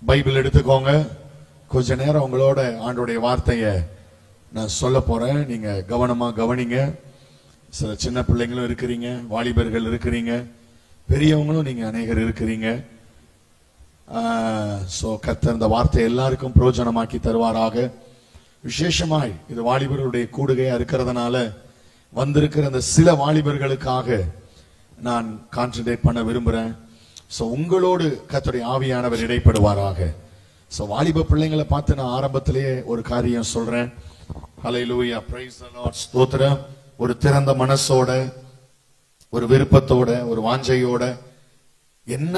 Bible எடுத்துக்கோங்க. கொஞ்ச நேரம் உங்களோட ஆண்டோடைய வார்த்தையை நான் சொல்ல போறேன். நீங்க கவனமா கவனிங்க. சில சின்ன பிள்ளைங்களும் இருக்கிறீங்க, வாலிபர்கள் இருக்கிறீங்க, பெரியவங்களும் நீங்க அநேகர் இருக்கிறீங்க. கர்த்தர் இந்த வார்த்தை எல்லாருக்கும் பிரயோஜனமாக்கி தருவாராக. விசேஷமாய் இது வாலிபர்களுடைய கூடுகையா இருக்கிறதுனால வந்திருக்கிற அந்த சில வாலிபர்களுக்காக நான் கான்சென்ட்ரேட் பண்ண விரும்புறேன். உங்களோடு கர்த்தருடைய ஆவியானவர் இடைப்படுவாராக. வாலிப பிள்ளைங்களை பார்த்து நான் ஆரம்பத்திலேயே ஒரு காரியம் சொல்றேன். ஹல்லேலூயா, பிரைஸ் தி லார்ட், ஸ்தோத்திரம். ஒரு திறந்த மனசோட, ஒரு விருப்பத்தோட, ஒரு வாஞ்சையோட என்ன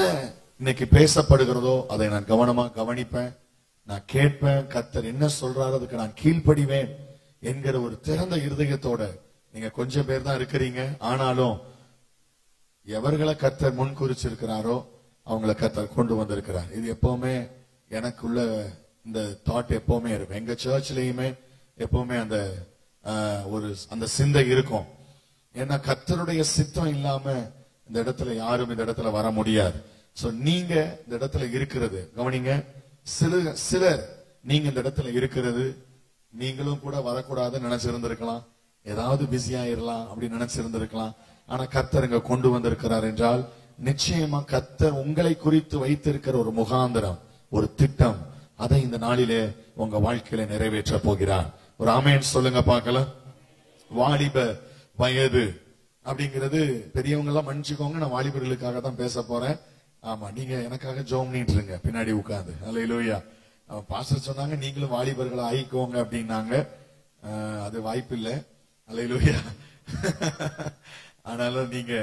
இன்னைக்கு பேசப்படுகிறதோ அதை நான் கவனமா கவனிப்பேன், நான் கேட்பேன். கர்த்தர் என்ன சொல்றாரு அதுக்கு நான் கீழ்ப்படிவேன் என்கிற ஒரு திறந்த இருதயத்தோட நீங்க கொஞ்சம் பேர் தான் இருக்கிறீங்க. ஆனாலும் எவர்களை கர்த்தர் முன் குறிச்சிருக்கிறாரோ அவங்களை கர்த்தர் கொண்டு வந்திருக்கிறார். இது எப்பவுமே எனக்குள்ள இந்த தாட் எப்பவுமே இருக்கும். எங்க சர்ச்லயுமே எப்பவுமே அந்த சிந்தை இருக்கும். ஏன்னா கர்த்தருடைய சித்தம் இல்லாம இந்த இடத்துல யாரும் இந்த இடத்துல வர முடியாது. நீங்க இந்த இடத்துல இருக்கிறது கவனிங்க. சிலர் நீங்க இந்த இடத்துல இருக்கிறது நீங்களும் கூட வரக்கூடாதுன்னு நினைச்சிருந்திருக்கலாம், ஏதாவது பிஸி ஆயிரலாம் அப்படின்னு நினைச்சிருந்திருக்கலாம். ஆனா கர்த்தர் இங்க கொண்டு வந்திருக்கிறார் என்றால் நிச்சயமா கர்த்தர் உங்களை குறித்து வைத்திருக்கிற ஒரு முகாந்திரம், ஒரு திட்டம், அதை இந்த நாளிலே உங்க வாழ்க்கையில நிறைவேற்ற போகிறார். ஒரு ஆமென் சொல்லுங்க பார்க்கலாம். வாலிப வயது அப்படிங்கிறது பெரியவங்க எல்லாம் மன்னிச்சுக்கோங்க, நான் வாலிபர்களுக்காக தான் பேச போறேன். ஆமா, நீங்க எனக்காக ஜெபம் பண்ணிட்டுருங்க பின்னாடி உட்கார்ந்து. ஹல்லேலூயா. பாஸ்டர் சொன்னாங்க நீங்களும் வாலிபர்களை ஆயிக்கோங்க அப்படின்னாங்க. அது வாய்ப்பு இல்லை. ஹல்லேலூயா. ஆனாலும் நீங்க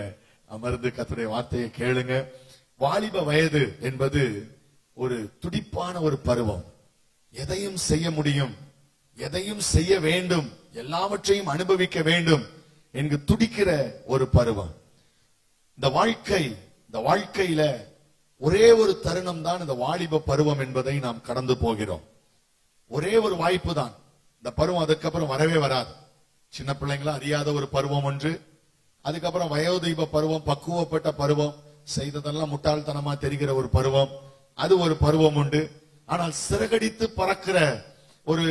அமர்ந்து கர்த்தருடைய வார்த்தையை கேளுங்க. வாலிப வயது என்பது ஒரு துடிப்பான ஒரு பருவம். எதையும் செய்ய முடியும், எதையும் செய்ய வேண்டும், எல்லாவற்றையும் அனுபவிக்க வேண்டும் என்று துடிக்கிற ஒரு பருவம். இந்த வாழ்க்கையில ஒரே ஒரு தருணம் தான் இந்த வாலிப பருவம் என்பதை நாம் கடந்து போகிறோம். ஒரே ஒரு வாய்ப்பு தான் இந்த பருவம், அதுக்கப்புறம் வரவே வராது. சின்ன பிள்ளைங்களா அறியாத ஒரு பருவம் ஒன்று, அதுக்கப்புறம் வயோதிப பருவம், பக்குவப்பட்ட பருவம், செய்ததெல்லாம் முட்டாள்தனமா தெரிகிற ஒரு பருவம், அது ஒரு பருவம் உண்டு. ஆனால் சிறகடித்து பறக்கிற ஒரு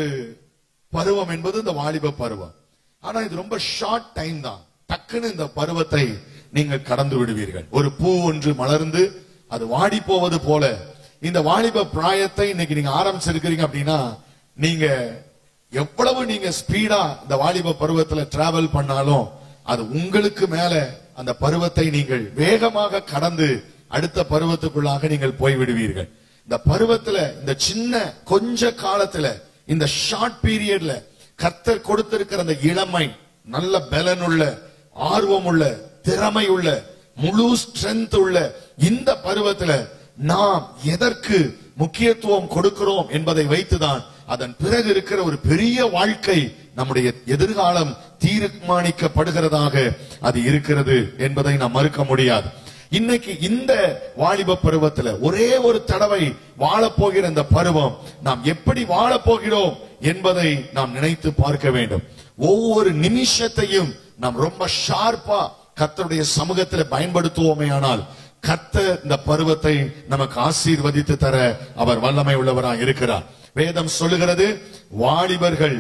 பருவம் என்பது இந்த வாலிப பருவம். ஆனா இது ரொம்ப ஷார்ட் டைம் தான். டக்குன்னு இந்த பருவத்தை நீங்கள் கடந்து விடுவீர்கள். ஒரு பூ ஒன்று மலர்ந்து அது வாடி போவது போல இந்த வாலிப பிராயத்தை இன்னைக்கு நீங்க ஆரம்பிச்சிருக்கிறீங்க அப்படின்னா நீங்க எவ்வளவு நீங்க ஸ்பீடா இந்த வாலிப பருவத்துல டிராவல் பண்ணாலும் அது உங்களுக்கு மேல அந்த பருவத்தை நீங்கள் வேகமாக கடந்து அடுத்த பருவத்துக்குள்ளாக நீங்கள் போய்விடுவீர்கள். இந்த பருவத்துல இந்த சின்ன கொஞ்ச காலத்துல இந்த ஷார்ட் பீரியட்ல கர்த்தர் கொடுத்திருக்கிற அந்த இளமை, நல்ல பலன் உள்ள, ஆர்வம் உள்ள, திறமை உள்ள, முழு ஸ்ட்ரென்த் உள்ள இந்த பருவத்துல நாம் எதற்கு முக்கியத்துவம் கொடுக்கிறோம் என்பதை வைத்துதான் அதன் பிறகு இருக்கிற ஒரு பெரிய வாழ்க்கை, நம்முடைய எதிர்காலம் தீர்மானிக்கப்படுகிறதாக அது இருக்கிறது என்பதை நாம் மறுக்க முடியாது. இன்னைக்கு இந்த வாலிப பருவத்துல ஒரே ஒரு தடவை வாழப்போகிற இந்த பருவம் நாம் எப்படி வாழப்போகிறோம் என்பதை நாம் நினைத்து பார்க்க வேண்டும். ஒவ்வொரு நிமிஷத்தையும் நாம் ரொம்ப ஷார்ப்பா கர்த்தருடைய சமூகத்தில் பயன்படுத்துவோமே ஆனால் கர்த்தர் இந்த பருவத்தை நமக்கு ஆசீர்வதித்து தர அவர் வல்லமை உள்ளவராக இருக்கிறார். வேதம் சொல்லுகிறது வாலிபர்கள்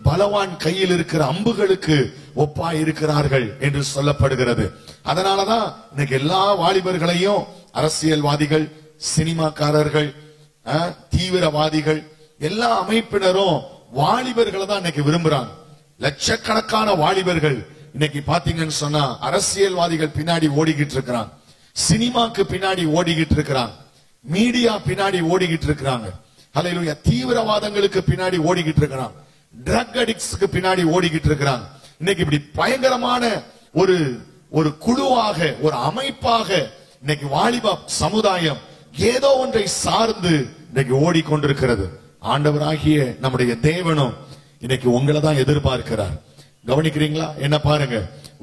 பலவான் கையில் இருக்கிற அம்புகளுக்கு ஒப்பாய் இருக்கிறார்கள் என்று சொல்லப்படுகிறது. அதனாலதான் இன்னைக்கு எல்லா வாலிபர்களையும் அரசியல்வாதிகள், சினிமாக்காரர்கள், தீவிரவாதிகள், எல்லா அமைப்பினரும் வாலிபர்களை தான் இன்னைக்கு விரும்புறாங்க. லட்சக்கணக்கான வாலிபர்கள் இன்னைக்கு பாத்தீங்கன்னு சொன்னா அரசியல்வாதிகள் பின்னாடி ஓடிக்கிட்டு இருக்கிறாங்க, சினிமாக்கு பின்னாடி ஓடிக்கிட்டு இருக்கிறாங்க, மீடியா பின்னாடி ஓடிக்கிட்டு இருக்கிறாங்க. ஹல்லேலூயா. தீவிரவாதங்களுக்கு பின்னாடி ஓடிக்கிட்டு இருக்கிறாங்க, ட்ரக் அடிக்ட்ஸ்க்கு பின்னாடி ஓடிக்கிட்டு இருக்கிறாங்க. இன்னைக்கு இப்படி பயங்கரமான ஒரு குழுவாக, ஒரு அமைப்பாக இன்னைக்கு வாலிப சமுதாயம் ஏதோ ஒன்றை சார்ந்து இன்னைக்கு ஓடிக்கொண்டிருக்கிறது. ஆண்டவராகிய நம்முடைய தேவனும் இன்னைக்கு உங்களை தான் எதிர்பார்க்கிறார். கவனிக்கிறீங்களா? என்ன பாருங்க,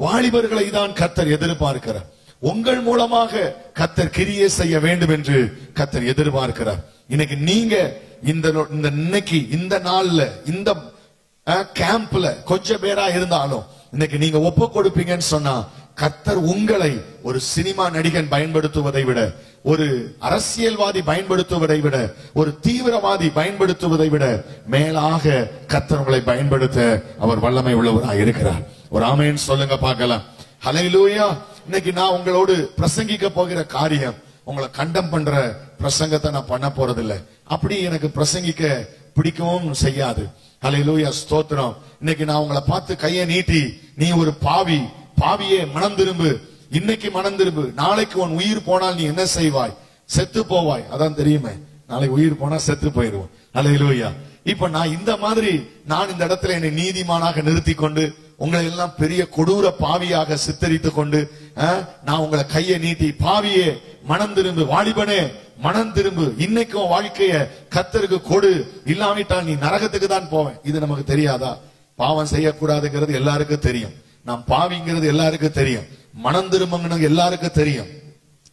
வாலிபர்களை தான் கர்த்தர் எதிர்பார்க்கிறார். உங்கள் மூலமாக கர்த்தர் கிரியை செய்ய வேண்டும் என்று கர்த்தர் எதிர்பார்க்கிறார். இன்னைக்கு நீங்க இன்னைக்கு இந்த நாள்ல இந்த கேம்ப்ல கொஞ்சம் பேரா இருந்தாலும் இன்னைக்கு நீங்க ஒப்பு கொடுப்பீங்கன்னு சொன்னா கர்த்தர் உங்களை ஒரு சினிமா நடிகன் பயன்படுத்துவதை விட ஒரு அரசியல்வாதி பயன்படுத்துவதை விட, ஒரு தீவிரவாதி பயன்படுத்துவதை விட மேலாக கர்த்தர் உங்களை பயன்படுத்த அவர் வல்லமை உள்ளவராக இருக்கிறார். ஒரு ஆமென் சொல்லுங்க பார்க்கலாம். ஹல்லேலூயா. இன்னைக்கு நான் உங்களோடு பிரசங்கிக்க போகிற காரியம் உங்களை கண்டம் பண்ற பிரசங்கத்தை நான் பண்ண போறதில்லை. அப்படி எனக்கு பிரசங்கிக்க பிடிக்கவும் செய்யாது. ஹல்லேலூயா, ஸ்தோத்திரம். இன்னைக்கு நான் உங்களை பார்த்து கையை நீட்டி, நீ ஒரு பாவி, பாவியே மனம் திரும்பு, இன்னைக்கு மனம் திரும்பு, நாளைக்கு உன் உயிர் போனால் நீ என்ன செய்வாய்? செத்து போவாய். அதான் தெரியுமே, நாளைக்கு உயிர் போனா செத்து போயிருவோம். ஹல்லேலூயா. இப்ப நான் இந்த மாதிரி நான் இந்த இடத்துல என்னை நீதிமானாக நிறுத்தி கொண்டு உங்களை எல்லாம் பெரிய கொடூர பாவியாக சித்தரித்து கொண்டு நான் உங்களை கையை நீட்டி, பாவியே மனம் திரும்பு, வாலிபனே மனம் திரும்பு, இன்னைக்கும் வாழ்க்கைய கர்த்தருக்கு கொடு, இல்லாவிட்டால் நீ நரகத்துக்கு தான் போவேன். இது நமக்கு தெரியாதா? பாவம் செய்யக்கூடாதுங்கிறது எல்லாருக்கும் தெரியும், நாம் பாவிங்கிறது எல்லாருக்கும் தெரியும், மனம் திரும்புங்கிறது எல்லாருக்கும் தெரியும்.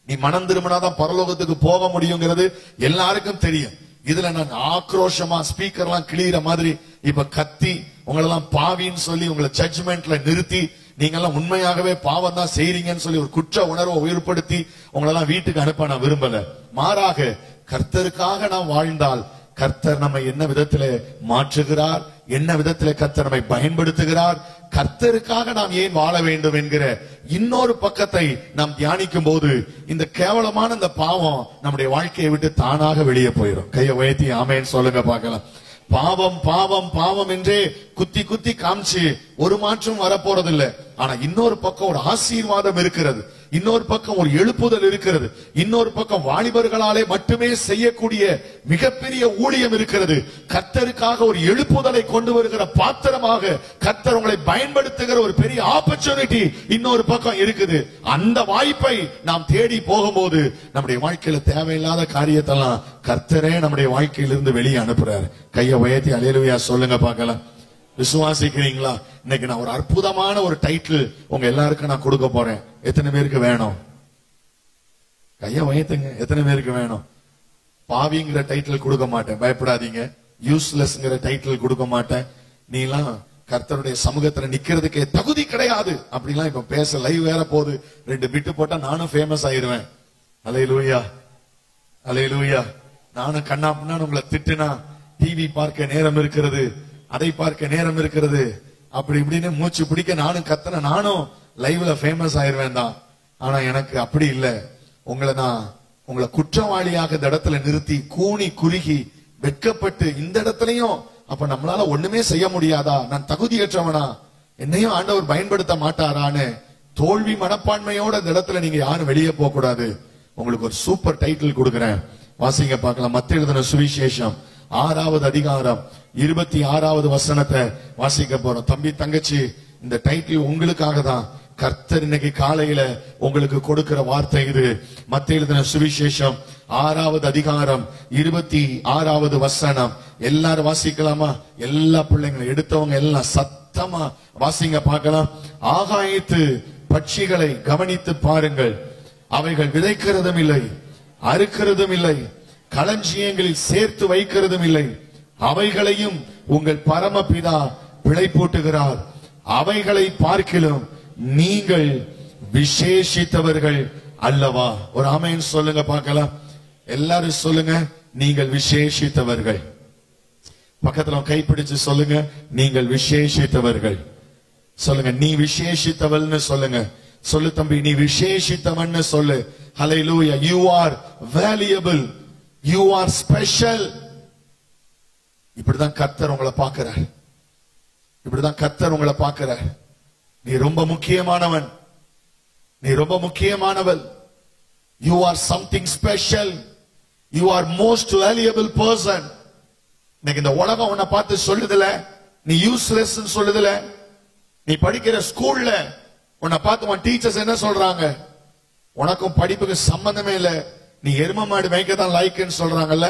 நீ மனம் திரும்பினாதான் பரலோகத்துக்கு போக முடியுங்கிறது எல்லாருக்கும் தெரியும். இதுல நான் ஆக்ரோஷமா ஸ்பீக்கர்லாம் கிளியிற மாதிரி இப்ப கத்தி உங்களெல்லாம் பாவின்னு சொல்லி உங்களை ஜட்ஜ்மெண்ட்ல நிறுத்தி, நீங்க எல்லாம் உண்மையாகவே பாவம் தான் செய்றீங்கன்னு சொல்லி ஒரு குற்ற உணர்வை உயிர்படுத்தி உங்களெல்லாம் வீட்டுக்கு அனுப்ப நான் விரும்பல. மாறாக கர்த்தருக்காக நாம் வாழ்ந்தால் கர்த்தர் நம்மை என்ன விதத்திலே மாற்றுகிறார், என்ன விதத்திலே கர்த்தர் நம்மை பயன்படுத்துகிறார், கர்த்தருக்காக நாம் ஏன் வாழ வேண்டும் என்கிற இன்னொரு பக்கத்தை நாம் தியானிக்கும் போது இந்த கேவலமான இந்த பாவம் நம்முடைய வாழ்க்கையை விட்டு தானாக வெளியே போயிடும். கையை உயர்த்தி ஆமென் சொல்லுங்க பார்க்கலாம். பாவம் பாவம் பாவம் என்றே குத்தி குத்தி காமிச்சு ஒரு மாற்றம் வரப்போறதில்லை. ஆனா இன்னொரு பக்கம் ஒரு ஆசீர்வாதம் இருக்கிறது, இன்னொரு பக்கம் ஒரு எழுப்புதல் இருக்கிறது, இன்னொரு பக்கம் வாலிபர்களாலே மட்டுமே செய்யக்கூடிய மிகப்பெரிய ஊழியம் இருக்கிறது. கர்த்தருக்காக ஒரு எழுப்புதலை கொண்டு வருகிற பாத்திரமாக கர்த்தர் உங்களை பயன்படுத்துகிற ஒரு பெரிய ஆப்பர்ச்சுனிட்டி இன்னொரு பக்கம் இருக்குது. அந்த வாய்ப்பை நாம் தேடி போகும்போது நம்முடைய வாழ்க்கையில தேவையில்லாத காரியத்தெல்லாம் கர்த்தரே நம்முடைய வாழ்க்கையிலிருந்து வெளியே அனுப்புறாரு. கையை உயர்த்தி அல்லேலூயா சொல்லுங்க பார்க்கலாம். விசுவாசிக்கிறீங்களா? இன்னைக்கு நான் ஒரு அற்புதமான ஒரு டைட்டில் உங்க எல்லாருக்கும் நான் கொடுக்க போறேன். எத்தனை பேருக்கு வேணும்? கைய உயர்த்துங்க. எத்தனை பேருக்கு வேணும்? பாவிங்கிற டைட்டில் கொடுக்க மாட்டேன், பயப்படாதீங்க. யூஸ்லெஸ்ங்கிற டைட்டில் கொடுக்க மாட்டேன். நீ எல்லாம் கர்த்தருடைய சமூகத்துல நிக்கிறதுக்கே தகுதி கிடையாது அப்படிலாம் இப்ப பேச லைவ் வேற போகுது. 2 பிட்டு போட்டா நானும் ஃபேமஸ் ஆயிருவேன். அல்லேலூயா அல்லேலூயா. நானும் கண்ணா பின்னான்னு உங்களை திட்டுனா டிவி பார்க்க நேரம் இருக்கிறது, அதை பார்க்க நேரம் இருக்கிறது, அப்படி இப்படின்னு மூச்சு பிடிக்க நானும் கத்தன, நானும் லைவ்ல ஃபேமஸ் ஆயிருவேன் தான். ஆனா எனக்கு அப்படி இல்ல. உங்களை குற்றவாளியாக இந்த இடத்துல நிறுத்தி கூனி குறுகி வெட்கப்பட்டு இந்த இடத்துலயும் அப்ப நம்மளால ஒண்ணுமே செய்ய முடியாதா, நான் தகுதியற்றவனா, என்னையும் ஆண்டவர் பயன்படுத்த மாட்டாரான்னு தோல்வி மனப்பான்மையோட இந்த இடத்துல நீங்க யாரும் வெளியே போக கூடாது. உங்களுக்கு ஒரு சூப்பர் டைட்டில் கொடுக்கிறேன், வாசிங்க பார்க்கலாம். மத்தேயு எழுதின சுவிசேஷம் 6வது அதிகாரம் 26வது வசனத்தை வாசிக்க போறோம். தம்பி தங்கச்சி, இந்த டைட்டில் உங்களுக்காக தான் கர்த்தர் இன்னைக்கு காலையில உங்களுக்கு கொடுக்கிற வார்த்தை இது. மத்தேயு எழுதின சுவிசேஷம் 6வது அதிகாரம் 26வது வசனம். எல்லாரும் வாசிக்கலாமா? எல்லா பிள்ளைங்களும் எடுத்தவங்க எல்லாம் சத்தமா வாசிங்க பார்க்கலாம். ஆகாயத்து பட்சிகளை கவனித்து பாருங்கள், அவைகள் விதைக்கிறதும் இல்லை, அறுக்கிறதும் இல்லை, களஞ்சியங்களில் சேர்த்து வைக்கிறதும் இல்லை, அவைகளையும் உங்கள் பரமபிதா பிழைப்பூட்டுகிறார். அவைகளை பார்க்கிலும் நீங்கள் விசேஷித்தவர்கள் அல்லவா? ஒரு ஆமென் சொல்லுங்க பார்க்கலாம். எல்லாரும் சொல்லுங்க, நீங்கள் விசேஷித்தவர்கள். பக்கத்துல கைப்பிடிச்சு சொல்லுங்க, நீங்கள் விசேஷித்தவர்கள். சொல்லுங்க, நீ விசேஷித்தவள்னு சொல்லுங்க. சொல்லு தம்பி, நீ விசேஷித்தவன் சொல்லு. ஹல்லேலூயா. You are valuable, you are special. இப்படிதான் கர்த்தர் உங்களை பார்க்கிறார், இப்படிதான் கர்த்தர் உங்களை பார்க்கிறார். நீ ரொம்ப முக்கியமானவன், நீ ரொம்ப முக்கியமானவள். You are something special, you are most valuable person. இன்னைக்கு இந்த உலகம் உன்னை பார்த்து சொல்லுதுல நீ யூஸ்லெஸ் சொல்லுதுல, நீ படிக்கிற ஸ்கூல்ல உன்னை பார்த்து உன் டீச்சர்ஸ் என்ன சொல்றாங்க? உனக்கும் படிப்புக்கு சம்பந்தமே இல்ல, நீ எரும மாடு மேய்க்க தான் லாய்க்குன்னு சொல்றாங்கல்ல.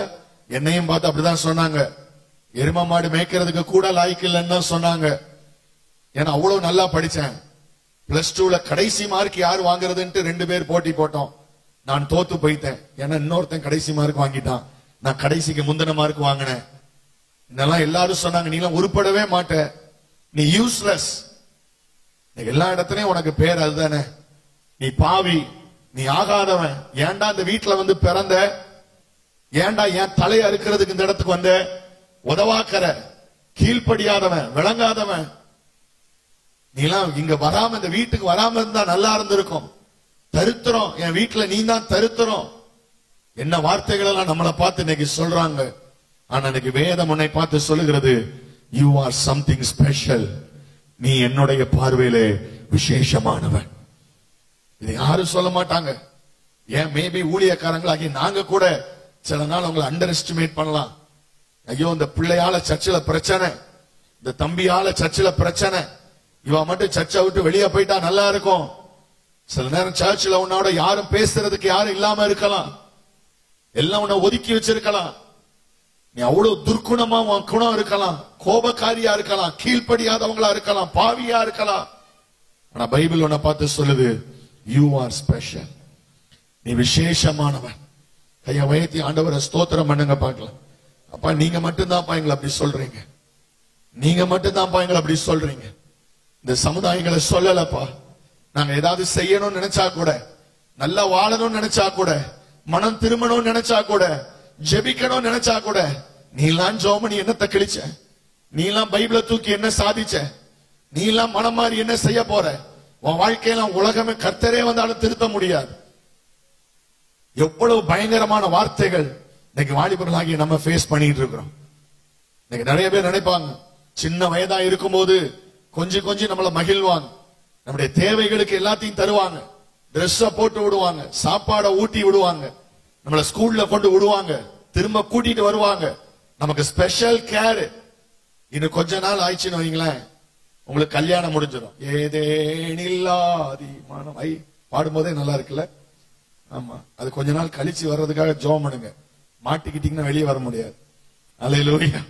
என்னையும் பார்த்து அப்படிதான் சொன்னாங்க, எரும மாடு மேய்க்கிறதுக்கு கூட லாய்க்கு இல்லைன்னு சொன்னாங்க. ஏன்னா அவ்வளவு நல்லா படிச்சேன். +2ல கடைசி மார்க் யார் வாங்குறதுன்ட்டு 2 பேர் போட்டி போட்டோம். நான் தோத்து போயிட்டேன். ஏன்னா இன்னொருத்தன் கடைசி மார்க் வாங்கிட்டான், நான் கடைசிக்கு முந்தின மார்க் வாங்கினேன். இதெல்லாம் எல்லாரும் சொன்னாங்க, நீ எல்லாம் உருப்படவே மாட்ட, நீ யூஸ்லெஸ். எல்லா இடத்துலயும் உனக்கு பேர் அதுதானே, நீ பாவி, நீ ஆகாதவன், ஏன்டா இந்த வீட்டுல வந்து பிறந்த, ஏன்டா என் தலையை அறுக்கிறதுக்கு இந்த இடத்துக்கு வந்த, உதவாக்கற, கீழ்ப்படியாதவன், விளங்காதவன், நீலாம் இங்க வராம இந்த வீட்டுக்கு வராம இருந்தா நல்லா இருந்திருக்கும், தருத்திரம், என் வீட்டுல நீ தான் தருத்திரம். என்ன வார்த்தைகள் எல்லாம் நம்மளை பார்த்து இன்னைக்கு சொல்றாங்க. ஆனா இன்னைக்கு வேதம் உன்னை பார்த்து சொல்லுகிறது, யூ ஆர் சம்திங் ஸ்பெஷல். நீ என்னுடைய பார்வையிலே விசேஷமானவன். இது யாரும் சொல்ல மாட்டாங்க. ஏன் மேபி ஊழியக்காரங்களாகி நாங்க கூட சில நாள் உங்களை அண்டர் எஸ்டிமேட் பண்ணலாம். ஐயோ இந்த பிள்ளையால சர்ச்சில் பிரச்சனை, இந்த தம்பியால சர்ச்சில் பிரச்சனை, இவன் மட்டும் சர்ச்சை விட்டு வெளியே போயிட்டா நல்லா இருக்கும். சில நேரம் சர்ச்சில் உன்னோட யாரும் பேசுறதுக்கு யாரும் இல்லாம இருக்கலாம், எல்லாம் உன்னை ஒதுக்கி வச்சிருக்கலாம். நீ அவ்வளவு துர்க்குணமா உன் குணம் இருக்கலாம், கோபக்காரியா இருக்கலாம், கீழ்ப்படியாதவங்களா இருக்கலாம், பாவியா இருக்கலாம். ஆனா பைபிள் உன்னை பார்த்து சொல்லுது, யூ ஆர் ஸ்பெஷல். நீ விசேஷமானவன். கையை உயர்த்தி ஆண்டவரை ஸ்தோத்திரம் பண்ணுங்க பார்க்கலாம். அப்பா நீங்க மட்டும்தான்ப்பா எங்களை அப்படி சொல்றீங்க, நீங்க மட்டும்தான்ப்பா எங்களை அப்படி சொல்றீங்க. இந்த சமுதாயங்களை சொல்லலப்பா. நாங்க ஏதாவது செய்யணும்னு நினைச்சா கூட, நல்லா வாழணும்னு நினைச்சா கூட, மனம் திரும்பணும்னு நினைச்சா கூட, ஜெபிக்கணும்னு நினைச்சா கூட, நீ எல்லாம் ஜோமணி என்னத்தை கிழிச்ச, நீ எல்லாம் பைபிளை தூக்கி என்ன சாதிச்ச, நீ எல்லாம் மனம் மாறி என்ன செய்ய போற, உன் வாழ்க்கையில உலகமே கர்த்தரே வந்தாலும் திருத்த முடியாது. எவ்வளவு பயங்கரமான வார்த்தைகள் இன்னைக்கு வாலிபர்களாகி நம்ம ஃபேஸ் பண்ணிட்டு இருக்கிறோம். இன்னைக்கு நிறைய பேர் நினைப்பாங்க, சின்ன வயதா இருக்கும்போது கொஞ்சம் கொஞ்சம் நம்மள மகிழ்வாங்க, நம்முடைய தேவைகளுக்கு எல்லாத்தையும் தருவாங்க, டிரெஸ் போட்டு விடுவாங்க, சாப்பாடை ஊட்டி விடுவாங்க, நம்மள ஸ்கூல்ல கொண்டு விடுவாங்க, திரும்ப கூட்டிட்டு வருவாங்க, நமக்கு ஸ்பெஷல் கேர். இன்னும் கொஞ்ச நாள் ஆயிடுச்சுன்னு வைங்களேன், உங்களுக்கு கல்யாணம் முடிஞ்சிடும். ஏதேனில்லாதி மனம் ஐ பாடும்போதே நல்லா இருக்குல்ல. ஆமா, அது கொஞ்ச நாள் கழிச்சு வர்றதுக்காக ஜெபம் பண்ணுங்க. மாட்டிக்கிட்டீங்கன்னா வெளியே வர முடியாது. அல்லேலூயா.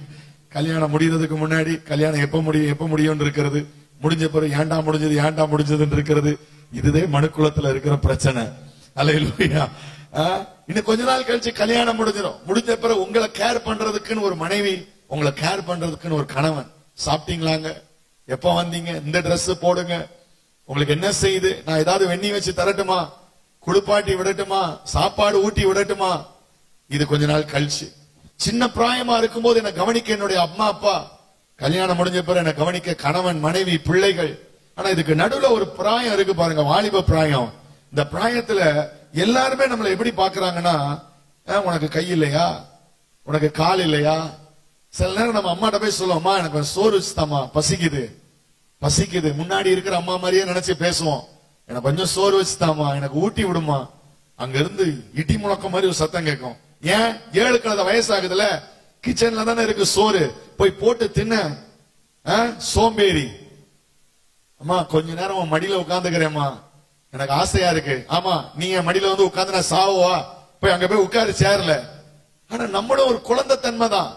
கல்யாணம் முடியறதுக்கு முன்னாடி கல்யாணம் எப்ப முடியும் இருக்கிறது, முடிஞ்ச பிறகு ஏண்டா முடிஞ்சதுன்னு இருக்கிறது. இதுதே மனுக்குலத்துல இருக்கிற பிரச்சனை. அல்லேலூயா. இன்னும் கொஞ்ச நாள் கழிச்சு கல்யாணம் முடிஞ்சிடும். முடிஞ்ச பிறகு உங்களை கேர் பண்றதுக்குன்னு ஒரு மனைவி, உங்களை கேர் பண்றதுக்குன்னு ஒரு கணவன். சாப்பிட்டீங்களாங்க, எப்ப வந்தீங்க, இந்த Dress போடுங்க, உங்களுக்கு என்ன செய்யுது, நான் ஏதாவது வெண்ணி வச்சு தரட்டுமா, குளிப்பாட்டி விடட்டுமா, சாப்பாடு ஊட்டி விடட்டுமா. இது கொஞ்ச நாள் கழிச்சு. சின்ன பிராயமா இருக்கும்போது என்ன கவனிக்க என்னுடைய அம்மா அப்பா, கல்யாணம் முடிஞ்ச பிறகு என்ன கவனிக்க கணவன், மனைவி, பிள்ளைகள். ஆனா இதுக்கு நடுவுல ஒரு பிராயம் இருக்கு பாருங்க, வாலிப பிராயம். இந்த பிராயத்துல எல்லாருமே நம்மளை எப்படி பாக்குறாங்கன்னா, உனக்கு கை இல்லையா, உனக்கு கால் இல்லையா. சில நேரம் நம்ம அம்மாட்ட போய் சொல்லுவோம்மா, எனக்கு சோறு வச்சுதாம்மா, பசிக்குது. முன்னாடி இருக்கிற அம்மா மாதிரியே நினைச்சு பேசுவோம், எனக்கு கொஞ்சம் சோறு வச்சுதாம்மா, எனக்கு ஊட்டி விடுமா. அங்க இருந்து இடி முழக்கம் மாதிரி ஒரு சத்தம் கேட்கும். ஏன், 7 கழுத வயசாகுதுல, கிச்சன்ல தானே இருக்கு சோறு, போய் போட்டு தின்ன சோம்பேறி. அம்மா கொஞ்ச நேரம் உன் மடியில உட்கார்ந்துக்கிறேம்மா, எனக்கு ஆசையா இருக்கு. ஆமா, நீ என் மடியில வந்து உட்கார்ந்து நான் சாவா, போய் அங்க போய் உட்காரு சேர்ல. ஆனா நம்மளும் ஒரு குழந்தை தன்மை தான்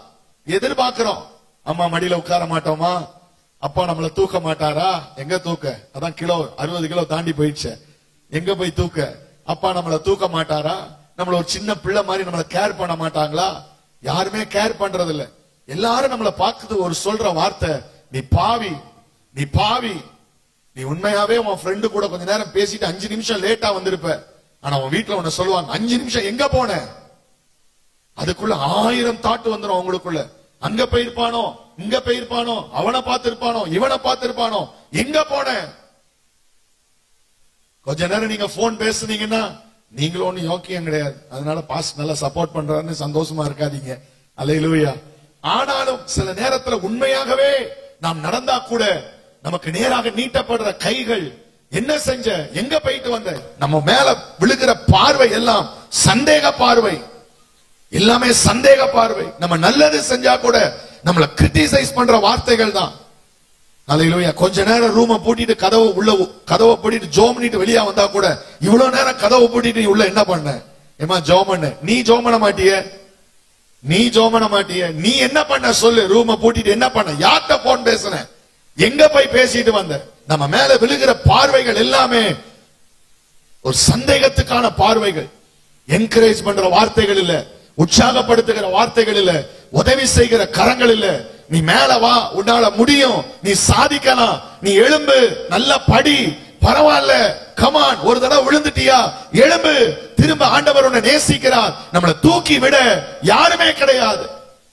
எதிர்பார்க்கிறோம். அம்மா மடியில உட்கார மாட்டோமா, அப்பா நம்மள தூக்க மாட்டாரா, எங்க தூக்க, அதான் கிலோ 60 கிலோ தாண்டி போயிடுச்சு, எங்க போய் தூக்க. அப்பா நம்மள தூக்க மாட்டாரா, நம்மள ஒரு சின்ன பிள்ளை மாதிரி நம்மள கேர் பண்ண மாட்டாங்களா. யாருமே கேர் பண்றது இல்ல. எல்லாரும் நம்மள பார்க்குது ஒரு சொல்ற வார்த்தை, நீ பாவி, நீ பாவி. நீ உண்மையாவே உன் ஃப்ரெண்டு கூட கொஞ்ச நேரம் பேசிட்டு 5 நிமிஷம் லேட்டா வந்திருப்ப, ஆனா உன் வீட்டுல உன்ன சொல்லுவாங்க, 5 நிமிஷம் எங்க போன. அதுக்குள்ள 1000 தாட்டு வந்துடும் உங்களுக்குள்ள. அங்க போயிருப்பானோ, இங்க போயிருப்பானோ, அவனை பார்த்திருப்பானோ, இவனை பார்த்திருப்பானோ, எங்க போன. கொஞ்ச நேரம் நீங்க போன் பேசுனீங்கன்னா நீங்களும் ஒண்ணு யோக்கியம் கிடையாது, அதனால பாஸ் நல்லா சப்போர்ட் பண்றாருன்னு சந்தோஷமா இருக்காதீங்க. அல்லேலூயா. ஆனாலும் சில நேரத்துல உண்மையாகவே நாம் நடந்தா கூட நமக்கு நேராக நீட்டப்படுற கைகள், என்ன செஞ்ச, எங்க போயிட்டு வந்த, நம்ம மேல விழுகிற பார்வை எல்லாம் சந்தேக பார்வை, எல்லாமே சந்தேக பார்வை. நம்ம நல்லது செஞ்சா கூட நம்மள கிரிட்டிசைஸ் பண்ற வார்த்தைகள் தான். அல்லேலூயா. கொஞ்ச நேரம் ரூமை பூட்டிட்டு கதவை பூட்டிட்டு ஜோம் பண்ணிட்டு வெளியே வந்தா கூட, இவ்வளவு நேரம் கதவை பூட்டிட்டு உள்ள என்ன பண்ண, ஏமா ஜோம் பண்ண, நீ ஜோம் பண்ண மாட்டிய, நீ என்ன பண்ண சொல்லு, ரூமை பூட்டிட்டு என்ன பண்ண, யார்கிட்ட போன் பேசுன, எங்க போய் பேசிட்டு வந்த. நம்ம மேல விழுகிற பார்வைகள் எல்லாமே ஒரு சந்தேகத்துக்கான பார்வைகள். என்கரேஜ் பண்ற வார்த்தைகள் இல்ல, உற்சாகப்படுத்துகிற வார்த்தைகள் இல்ல, உதவி செய்கிற கரங்கள் இல்ல. நீ மேல வா, உன்னால முடியும், நீ சாதிக்கலாம், நீ எழும்பு, நல்ல படி, பரவாயில்ல, கமான், ஒரு தடவை விழுந்துட்டியா, எழும்பு, திரும்ப ஆண்டவர் உன்னை நேசிக்கிறார். நம்மளை தூக்கி விட யாருமே கிடையாது.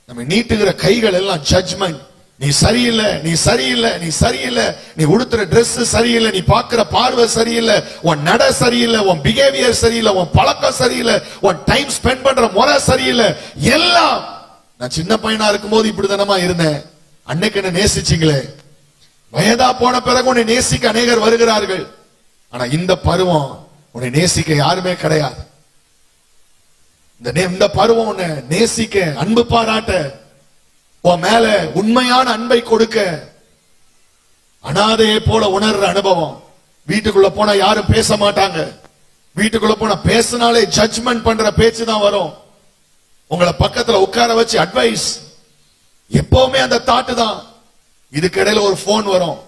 நம்ம நீட்டுகிற கைகள் எல்லாம் ஜட்ஜ்மெண்ட். நீ சரியில்லை, நீ சரியில்லை, நீ சரியில்லை, நீ உடுத்துற ட்ரெஸ் சரியில்லை, நீ பாக்குற பார்வை சரியில்லை, உன் நட சரியில்லை, உன் பிஹேவியர் சரியில்லை, உன் பழக்கம் சரியில்லை, உன் டைம் ஸ்பெண்ட் பண்ற முறை சரியில்லை. எல்லாம் நான் சின்ன பையனா இருக்கும்போது இப்படிதானமா இருந்தேன். அன்னைக்கு என்ன நேசிச்சீங்களே, வயதா போன பிறகு உன்னை நேசிக்க அநேகர் வருகிறார்கள். ஆனா இந்த பருவம் உன்னை நேசிக்க யாருமே கிடையாது. இந்த பருவம் உன்னை நேசிக்க, அன்பு பாராட்ட, உன் மேல உண்மையான அன்பை கொடுக்க, அனாதையை போல உணர்ற அனுபவம். வீட்டுக்குள்ள போனா யாரும் பேச மாட்டாங்க. வீட்டுக்குள்ள போனா பேசினாலே ஜட்ஜ்மெண்ட் பண்ற பேச்சு தான் வரும். உங்களை பக்கத்துல உட்கார வச்சு அட்வைஸ், எப்பவுமே அந்த தாட்டு தான். இதுக்கு இடையில ஒரு போன் வரும்.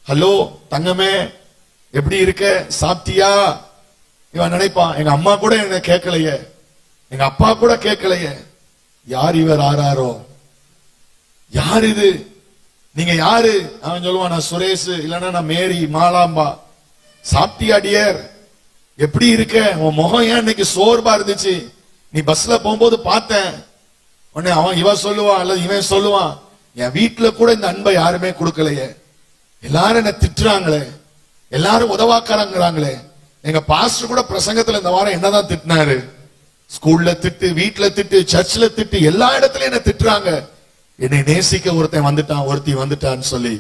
ஹலோ தங்கமே, எப்படி இருக்க, சாப்பிட்டியா? இவன் நினைப்பான், எங்க அம்மா கூட என்ன கேட்கலையே, எங்க அப்பா கூட கேட்கலையே, யார் இவர் ஆறாரோ, யார் இது, நீங்க யாரு? அவன் சொல்லுவான், நான் சுரேஷ், இல்லன்னா நான் மேரி, மாலாம்பா. சாப்பிட்டியா டியர், எப்படி இருக்க, உன் முகம் ஏன் இன்னைக்கு சோர்வா இருந்துச்சு, நீ பஸ்ல போகும்போது பார்த்தேன். உடனே அவன் இவன் சொல்லுவான் அல்லது இவன் சொல்லுவான், என் வீட்டுல கூட இந்த அன்பை யாருமே கொடுக்கலையே, எல்லாரும் என்ன திட்டுறாங்களே, எல்லாரும் உதவாக்காரங்கிறாங்களே, எங்க பாஸ்டர் கூட பிரசங்கத்துல இந்த வாரம் என்னதான் திட்டினாரு, ஸ்கூல்ல திட்டு, வீட்டுல திட்டு, சர்ச்சில் திட்டு, எல்லா இடத்துலயும் என்ன திட்டுறாங்க. என்னை நேசிக்க ஒருத்தன் வந்துட்டான், ஒருத்தி வந்துட்டான்னு சொல்லி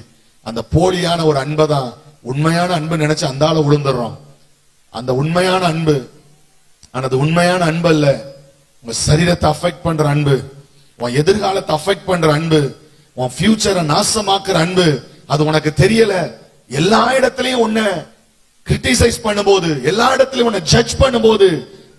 அந்த போலியான ஒரு அன்பை தான் உண்மையான அன்பு நினைச்சு அந்த ஆளை விழுந்துடுறோம். அந்த உண்மையான அன்பு, ஆனது உண்மையான அன்பு அல்ல. உங்க சரீரத்தை அஃபெக்ட் பண்ற அன்பு, உன் எதிர்காலத்தை அஃபெக்ட் பண்ற அன்பு, உன் ஃபியூச்சரை நாசமாக்குற அன்பு. அது உனக்கு தெரியல. எல்லா இடத்துலயும் உன்னை கிரிட்டிசைஸ் பண்ணும்போது, எல்லா இடத்துலயும் உன்னை ஜட்ஜ் பண்ணும்போது,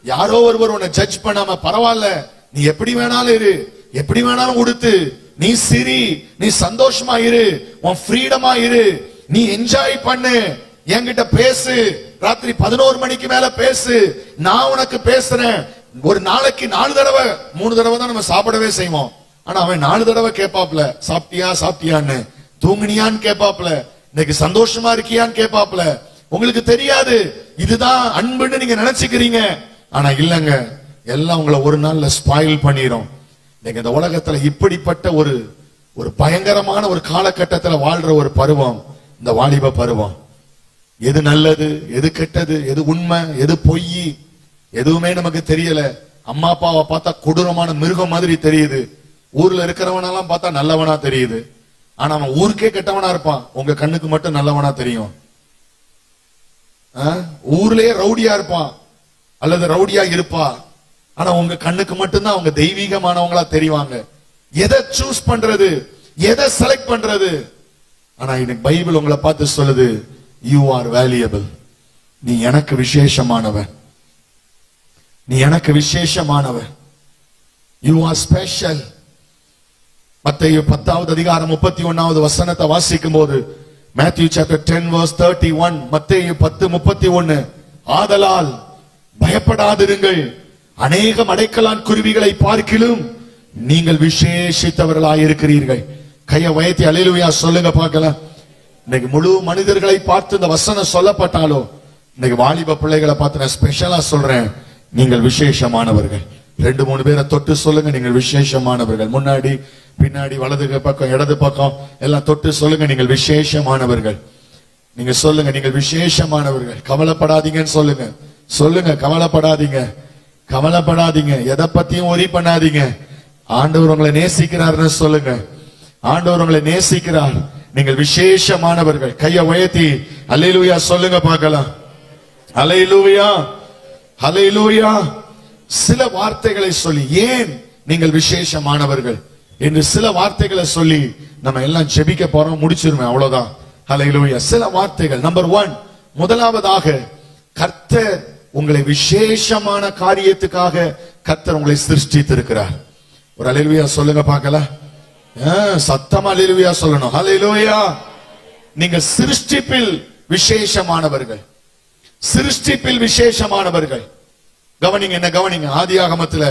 யாரோ ஒருவர் உன்னை ஜட்ஜ் பண்ணாம பரவாயில்ல, நீ எப்படி வேணாலும் இரு, எப்படி வேணாலும் உடுத்து, நீ சிரி, நீ சந்தோஷமா இரு, உன் ஃப்ரீடமா இரு, நீ என்ஜாய் பண்ணு, என்கிட்ட பேசு, ராத்திரி 11 மணிக்கு மேல பேசு, நான் உனக்கு பேசுறேன். ஒரு நாளைக்கு 4 தடவை 3 தடவை தான் நம்ம சாப்பிடவே செய்வோம். ஆனா அவன் 4 தடவை கேட்பாப்ல, சாப்பிட்டியா சாப்பிட்டியான்னு, தூங்குனியான்னு கேட்பாப்ல, இன்னைக்கு சந்தோஷமா இருக்கியான்னு கேட்பாப்ல. உங்களுக்கு தெரியாது இதுதான் அன்புன்னு நீங்க நினைச்சுக்கிறீங்க. ஆனா இல்லங்க, எல்லாம் உங்களை ஒரு நாள்ல ஸ்பாயில் பண்ணிரும். நீங்க இந்த உலகத்துல இப்படிப்பட்ட ஒரு பயங்கரமான ஒரு காலகட்டத்துல வாழ்ற ஒரு பருவம் இந்த வாலிப பருவம். எது நல்லது, எது கெட்டது, எது உண்மை, எது பொய், எதுவுமே நமக்கு தெரியல. அம்மா அப்பாவை பார்த்தா கொடூரமான மிருகம் மாதிரி தெரியுது. ஊர்ல இருக்கிறவனெல்லாம் பார்த்தா நல்லவனா தெரியுது. ஆனா அவன் ஊருக்கே கெட்டவனா இருப்பான், உங்க கண்ணுக்கு மட்டும் நல்லவனா தெரியும். ஊர்லயே ரவுடியா இருப்பான் அல்லது ரவுடியா இருப்பா, ஆனா உங்க கண்ணுக்கு மட்டும்தான் அவங்க தெய்வீகமானவங்களா தெரிவாங்க. எதை சூஸ் பண்றது, எதை செலக்ட் பண்றது? ஆனா இன்னைக்கு பைபிள் உங்களை பார்த்து சொல்லுது, யூ ஆர் வேல்யூபிள். நீ எனக்கு விசேஷமானவன், நீ எனக்கு விசேஷமானவன். You are special. மத்தேயு 10வது அதிகாரம் 31வது வசனத்தை வாசிக்கும் போது, Matthew chapter 10 verse 31, மத்தேயு 10:31, ஆதலால் பயப்படாதிருங்கள், அநேகம் அடைக்கலான் குருவிகளை பார்க்கிலும் நீங்கள் விசேஷித்தவர்களாயிருக்கிறீர்கள். கையை உயர்த்தி அல்லேலூயா சொல்லுங்க பார்க்கலாம். இன்னைக்கு முழு மனிதர்களை பார்த்து இந்த வசனம் சொல்லப்பட்டாலும், இன்னைக்கு வாலிப பிள்ளைகளை பார்த்து நான் ஸ்பெஷலா சொல்றேன், நீங்கள் விசேஷமானவர்கள். 2-3 பேரை தொட்டு சொல்லுங்க, நீங்கள் விசேஷமானவர்கள். முன்னாடி பின்னாடி வலது பக்கம் இடது பக்கம் எல்லாம் தொட்டு சொல்லுங்க, நீங்கள் விசேஷமானவர்கள். நீங்க சொல்லுங்க, நீங்கள் விசேஷமானவர்கள். கவலைப்படாதீங்கன்னு சொல்லுங்க. சொல்லுங்க, கவலைப்படாதீங்க, கவலைப்படாதீங்க, எதை பத்தியும் ஒரி பண்ணாதீங்க. ஆண்டவர் உங்களை நேசிக்கிறார்னு சொல்லுங்க. ஆண்டவர் உங்களை நேசிக்கிறார். நீங்கள் விசேஷமானவர்கள். கையை உயர்த்தி அல்லேலூயா சொல்லுங்க பார்க்கலாம். அல்லேலூயா, அல்லேலூயா. சில வார்த்தைகளை சொல்லி, ஏன் நீங்கள் விசேஷமானவர்கள் என்று சில வார்த்தைகளை சொல்லி நம்ம எல்லாம் ஜெபிக்க போறோம், முடிச்சிருவேன், அவ்வளவுதான். அல்லேலூயா. சில வார்த்தைகள். நம்பர் 1, முதலாவதாக, கர்த்தர் உங்களை விசேஷமான காரியத்துக்காக கர்த்தர் உங்களை சிருஷ்டித்திருக்கிறார். ஒரு அல்லேலூயா சொல்லுங்க பார்க்கலாம். சத்தமா அல்லேலூயா சொல்லணும். அல்லேலூயா. நீங்க சிருஷ்டிப்பில் விசேஷமானவர்கள், சிருஷ்டிப்பில் விசேஷமானவர்கள். கவனிங்க, என்ன கவனிங்க. ஆதியாகமத்துல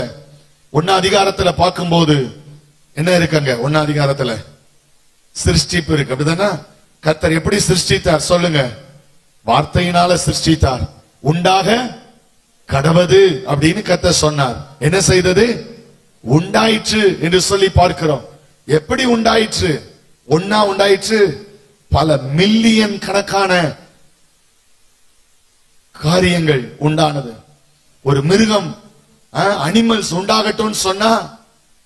1 அதிகாரத்துல பார்க்கும்போது என்ன இருக்குங்க? 1 அதிகாரத்துல சிருஷ்டிப்பு இருக்கு, அப்படிதானே? கர்த்தர் எப்படி சிருஷ்டித்தார் சொல்லுங்க. வார்த்தையினால சிருஷ்டித்தார். உண்டாக கடவது அப்படின்னு கர்த்தர் சொன்னார். என்ன செய்தது? உண்டாயிற்று என்று சொல்லி பார்க்கிறோம். எப்படி உண்டாயிற்று? ஒன்னா உண்டாயிற்று? பல மில்லியன் கணக்கான காரியங்கள் உண்டானது. ஒரு மிருகம், அனிமல்ஸ் உண்டாகட்டும் சொன்னா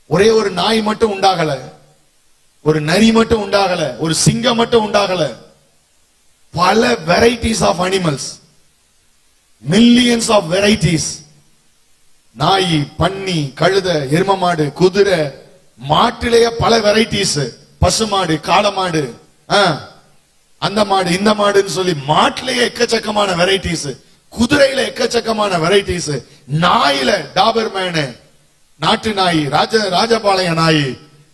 ஒரே ஒரு நாய் மட்டும் உண்டாகல, ஒரு நரி மட்டும் உண்டாகல, ஒரு சிங்கம் மட்டும் உண்டாகல. பல varieties of animals, millions of varieties. நாய், பன்னி, கழுத, எரும மாடு, குதிரை, மாட்டிலேயே பல வெரைட்டிஸ். பசுமாடு, காளமாடு, அந்த மாடு, இந்த மாடுன்னு சொல்லி மாட்டிலேயே எக்கச்சக்கமான வெரைட்டிஸ். குதிரையில எக்கச்சக்கமான வெரைட்டிஸ். நாயில டாபர்மேனு, நாட்டு நாய், ராஜபாளைய நாய்,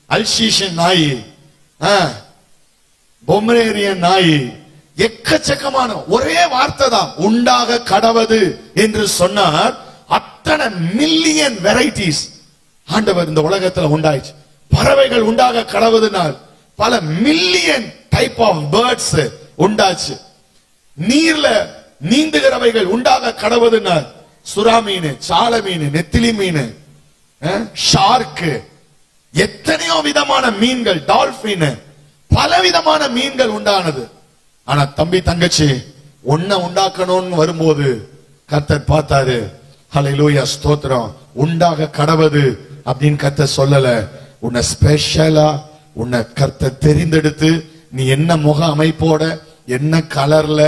அல்சீஷன் நாய், பொமரேரியன் நாய், எக்கச்சக்கமான. ஒரே வார்த்தை தான், உண்டாக கடவது என்று சொன்னார். அத்தனை மில்லியன் வெரைட்டிஸ் ஆண்டவர் இந்த உலகத்துல உண்டாயிடுச்சு. பறவைகள் உண்டாக கடவுதுனால் பல மில்லியன் டைப் ஆஃப் பேர்ட்ஸ் உண்டாச்சு. நீர்ல நீந்துகிறவைகள் உண்டாக கடவுதுனால் சுறா மீன், சால மீன், நெத்திலி மீன், ஷார்க்கு, எத்தனையோ விதமான மீன்கள், டால்பின், பல விதமான மீன்கள் உண்டானது. ஆனா தம்பி தங்கச்சி, ஒன்ன உண்டாக்கணும்னு வரும்போது கர்த்தர் பார்த்தாரு. ஹல்லேலூயா, ஸ்தோத்திரம். உண்டாக கடவது அப்படின்னு கர்த்தர் சொல்லல. உன்னை ஸ்பெஷலா, உன்னை கர்த்தர் தெரிந்தெடுத்து, நீ என்ன முக அமைப்போட, என்ன கலர்ல,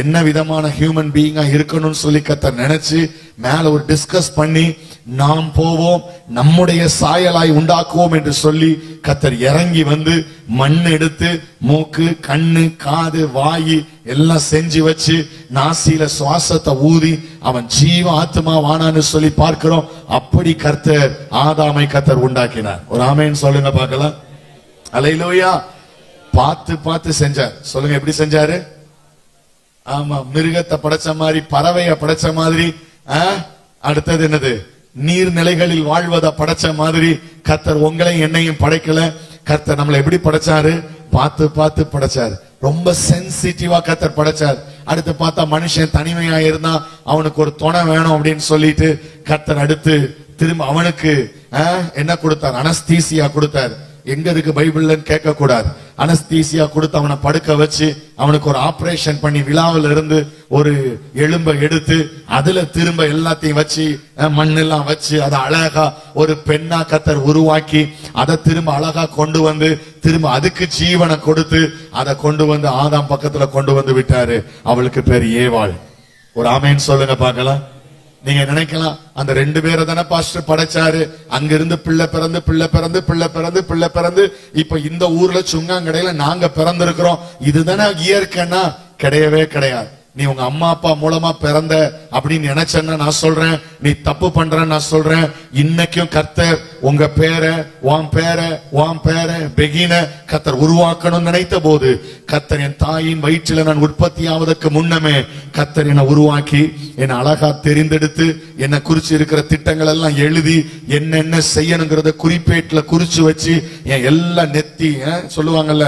என்ன விதமான ஹியூமன் பீயிங்கா இருக்கணும்னு சொல்லி கர்த்தர் நினைச்சு மேல ஒரு டிஸ்கஸ் பண்ணி, நாம் போவோம், நம்முடைய சாயலாய் உண்டாக்குவோம் என்று சொல்லி கர்த்தர் இறங்கி வந்து மண் எடுத்து மூக்கு, கண்ணு, காது, வாயி எல்லாம் செஞ்சு வச்சு நாசியில சுவாசத்தை ஊதி அவன் ஜீவ ஆத்மா வானான்னு சொல்லி பார்க்கிறோம். அப்படி கர்த்தர் ஆதாமை கர்த்தர் உண்டாக்கினார். ஒரு ஆமென் சொல்லுங்க பார்க்கலாம். அல்லேலூயா. பார்த்து பார்த்து செஞ்சார். சொல்லுங்க, எப்படி செஞ்சாரு? ஆமா, மிருகத்தை படைச்ச மாதிரி, பறவைய படைச்ச மாதிரி, அடுத்தது என்னது, நீர்நிலைகளில் வாழ்வதை படைச்ச மாதிரி கர்த்தர் உங்களையும் என்னையும் படைக்கல. கர்த்தர் நம்மளை எப்படி படைச்சாரு? பார்த்து பார்த்து படைச்சாரு. ரொம்ப சென்சிட்டிவா கர்த்தர் படைச்சார். அடுத்து பார்த்தா மனுஷன் தனிமையா இருந்தா அவனுக்கு ஒரு துணை வேணும் அப்படின்னு சொல்லிட்டு கர்த்தர் அடுத்து திரும்ப அவனுக்கு என்ன கொடுத்தார்? அனஸ்தீசியா கொடுத்தார். எங்க இருக்கு பைபிள்ல கேட்க கூடாது. அனஸ்தீசியா கொடுத்து அவனை படுக்க வச்சு அவனுக்கு ஒரு ஆபரேஷன் பண்ணி விழாவில் இருந்து ஒரு எலும்பை எடுத்து அதுல திரும்ப எல்லாத்தையும் வச்சு மண்ணெல்லாம் வச்சு அதை அழகா ஒரு பெண்ணா கர்த்தர் உருவாக்கி அதை திரும்ப அழகா கொண்டு வந்து திரும்ப அதுக்கு ஜீவனை கொடுத்து அதை கொண்டு வந்து ஆதாம் பக்கத்துல கொண்டு வந்து விட்டாரு. அவளுக்கு பேர் ஏவாள். ஒரு ஆமேன்னு சொல்லுங்க பார்க்கலாம். நீங்க நினைக்கலாம், அந்த 2 பேரை தானே பாஸ்டர் படைச்சாரு, அங்கிருந்து பிள்ளை பிறந்து பிள்ளை பிறந்து பிள்ளை பிறந்து பிள்ளை பிறந்து இப்ப இந்த ஊர்ல சுங்காங்கடையில நாங்க பிறந்திருக்கிறோம், இதுதானே இயற்கைன்னா? கிடையவே கிடையாது. நீ உங்க அம்மா அப்பா மூலமா பிறந்த அப்படின்னு நினைச்சேன்னா நான் சொல்றேன், நீ தப்பு பண்றன்னு நான் சொல்றேன். இன்னைக்கும் கர்த்தர் உங்க பேரை, உன் பேரை பெகின கர்த்தர் உருவாக்கணும்னு நினைத்த போது, கர்த்தர் என் தாயின் வயிற்றில நான் உற்பத்தி ஆவதற்கு முன்னமே கர்த்தர் என்னை உருவாக்கி என்னை அழகா தெரிந்தெடுத்து என்னை குறிச்சு இருக்கிற திட்டங்கள் எல்லாம் எழுதி என்னென்ன செய்யணுங்கிறத குறிப்பேட்டுல குறிச்சு வச்சு என் எல்லா நெத்தி சொல்லுவாங்கல்ல,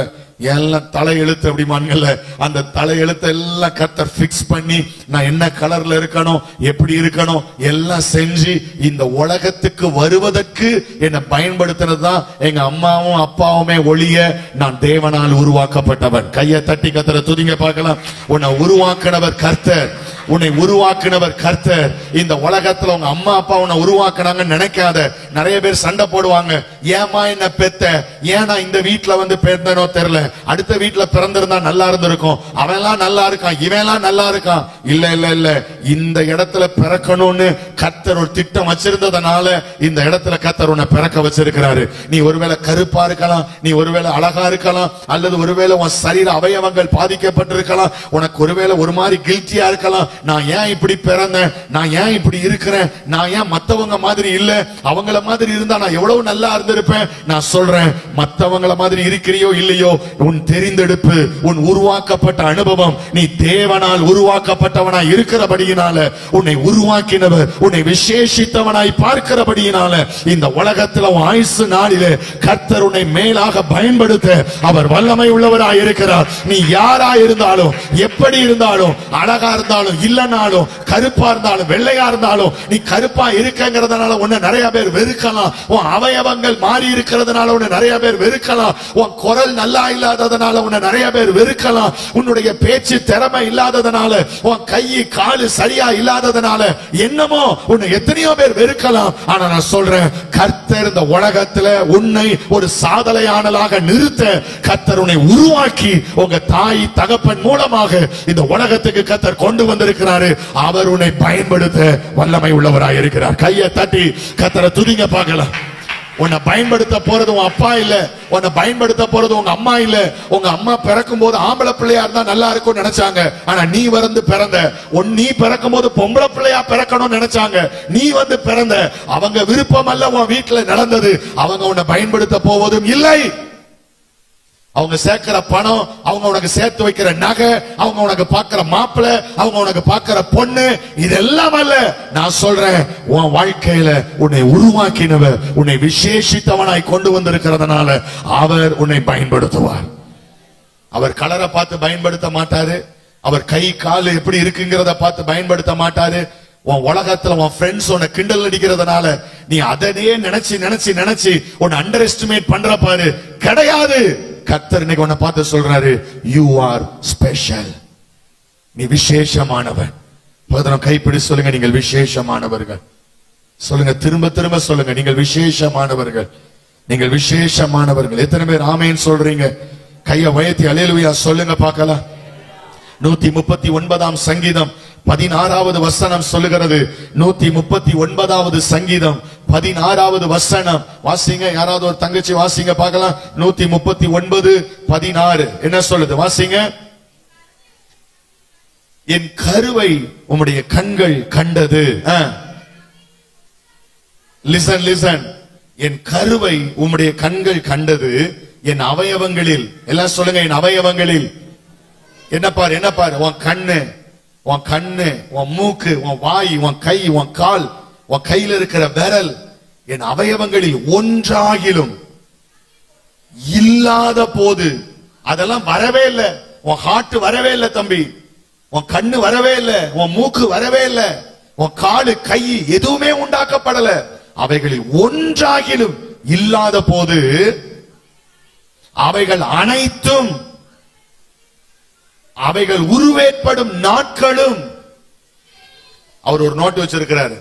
எல்லாம் தலையெழுத்து அப்படிமான்கள்ல, அந்த தலையெழுத்து எல்லாம் கர்த்தர் பிக்ஸ் பண்ணி நான் என்ன கலர்ல இருக்கணும், எப்படி இருக்கணும் எல்லாம் செஞ்சு இந்த உலகத்துக்கு வருவதற்கு என்னை பயன்படுத்தினதுதான் எங்க அம்மாவும் அப்பாவுமே ஒழிய நான் தேவனால் உருவாக்கப்பட்டவன். கையை தட்டி கர்த்தரை துதிங்க பார்க்கலாம். உன்னை உருவாக்கினவர் கர்த்தர், உன்னை உருவாக்கினவர் கர்த்தர். இந்த உலகத்துல உங்க அம்மா அப்பா உன்னை உருவாக்குனாங்கன்னு நினைக்காத. நிறைய பேர் சண்டை போடுவாங்க, ஏமா என்ன பெத்த, ஏன்னா இந்த வீட்டுல வந்து பிறந்தனோ தெரியல, அடுத்த வீட்டுல பிறந்திருந்தா நல்லா இருந்திருக்கும், அவன் எல்லாம் நல்லா இருக்கான், இவன் எல்லாம் நல்லா இருக்கான். இல்ல இல்ல இல்ல, இந்த இடத்துல பிறக்கணும்னு கர்த்தர் ஒரு திட்டம் வச்சிருந்ததுனால இந்த இடத்துல கர்த்தர் உன்னை பிறக்க வச்சிருக்கிறாரு. நீ ஒருவேளை கருப்பா இருக்கலாம், நீ ஒருவேளை அழகா இருக்கலாம், அல்லது ஒருவேளை உன் சரீர அவயவங்கள் பாதிக்கப்பட்டிருக்கலாம், உனக்கு ஒருவேளை ஒரு மாதிரி கில்ட்டியா இருக்கலாம். நான் ஏன் இப்படி பிறந்தேன், நான் ஏன் இப்படி இருக்கிறேன், நான் ஏன் மத்தவங்க மாதிரி இல்ல, அவங்கள மாதிரி இருந்தா நான் எவ்வளவு நல்லா இருந்திருப்பேன். நான் சொல்றேன், மத்தவங்கள மாதிரி இருக்கிறியோ இல்லையோ, உன் தெரிந்தெடுப்பு, உன் உருவாக்கப்பட்ட அனுபவம், நீ தேவனால் உருவாக்கப்பட்டவனாய் இருக்கிறபடியினால, உன்னை உருவாக்கினவர் உன்னை விசேஷித்தவனாய் பார்க்கிறபடியினால, இந்த உலகத்துல உன் ஆயுசு நாளிலே கர்த்தர் உன்னை மேலாக பயன்படுத்த அவர் வல்லமை உள்ளவராய் இருக்கிறார். நீ யாரா இருந்தாலும், எப்படி இருந்தாலும், அழகா இருந்தாலும் இல்லனாலும், கருப்பா இருந்தாலும் வெள்ளையா இருந்தாலும், நீ கருப்பா இருக்கங்கிறதுனால உன்னை நிறைய பேர் வெறுக்கலாம். உன் அவயவங்கள் மாறி இருக்கிறதுனால உன்னை நிறைய பேர் வெறுக்கலாம். உன் குரல் நல்லா இல்லாததுனால உன்னை நிறைய பேர் வெறுக்கலாம். உன்னுடைய பேச்சு திறமை இல்லாததுனால, உன் கை காலு சரியா இல்லாததுனால என்னமோ உன்னை எத்தனையோ பேர் வெறுக்கலாம். ஆனா நான் சொல்றேன், கர்த்தர் இந்த உலகத்துல உன்னை ஒரு சாதனையாளராக நிறுத்த கர்த்தர் உன்னை உருவாக்கி உங்க தாய் தகப்பன் மூலமாக இந்த உலகத்துக்கு கர்த்தர் கொண்டு வந்திருக்கிறாரு. அவர் உன்னை பயன்படுத்த வல்லமை உள்ளவராய் இருக்கிறார். கையை தட்டி கர்த்தரை துதிங்க பார்க்கலாம். உன்னை பயன்படுத்த போறது உன் அப்பா இல்ல, உன்னை பயன்படுத்த போறது உங்க அம்மா இல்ல. உங்க அம்மா பிறக்கும் போது ஆம்பளை பிள்ளையா இருந்தா நல்லா இருக்கும் நினைச்சாங்க. ஆனா நீ வந்து பிறந்த, நீ பிறக்கும் போது பொம்பளை பிள்ளையா பிறக்கணும்னு நினைச்சாங்க. நீ வந்து பிறந்த, அவங்க விருப்பம் அல்ல உன் வீட்டுல நடந்தது. அவங்க உன்னை பயன்படுத்த போவதும் இல்லை. அவங்க சேர்க்கிற பணம், அவங்க உனக்கு சேர்த்து வைக்கிற நகை, அவங்க உனக்கு பார்க்கிற மாப்பிள்ளை, அவங்க உனக்கு பார்க்கிற பொண்ணு, இதெல்லாம் அல்ல. நான் சொல்றேன், உன் வாழ்க்கையில உன்னை உருவாக்கினவர் உன்னை விசேஷித்தவனாய் கொண்டு வந்திருக்கிறதுனால அவர் உன்னை பயன்படுத்துவார். அவர் கலரை பார்த்து பயன்படுத்த மாட்டாரு. அவர் கை காலு எப்படி இருக்குங்கிறத பார்த்து பயன்படுத்த மாட்டாரு. உன் உலகத்துல உன் ஃப்ரெண்ட்ஸ் உன்னை கிண்டல் அடிக்கிறதுனால நீ அதனையே நினைச்சு நினைச்சு நினைச்சு உன்னை அண்டர் எஸ்டிமேட் பண்ற பாரு, கிடையாது. கர்த்தர் இன்னைக்கு உன்னை பார்த்து சொல்றாரு, யூ ஆர் ஸ்பெஷல், நீ விசேஷமானவன். கைப்பிடி சொல்லுங்க, நீங்கள் விசேஷமானவர்கள். சொல்லுங்க, திரும்ப திரும்ப சொல்லுங்க, நீங்கள் விசேஷமானவர்கள், நீங்கள் விசேஷமானவர்கள். எத்தனை பேர் ஆமென் சொல்றீங்க? கையை உயர்த்தி அல்லேலூயா சொல்லுங்க பார்க்கலாம். 139 சங்கீதம் 16வது வசனம் சொல்லுகிறது. 139வது சங்கீதம் 16வது வசனம் வாசிங்க. யாராவது ஒரு தங்கச்சி வாசிங்க பார்க்கலாம். 139:16 என்ன சொல்லுது? வாசிங்க. என் கருவை உம்முடைய கண்கள் கண்டது. Listen listen. என் கருவை உம்முடைய கண்கள் கண்டது, என் அவயவங்களில், எல்லாம் சொல்லுங்க, என் அவயவங்களில். என்ன பாரு, என்ன பாரு? உன் கண்ணு, உன் கண்ணு, உன் மூக்கு, உன் வாய், உன் கை, உன் கால், உன் கையில் இருக்கிற விரல், என் அவயவங்களில் ஒன்றாகிலும் இல்லாத போது, அதெல்லாம் வரவே இல்லை. உன் ஹார்ட் வரவே இல்லை தம்பி, உன் கண்ணு வரவே இல்லை, உன் மூக்கு வரவே இல்லை, உன் காலு கை எதுவுமே உண்டாக்கப்படல. அவைகளில் ஒன்றாகிலும் இல்லாத போது அவைகள் அனைத்தும், அவைகள் உருவேற்படும் நாட்களும். அவர் ஒரு நோட்டு வச்சிருக்கிறார்.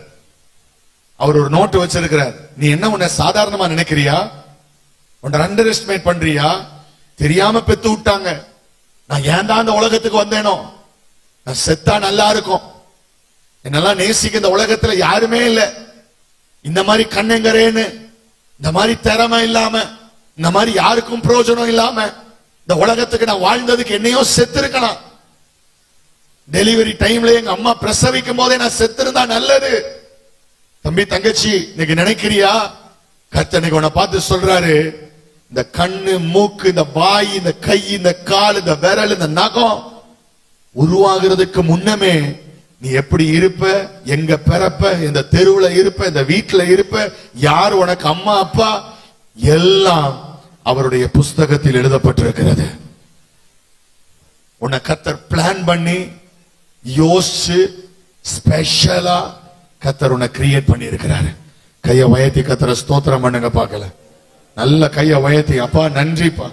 அவர் ஒரு நோட்டு வச்சிருக்கிறார். நீ என்ன உன்னை சாதாரணமா நினைக்கிறியா? உன்னை அண்டர் எஸ்டிமேட் பண்றியா? தெரியாம பெத்து விட்டாங்க. நான் ஏன் தான் இந்த உலகத்துக்கு வந்தேனோ? நான் செத்தா நல்லா இருக்கும். என்னெல்லாம் நேசிக்க இந்த உலகத்துல யாருமே இல்லை. இந்த மாதிரி கண்ணங்கரேன்னு, இந்த மாதிரி திறமை இல்லாம, இந்த மாதிரி யாருக்கும் பிரயோஜனம் இல்லாம இந்த உலகத்துக்கு நான் வாழ்ந்ததுக்கு என்னையோ செத்து இருக்கலாம். டெலிவரி டைம்ல எங்க அம்மா பிரசவிக்கும் போதே நான் செத்து இருந்தா நல்லது. தம்பி தங்கச்சி, இன்னைக்கு நினைக்கிறியா? கர்த்தர் இன்னைக்கு உன்னை பார்த்து சொல்றாரு, இந்த கண்ணு, மூக்கு, இந்த வாய், இந்த கை, இந்த கால், இந்த விரல், இந்த நகம் உருவாகிறதுக்கு முன்னமே நீ எப்படி இருப்ப, எங்க பிறப்ப, இந்த தெருவுல இருப்ப, இந்த வீட்டுல இருப்ப, யார் உனக்கு அம்மா அப்பா, எல்லாம் அவருடைய புஸ்தகத்தில் எழுதப்பட்டிருக்கிறது. உன்னை கர்த்தர் பிளான் பண்ணி யோசிச்சு ஸ்பெஷலா கர்த்தர் உன்னை கிரியேட் பண்ணி இருக்கிறாரு. கைய உயர்த்தி கர்த்தரை ஸ்தோத்திரம் பண்ணுங்க பார்க்கல. நல்ல கைய உயர்த்தி, அப்பா நன்றிப்பா,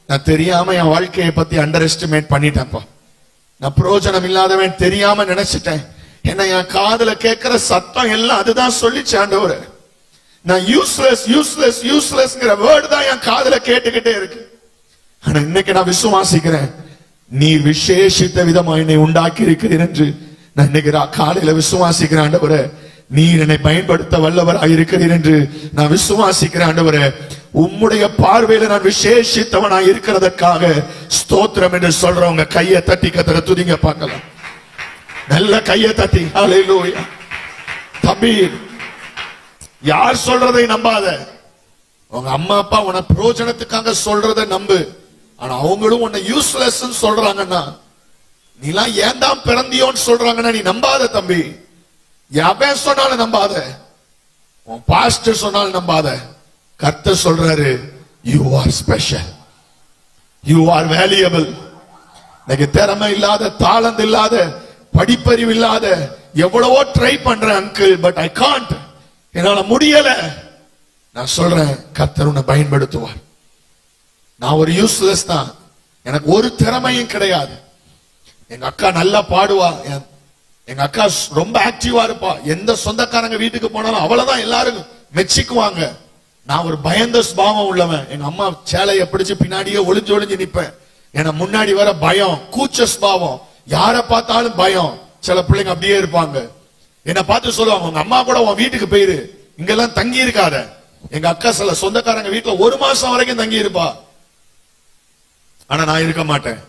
நான் தெரியாம என் வாழ்க்கையை பத்தி அண்டர் எஸ்டிமேட் பண்ணிட்டேன்ப்பா. நான் பிரயோஜனம் இல்லாதவன் தெரியாம நினைச்சிட்டேன். என்ன என் காதுல கேட்கிற சத்தம் எல்லாம் அதுதான் சொல்லிச்சு ஆண்டவரே. நான் யூஸ்லெஸ் யூஸ்லெஸ் யூஸ்லெஸ்ங்கிற வேர்டு தான் என் காதுல கேட்டுக்கிட்டே இருக்கு. ஆனா இன்னைக்கு நான் விசுவாசிக்கிறேன், நீ விசேஷித்த விதமா என்னை உண்டாக்கி இருக்கிறீர் என்று நான் இன்னைக்கு காலையில விசுவாசிக்கிறேன். ஆண்டவரே, நீர் என்னை பயன்படுத்த வல்லவராக இருக்கிறீர் என்று நான் விசுவாசிக்கிறேன். ஆண்டவரே, உம்முடைய பார்வையில நான் விசேஷித்தவனாய் இருக்கிறதற்காக ஸ்தோத்திரம் என்று சொல்றவங்க கையை தட்டி கர்த்தரை துதிங்க பார்க்கலாம். நல்ல கையை தட்டி ஹல்லேலூயா. தம்பி, யார் சொல்றதை நம்பாத. உங்க அம்மா அப்பா உன்னை பிரயோஜனத்துக்காக சொல்றதை நம்பு. ஆனா அவங்களும் உன்னை யூஸ்லெஸ் சொல்றாங்கன்னா, நீலாம் ஏன் தான் பிறந்தியோன்னு சொல்றாங்கன்னா நீ நம்பாத தம்பி. எவன் சொன்னாலும் நம்பாத, உன் பாஸ்டர் சொன்னாலும் நம்பாத. கர்த்தர் சொல்றாரு, you are special, you R valuable. எனக்கு திறமை இல்லாத, தாளந்து இல்லாத, படிப்பறிவு இல்லாத, எவ்வளவோ ட்ரை பண்றேன் அங்கிள், பட் ஐ காண்ட், என்னால முடியல. நான் சொல்றேன், கர்த்தர் உன்னை பயன்படுத்துவார். நான் ஒரு யூஸ்லெஸ் தான், எனக்கு ஒரு திறமையும் கிடையாது. எங்க அக்கா நல்லா பாடுவா, எங்க அக்கா ரொம்ப ஆக்டிவா இருப்பா. எந்த சொந்தக்காரங்க வீட்டுக்கு போனாலும் அவ்வளவுதான் எல்லாரும் மெச்சிக்குவாங்க. நான் ஒரு பயந்த சுபாவம் உள்ளவன். எங்க அம்மா சேலைய பிடிச்சு பின்னாடியே ஒளிஞ்சு ஒளிஞ்சு நிப்பேன். ஏன்னா முன்னாடி வர பயம், கூச்ச சுபாவம், யார பார்த்தாலும் பயம். சில பிள்ளைங்க அப்படியே இருப்பாங்க. என்ன பார்த்து சொல்லுவாங்க, உங்க அம்மா கூட உன் வீட்டுக்கு போயிரு, இங்கெல்லாம் தங்கி இருக்காத. எங்க அக்கா சில சொந்தக்காரங்க வீட்டுல 1 மாசம் வரைக்கும் தங்கி இருப்பா. ஆனா நான் இருக்க மாட்டேன்.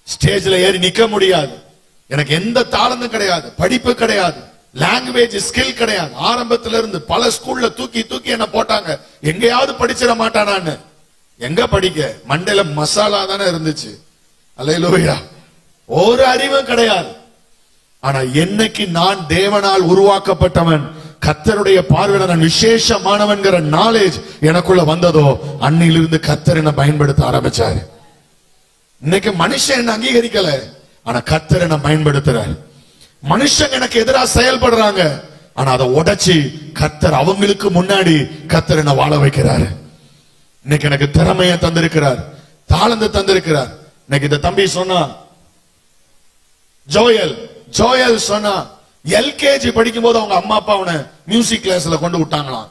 ஸ்டேஜ்ல ஏறி நிக்க முடியாது. எனக்கு எந்த தாளந்தும் கிடையாது, படிப்பு கிடையாது, லாங்குவேஜ் ஸ்கில் கிடையாது. ஆரம்பத்துல இருந்து பல ஸ்கூல்ல தூக்கி தூக்கி என்ன போட்டாங்க. எங்கேயாவது படிச்சிட மாட்டானான்னு. எங்க படிக்க, மண்டையில மசாலா தானே இருந்துச்சு. அல்லேலூயா. ஒரு அறிவும் கிடையாது. ஆனா என்னைக்கு நான் தேவனால் உருவாக்கப்பட்டவன், கர்த்தருடைய பார்வையில நான் விசேஷமானவன்கிற நாலேஜ் எனக்குள்ள வந்ததோ, அன்னிலிருந்து கர்த்தர் என்ன பயன்படுத்த ஆரம்பிச்சாரு. இன்னைக்கு மனுஷன் என்ன அங்கீகரிக்கல, ஆனா கர்த்தர் என்ன பயன்படுத்துறார். மனுஷங்க எனக்கு எதிராக செயல்படுறாங்க, ஆனா அதை உடைச்சு கர்த்தர் அவங்களுக்கு முன்னாடி கர்த்தர் என்ன வாழ வைக்கிறாரு. இன்னைக்கு எனக்கு திறமைய தந்திருக்கிறார், தாளந்து தந்திருக்கிறார். இன்னைக்கு இந்த தம்பி சொன்னா, ஜோயல் சொன்னா, எல்கேஜி படிக்கும் போது அவங்க அம்மா அப்பா அவனை மியூசிக் கிளாஸ்ல கொண்டு விட்டாங்களாம்.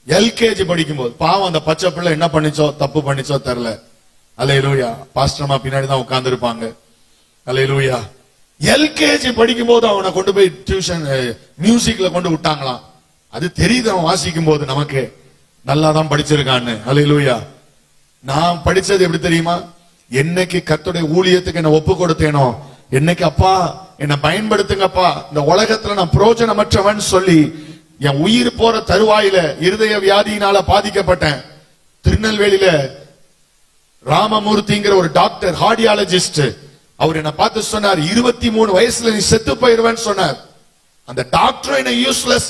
எல்கேஜி படிக்கும் போது பாவம் அந்த பச்சை பிள்ளை என்ன பண்ணிச்சோ, தப்பு பண்ணிச்சோ தெரியல. அல்லேலூயா. பாஸ்டர்மா பின்னாடி தான் உட்கார்ந்து இருப்பாங்க. அல்லேலூயா. எல்கேஜி படிக்கும் போது அவனை கொண்டு போய் டியூஷன் மியூசிக்ல கொண்டு விட்டாங்களாம். அது தெரியுது அவன் வாசிக்கும் போது நமக்கு நல்லா தான் படிச்சிருக்கான்னு. அல்லேலூயா. நான் படிச்சது எப்படி தெரியுமா? என்னைக்கு கர்த்தருடைய ஊழியத்துக்கு என்ன ஒப்பு கொடுத்தேனோ, என்னைக்கு அப்பா என்ன பயன்படுத்துங்கப்பா, இந்த உலகத்துல நான் பிரயோஜனமற்றவன் சொல்லி என் உயிர் போற தருவாயில இருதய வியாதியினால பாதிக்கப்பட்டேன். திருநெல்வேலியில ராமமூர்த்திங்கிற ஒரு டாக்டர், கார்டியாலஜிஸ்ட், அவர் என்ன பார்த்து சொன்னார், 23 வயசுல நீ செத்து போயிருவேன்னு சொன்னார். அந்த டாக்டர் என்ன யூஸ்லெஸ்,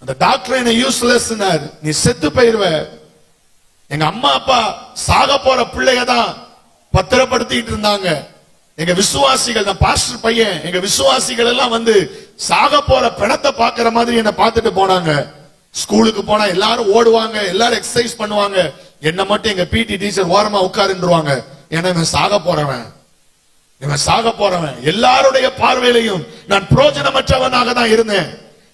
அந்த டாக்டர் என்ன யூஸ்லெஸ், நீ செத்து போயிருவ. எங்க அம்மா அப்பா சாக போற பிள்ளைய தான் பத்திரப்படுத்திட்டு இருந்தாங்க. எங்க விசுவாசிகள், நான் பாஸ்டர் பையன், எங்க விசுவாசிகள் எல்லாம் வந்து சாக போற பிணத்தை பாக்குற மாதிரி என்ன பார்த்துட்டு போனாங்க. ஸ்கூலுக்கு போனா எல்லாரும் ஓடுவாங்க, எல்லாரும் எக்ஸசைஸ் பண்ணுவாங்க. என்ன மட்டும் எங்க பிடி டீச்சர் ஓரமா உட்காருவாங்க. ஏன்னா இவன் சாக போறவன், இவன் சாக போறவன். எல்லாருடைய பார்வையிலையும் நான் பிரயோஜனமற்றவனாக தான் இருந்தேன்.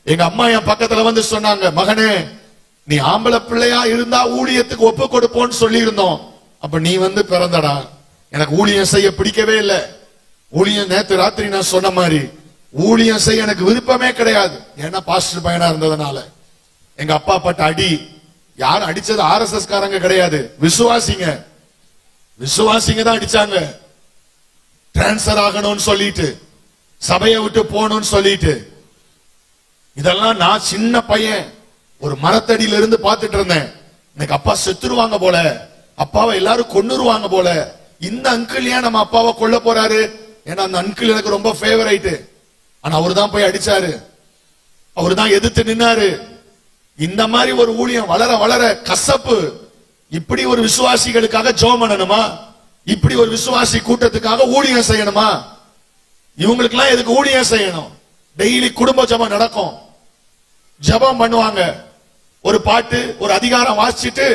எங்க அம்மா என் பக்கத்துல வந்து சொன்னாங்க, மகனே நீ ஆம்பளை பிள்ளையா இருந்தா ஊழியத்துக்கு ஒப்பு கொடுப்போன்னு சொல்லி இருந்தோம். அப்ப நீ வந்து பிறந்தடா. எனக்கு ஊழியம் செய்ய பிடிக்கவே இல்லை. ஊழியம் நேத்து ராத்திரி நான் சொன்ன மாதிரி ஊழியம் செய்ய எனக்கு விருப்பமே கிடையாது. ஏன்னா பாஸ்டர் பையனா இருந்ததுனால. எங்க அப்பா பட்ட அடி, யார் அடிச்சது? RSS காரங்க கிடையாது, விசுவாசிங்க. விசுவாசிங்க தான் அடிச்சாங்க. டிரான்ஸ்பர் ஆகணும்னு சொல்லிட்டு, சபையை விட்டு போகணும்னு சொல்லிட்டு. இதெல்லாம் நான் சின்ன பையன் ஒரு மரத்தடியில இருந்து பார்த்துட்டு இருந்தேன். எனக்கு அப்பா செத்துருவாங்க போல, அப்பாவை எல்லாரும் கொன்னுருவாங்க போல. இந்த அங்கிள் ஏன் நம்ம அப்பாவை கொல்ல போறாரு? ஏன்னா அந்த அங்கிள் எனக்கு ரொம்ப ஃபேவரைட். ஆனா அவரு தான் போய் அடிச்சாரு, அவரு தான் எதிர்த்து நின்னாரு. இந்த மாதிரி ஒரு ஊழியம் வளர வளர கசப்பு. இப்படி ஒரு விசுவாசிகளுக்காக ஜெபம் பண்ணணுமா? இப்படி ஒரு விசுவாசி கூட்டத்துக்காக ஊழியம் செய்யணுமா? இவங்களுக்கு எல்லாம் எதுக்கு ஊழியம் செய்யணும்? டெய்லி குடும்ப ஜெபம் நடக்கும், ஜெபம் பண்ணுவாங்க. ஒரு பாட்டு, ஒரு அதிகாரம் வாசிச்சுட்டு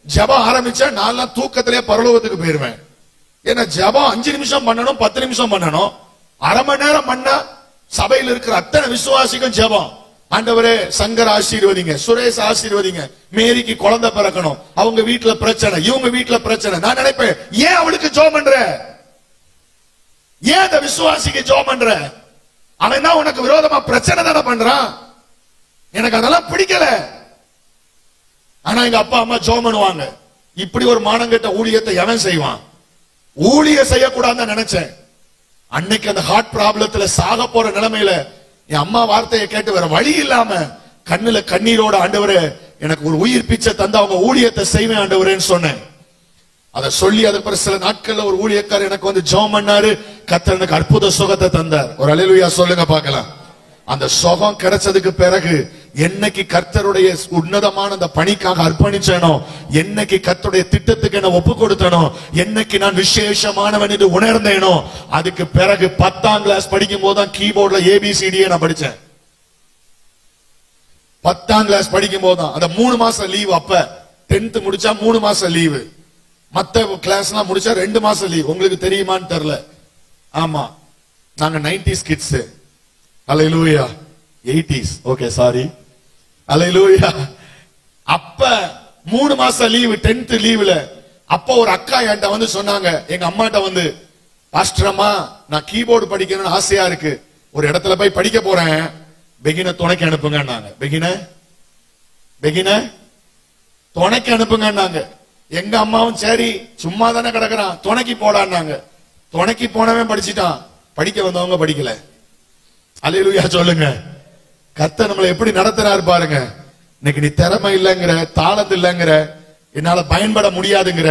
ஜெபம் ஆரம்பிச்சா நான் தூக்கத்திலே பரலோகத்துக்கு போயிருவேன். ஏன்னா ஜெபம் 5 நிமிஷம் பண்ணணும், 10 நிமிஷம் பண்ணணும். அரை மணி நேரம் பண்ணா சபையில் இருக்கிற அத்தனை விசுவாசிக்கும் ஜெபம். ஆண்டவரே சங்கர் ஆசீர்வதிங்க, சுரேஷ் ஆசீர்வதிங்க, மேரிக்கு குழந்தை பிறக்கணும், அவங்க வீட்டுல பிரச்சனை, இவங்க வீட்டுல பிரச்சனை. நான் நினைப்பேன், ஏன் அவளுக்கு ஜெபம் பண்ற? ஏன் அந்த விசுவாசிக்கு ஜெபம் பண்ற? அவன் தான் உனக்கு விரோதமா பிரச்சனை தானே பண்றான். எனக்கு அதெல்லாம் பிடிக்கல. ஆனா எங்க அப்பா அம்மா ஜெபம் பண்ணுவாங்க. இப்படி ஒரு மானங்கெட்ட ஊழியத்தை எவன் செய்வான்? ஊழிய செய்யக்கூடாதுன்னு நினைச்சேன். அன்னைக்கு அந்த ஹார்ட் ப்ராப்ளத்துல சாக போற நிலைமையில என் அம்மா வார்த்தையை கேட்டு வேற வழி இல்லாம கண்ணுல கண்ணீரோட, ஆண்டவரே எனக்கு ஒரு உயிர் பிச்சை தந்த அவங்க ஊழியத்தை செய்வேன் ஆண்டவரேன்னு சொன்னேன். அதை சொல்லி அதுக்கு சில நாட்கள்ல ஒரு ஊழியக்காரர் எனக்கு வந்து ஜெபம் பண்ணாரு. கர்த்தர் எனக்கு அற்புத சுகத்தை தந்தார். ஒரு அல்லேலூயா சொல்லுங்க பார்க்கலாம். அந்த சுகம் கிடைச்சதுக்கு பிறகு என்னைக்கு கர்த்தருடைய உன்னதமான அந்த பணிக்காக அர்ப்பணிச்சேனோ, என்னைக்கு கர்த்தருடைய திட்டத்துக்கு என்ன ஒப்பு கொடுத்தனோ, என்னைக்கு நான் விசேஷமானவன் என்று உணர்ந்தேனோ, அதுக்கு பிறகு 10ஆம் கிளாஸ் படிக்கும் போதுதான் கீபோர்ட்ல ABCD நான் படிச்சேன். 10ஆம் கிளாஸ் படிக்கும் போதுதான். அந்த 3 மாசம் லீவ். அப்ப 10th முடிச்சா 3 மாசம் லீவு, மத்த கிளாஸ் எல்லாம் முடிச்சா 2 மாசம் லீவ். உங்களுக்கு தெரியுமான்னு தெரியல. ஆமா, நாங்க 90s கிட்ஸ். அல்லேலூயா. 80s. Okay, sorry. அல்லேலூயா. அப்ப 3 மாசம் லீவு, 10th லீவ்ல. அப்ப ஒரு அக்கா என்கிட்ட வந்து சொன்னாங்க, எங்க அம்மாட்ட வந்து, பாஸ்டர் அம்மா நான் கீபோர்டு படிக்கணும்னு ஆசையா இருக்கு, ஒரு இடத்துல போய் படிக்க போறேன், பெகின துணைக்கு அனுப்புங்கன்னாங்க. பெகின துணைக்கு அனுப்புங்கன்னாங்க. எங்க அம்மாவும் சரி சும்மா தானே கிடக்குறான் துணைக்கு போடான்னாங்க. துணைக்கு போனவன் படிச்சுட்டான், படிக்க வந்தவங்க படிக்கல. அல்லேலூயா சொல்லுங்க. கர்த்தர் நம்மளை எப்படி நடத்துறாரு பாருங்க. இன்னைக்கு நீ திறமை இல்லைங்கிற, தாளத்து இல்லைங்கிற, என்னால பயன்பட முடியாதுங்கிற,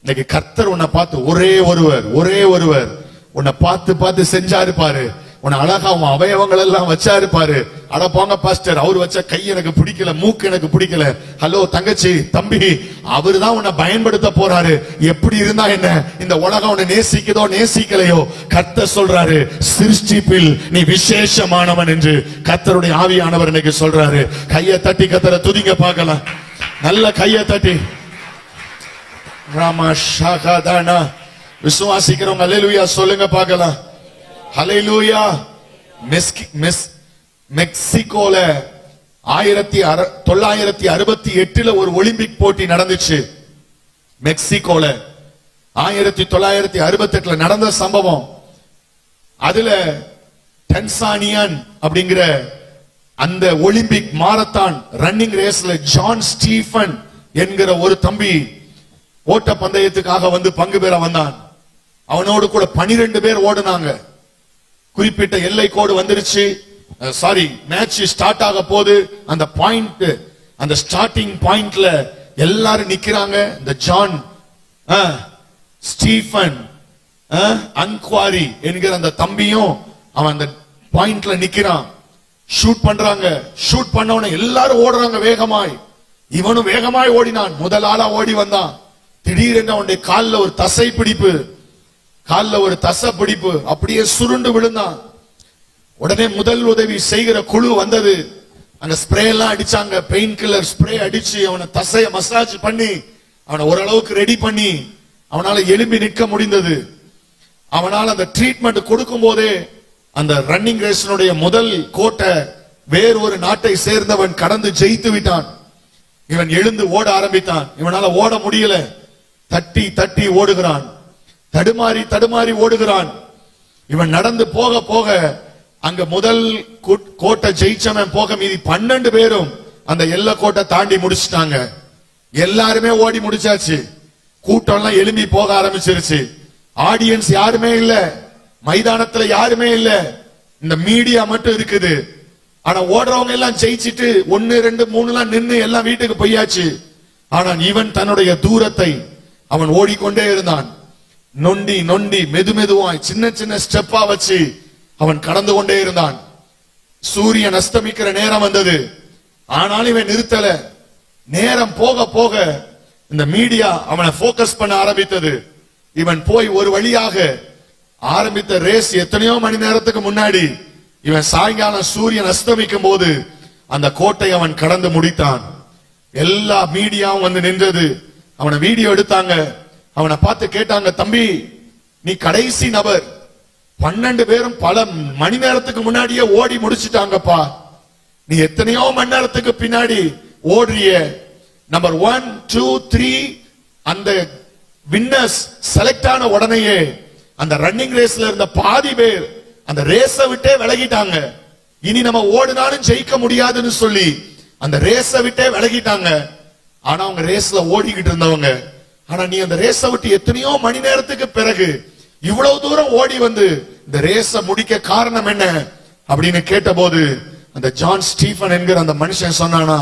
இன்னைக்கு கர்த்தர் உன்னை பார்த்து ஒரே ஒருவர் உன்னை பார்த்து செஞ்சாரு பாரு. உன்னை அழகா உன் அவயவங்கள் எல்லாம் வச்சாரு பாரு. அட போங்க பாஸ்டர், அவர் வச்ச கை எனக்கு பிடிக்கல, மூக்கு எனக்கு பிடிக்கல. ஹலோ தங்கச்சி, தம்பி, அவரு தான் உன்னை பயன்படுத்த போறாரு. எப்படி இருந்தா என்ன, இந்த உலகம் உன்னை நேசிக்குதோ நேசிக்கலையோ, கர்த்தர் சொல்றாரு சிருஷ்டிப்பில் நீ விசேஷமானவன் என்று கர்த்தருடைய ஆவியானவர் இன்னைக்கு சொல்றாரு. கையை தட்டி கர்த்தரை துதிங்க பார்க்கலாம். நல்ல கையை தட்டி ராமா ஷாகாதானா விசுவாசிக்கிறவங்க அல்லேலூயா சொல்லுங்க பார்க்கலாம். ஹல்லேலூயா. மெக்சிகோல 1968 ஒரு ஒலிம்பிக் போட்டி நடந்துச்சு. மெக்சிகோல 1968 நடந்த சம்பவம். அதுல டன்சானியன் அப்படிங்கிற அந்த ஒலிம்பிக் மாரத்தான் ரன்னிங் ரேஸ்ல ஜான் ஸ்டீஃபன் என்கிற ஒரு தம்பி ஓட்ட பந்தயத்துக்காக வந்து பங்கு பெற வந்தான். அவனோடு கூட 12 பேர் ஓடுனாங்க. குறிப்பிட்ட எல்லை கோடு வந்துருச்சு. சாரி, மேட்ச் ஸ்டார்ட் ஆக போது. அந்த பாயிண்ட், அந்த ஸ்டார்டிங் பாயிண்ட்ல எல்லாரும் நிக்கிறாங்க. இந்த ஜான் ஸ்டீஃபன் அன்குவாரி என்கிற அந்த தம்பியும் அவன் அந்த பாயிண்ட்ல நிக்கிறான். ஷூட் பண்றாங்க. ஷூட் பண்ணவன எல்லாரும் ஓடுறாங்க வேகமாய். இவனும் வேகமாய் ஓடினான். முதல் ஆளா ஓடி வந்தான். திடீரென்று அவனுடைய காலில் ஒரு தசை பிடிப்பு, அப்படியே சுருண்டு விழுந்தான். உடனே முதல் உதவி செய்கிற குழு வந்தது. அங்க ஸ்ப்ரே எல்லாம் அடிச்சாங்க, பெயின் கில்லர் ஸ்ப்ரே அடிச்சு அவனை தசைய மசாஜ் பண்ணி அவனை ஓரளவுக்கு ரெடி பண்ணி அவனால எழும்பி நிற்க முடிந்தது. அவனால் அந்த ட்ரீட்மெண்ட் கொடுக்கும் போதே அந்த ரன்னிங் ரேஸினுடைய முதல் கோட்டை வேறு ஒரு நாட்டை சேர்ந்தவன் கடந்து ஜெயித்து விட்டான். இவன் எழுந்து ஓட ஆரம்பித்தான். இவனால ஓட முடியல. தட்டி தட்டி ஓடுகிறான், தடுமாறி ஓடுகிறான். இவன் நடந்து போக போக அங்க முதல் கோட்டை ஜெயிச்சவன் போக மீதி 12 பேரும் அந்த எல்லை கோட்டை தாண்டி முடிச்சிட்டாங்க. எல்லாருமே ஓடி முடிச்சாச்சு. கூட்டம் எல்லாம் எழும்பி போக ஆரம்பிச்சிருச்சு. ஆடியன்ஸ் யாருமே இல்ல, மைதானத்துல யாருமே இல்ல, இந்த மீடியா மட்டும் இருக்குது. ஆனா ஓடுறவங்க எல்லாம் ஜெயிச்சிட்டு 1, 2, 3 நின்னு எல்லாம் வீட்டுக்கு போயாச்சு. ஆனா இவன் தன்னுடைய தூரத்தை அவன் ஓடிக்கொண்டே இருந்தான். நொண்டி மெதுவாய் சின்ன சின்ன ஸ்டெப்பா வச்சு அவன் கடந்து கொண்டே இருந்தான். சூரியன் அஸ்தமிக்கிற நேரம் வந்தது. ஆனாலும் இவன் நிறுத்தல. நேரம் போக போக இந்த மீடியா அவனை போக்கஸ் பண்ண ஆரம்பித்தது. இவன் போய் ஒரு வழியாக ஆரம்பித்த ரேஸ் எத்தனையோ மணி நேரத்துக்கு முன்னாடி இவன் சாயங்காலம் சூரியன் அஸ்தமிக்கும் போது அந்த கோட்டை அவன் கடந்து முடித்தான். எல்லா மீடியாவும் வந்து நின்றது. அவனை வீடியோ எடுத்தாங்க. அவனை பார்த்து கேட்டாங்க, தம்பி நீ கடைசி நபர், 12 பேரும் பல மணி நேரத்துக்கு முன்னாடியே ஓடி முடிச்சுட்டாங்கப்பா, நீ எத்தனையோ மணி நேரத்துக்கு பின்னாடி ஓடுறிய. நம்பர் 1, 2, 3 அந்த வின்னர்ஸ் செலக்ட் ஆன உடனேயே அந்த ரன்னிங் ரேஸ்ல இருந்த பாதி பேர் அந்த ரேஸ விட்டே விலகிட்டாங்க. இனி நம்ம ஓடினாலும் ஜெயிக்க முடியாதுன்னு சொல்லி அந்த ரேஸ விட்டே விலகிட்டாங்க. ஆனா அவங்க ரேஸ்ல ஓடிக்கிட்டு இருந்தவங்க. ஆனா நீ அந்த ரேஸ விட்டு எத்தனையோ மணி நேரத்துக்கு பிறகு இவ்வளவு தூரம் ஓடி வந்து இந்த ரேஸ முடிக்க காரணம் என்ன அப்படின்னு கேட்டபோது அந்த ஜான் ஸ்டீஃபன் என்கிற அந்த மனுஷன் சொன்னானா,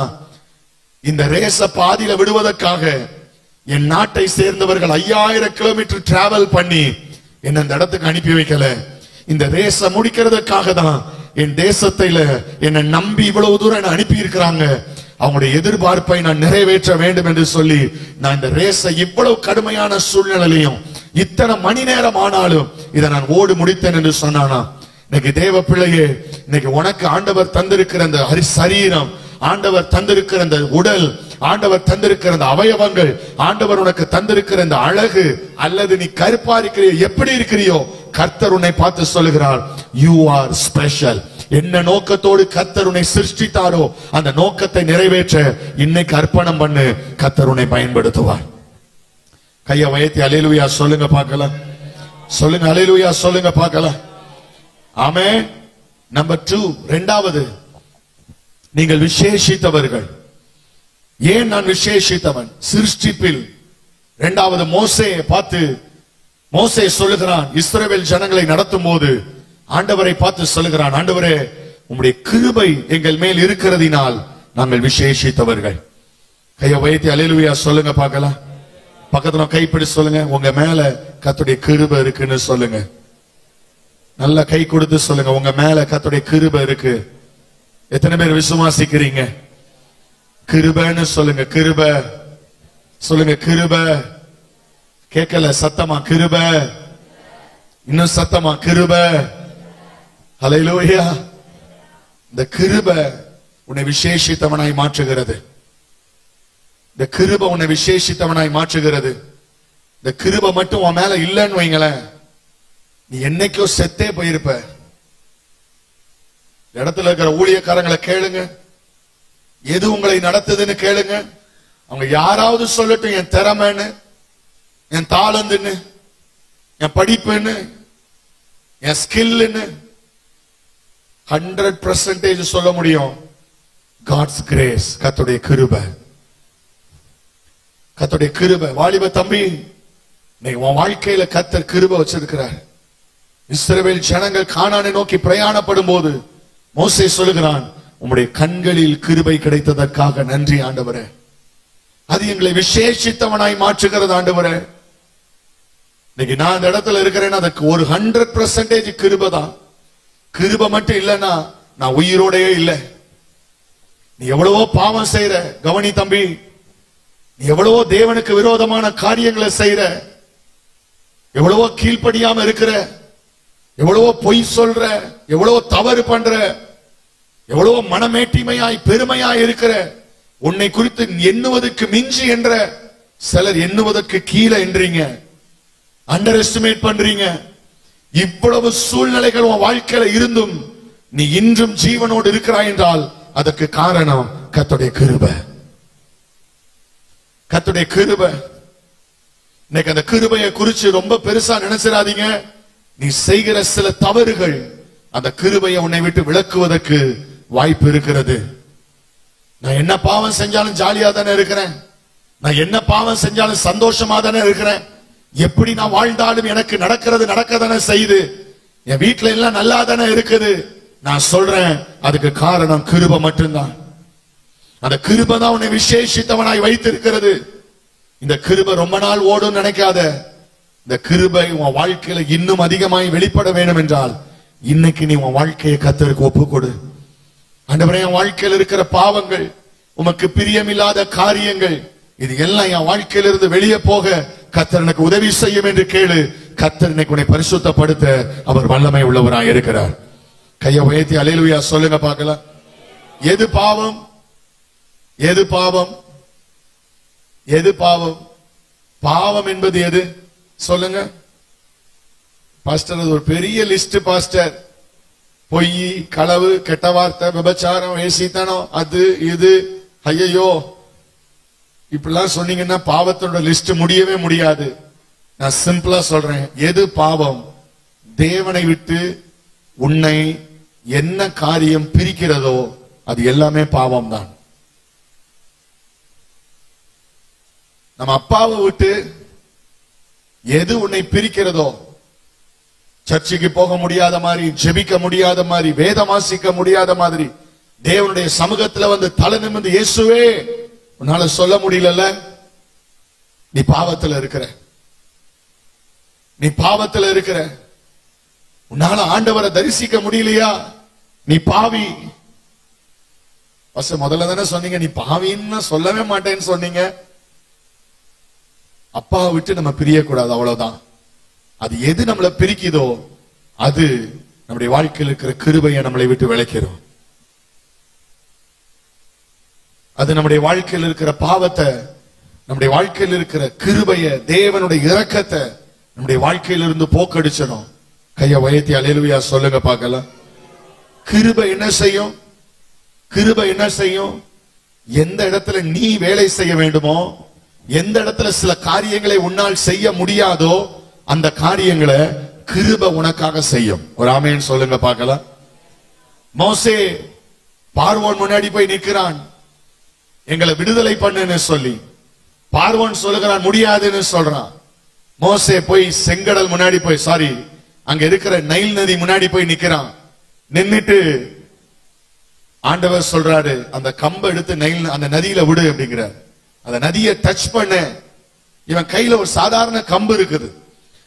இந்த ரேஸ பாதியில விடுவதற்காக என் நாட்டை சேர்ந்தவர்கள் 5000 கிலோமீட்டர் டிராவல் பண்ணி என்ன இந்த இடத்துக்கு அனுப்பி வைக்கல. இந்த ரேஸ முடிக்கிறதுக்காக தான் என் தேசத்தில என்னை நம்பி இவ்வளவு தூரம் என்ன அனுப்பி இருக்கிறாங்க. அவங்களுடைய எதிர்பார்ப்பை நான் நிறைவேற்ற வேண்டும் என்று சொல்லி நான் இந்த ரேஸை இவ்வளவு கடுமையான சூழ்நிலையிலையும் இத்தனை மணி நேரம் ஆனாலும் இதை நான் ஓடி முடித்தேன் என்று சொன்னானா. இன்னைக்கு தேவ பிள்ளையே, இன்னைக்கு உனக்கு ஆண்டவர் தந்திருக்கிற அந்த சரீரம், ஆண்டவர் தந்திருக்கிற அந்த உடல், ஆண்டவர் தந்திருக்கிற அந்த அவயவங்கள், ஆண்டவர் உனக்கு தந்திருக்கிற இந்த அழகு, அல்லது நீ கருப்பா இருக்கிறியோ எப்படி இருக்கிறியோ, கர்த்தர் உன்னை பார்த்து சொல்லுகிறார், யூ ஆர் ஸ்பெஷல். என்ன நோக்கத்தோடு கர்த்தர் உன்னை சிருஷ்டித்தாரோ அந்த நோக்கத்தை நிறைவேற்ற இன்னைக்கு அர்ப்பணம் பண்ணு, கர்த்தர் உன்னை பயன்படுத்துவார். கைய வயத்தி அல்லேலூயா சொல்லுங்க பார்க்கலாம். சொல்லுங்க அல்லேலூயா சொல்லுங்க பார்க்கலாம். ஆமென். நம்பர் 2, இரண்டாவது, நீங்கள் விசேஷித்தவர்கள். ஏன் நான் விசேஷித்தவன்? சிருஷ்டிப்பில். இரண்டாவது, மோசேயை பார்த்து மோசே சொல்லுகிறான், இஸ்ரவேல் ஜனங்களை நடத்தும் போது ஆண்டவரை பார்த்து சொல்லுகிறான், ஆண்டவரே உம்முடைய கிருபை எங்கள் மேல் இருக்கிறதினால் நாங்கள் விசேஷித்தவர்கள். கைய வைத்து அல்லேலூயா சொல்லுங்க பார்க்கலாம். பக்கத்துல கைப்பிடி சொல்லுங்க, உங்க மேல கர்த்தருடைய கிருபை இருக்குன்னு சொல்லுங்க. நல்ல கை கொடுத்து சொல்லுங்க, உங்க மேல கர்த்தருடைய கிருபை இருக்கு. எத்தனை பேர் விசுவாசிக்கிறீங்க? கிருபைன்னு சொல்லுங்க. கிருபை சொல்லுங்க. கிருபை கேட்கல, சத்தமா கிருபை, இன்னும் சத்தமா கிருபை. ஹல்லேலூயா. இந்த கிருபை உன்னை விசேஷித்தவனாய் மாற்றுகிறது. இந்த கிருபை உன்னை விசேஷித்தவனாய் மாற்றுகிறது. இந்த கிருபை மட்டும் உன் மேல இல்லைன்னு வைங்களேன், நீ என்னைக்கோ செத்தே போயிருப்ப. இடத்துல இருக்கிற ஊழியக்காரங்களை கேளுங்க, எது உங்களை நடத்துதுன்னு கேளுங்க. அவங்க யாராவது சொல்லட்டும், என் திறமைன்னு, என் தாளந்துன்னு, என் படிப்புன்னு, என் ஸ்கில்னு 100% சொல்ல முடியும். காட்ஸ் கிரேஸ், கர்த்தருடைய கிருபை, கர்த்தருடைய கிருபை. வாலிப தம்பி, நீ உன் வாழ்க்கையில கர்த்தர் கிருபை வச்சிருக்கிறார். இஸ்ரவேல் ஜனங்கள் கானானை நோக்கி பிரயாணப்படும் போது மோசே சொல்லுகிறான், உம்முடைய கண்களில் கிருபை கிடைத்ததற்காக நன்றி ஆண்டவரே. அது எங்களை விசேஷித்தவனாய் மாற்றுகிறது ஆண்டவரே. இன்னைக்கு நான் இந்த இடத்துல இருக்கிறேன்னா அதுக்கு ஒரு 100% கிருபை தான். கிருபை மட்டும் இல்லைன்னா நான் உயிரோடையே இல்லை. நீ எவ்வளவோ பாவம் செய்யற, கவனி தம்பி, நீ எவ்வளவோ தேவனுக்கு விரோதமான காரியங்களை செய்யற, எவ்வளவோ கீழ்ப்படியாம இருக்கிற, எவ்வளவோ பொய் சொல்ற, எவ்வளவோ தவறு பண்ற, எவ்வளவோ மனமேட்டிமையாய் பெருமையாய் இருக்கிற, உன்னை குறித்து எண்ணுவதற்கு மிஞ்சி என்ற சிலர் எண்ணுவதற்கு கீழே என்றீங்க, அண்டர் எஸ்டிமேட் பண்றீங்க. இவ்வளவு சூழ்நிலைகள் உன் வாழ்க்கையில இருந்தும் நீ இன்றும் ஜீவனோடு இருக்கிறாய் என்றால் அதற்கு காரணம் கர்த்தருடைய கிருபை. கர்த்தருடைய கிருபை. இன்னைக்கு அந்த கிருபையை குறிச்சு ரொம்ப பெருசா நினைச்சிடாதீங்க. நீ செய்கிற சில தவறுகள் அந்த கிருபையை உன்னை விட்டு விலக்குவதற்கு வாய்ப்பு இருக்கிறது. நான் என்ன பாவம் செஞ்சாலும் ஜாலியா தானே இருக்கிறேன், நான் என்ன பாவம் செஞ்சாலும் சந்தோஷமா தானே இருக்கிறேன், எப்படி நான் வாழ்ந்தாலும் எனக்கு நடக்கிறது நடக்கதானே செய்யுது, என் வீட்டுல எல்லாம் நல்லா தானே இருக்குது. நான் சொல்றேன், அதுக்கு காரணம் கிருபை மட்டும்தான். அந்த கிருபை தான் உன்னை விசேஷித்தவனாய் வைத்திருக்கிறது. இந்த கிருபை ரொம்ப நாள் ஓடும் நினைக்காத. இந்த கிருபை உன் வாழ்க்கையில இன்னும் அதிகமாய் வெளிப்பட வேண்டும் என்றால் இன்னைக்கு நீ உன் வாழ்க்கையை கர்த்தருக்கு ஒப்பு கொடு. ஆண்டவரே, என் வாழ்க்கையில் இருக்கிற பாவங்கள், உமக்கு பிரியமில்லாத காரியங்கள், இது எல்லாம் என் வாழ்க்கையிலிருந்து வெளியே போக கர்த்தர் எனக்கு உதவி செய்யும் என்று கேளு. கர்த்தர் இன்னைக்கு உன்னை பரிசுத்தப்படுத்த அவர் வல்லமை உள்ளவராய் இருக்கிறார். கையை உயர்த்தி அல்லேலூயா சொல்லுங்க பார்க்கலாம். எது பாவம்? எது பாவம்? எது பாவம்? பாவம் என்பது எது சொல்லுங்க பாஸ்டர். அது ஒரு பெரிய லிஸ்ட் பாஸ்டர். பொய், களவு, கெட்ட வார்த்தை, விபச்சாரம், வேசித்தனம், அது இது, ஐயோ இப்படிலாம் சொன்னீங்கன்னா பாவத்தோட லிஸ்ட் முடியவே முடியாது. நான் சிம்பிளா சொல்றேன், எது பாவம்? தேவனை விட்டு உன்னை என்ன காரியம் பிரிக்கிறதோ அது எல்லாமே பாவம் தான். நம்ம அப்பாவை விட்டு எது உன்னை பிரிக்கிறதோ சர்ச்சுக்கு போக முடியாத மாதிரி, ஜெபிக்க முடியாத மாதிரி, வேதம் வாசிக்க முடியாத மாதிரி, தேவனுடைய சமூகத்துல வந்து தலை நிமிர்ந்து இயேசுவே உன்னால சொல்ல முடியல, நீ பாவத்துல இருக்கிற, நீ பாவத்துல இருக்கிற, உன்னால ஆண்டவரை தரிசிக்க முடியலையா, நீ பாவி. முதல்ல தானே சொன்னீங்க நீ பாவின்னு சொல்லவே மாட்டேன்னு சொன்னீங்க. அப்பாவை விட்டு நம்ம பிரியக்கூடாது, அவ்வளவுதான். அது எது நம்மளை பிரிக்குதோ அது நம்முடைய வாழ்க்கையில் இருக்கிற கிருபையை நம்மளை விட்டு விலக்கிறோம். அது நம்முடைய வாழ்க்கையில் இருக்கிற பாவத்தை, நம்முடைய வாழ்க்கையில் இருக்கிற கிருபையை, தேவனுடைய இரக்கத்தை நம்முடைய வாழ்க்கையிலிருந்து போக்கடிச்சணும். கைய உயர்த்தி அல்லேலூயா சொல்லுங்க பார்க்கலாம். கிருபை என்ன செய்யும்? கிருபை என்ன செய்யும்? எந்த இடத்துல நீ வேலை செய்ய வேண்டுமோ, எந்த இடத்துல சில காரியங்களை உன்னால் செய்ய முடியாதோ அந்த காரியங்களை கிருபை உனக்காக செய்யும். ஒரு ஆமென் சொல்லுங்க பார்க்கலாம். மோசே பார்வோன் முன்னாடி போய் நிற்கிறான், எங்களை விடுதலை பண்ணுன்னு சொல்லி. பார்வோன் சொல்லுகிறான் முடியாதுன்னு சொல்றான். மோசே போய் செங்கடல் முன்னாடி போய், சாரி, அங்க இருக்கிற நைல் நதி முன்னாடி போய் நிக்கிறான். நின்னுட்டு ஆண்டவர் சொல்றாரு, அந்த கம்பை எடுத்து நைல் அந்த நதியில விடு அப்படிங்கிறார். அந்த நதியை டச் பண்ண இவன் கையில ஒரு சாதாரண கம்பு இருக்குது.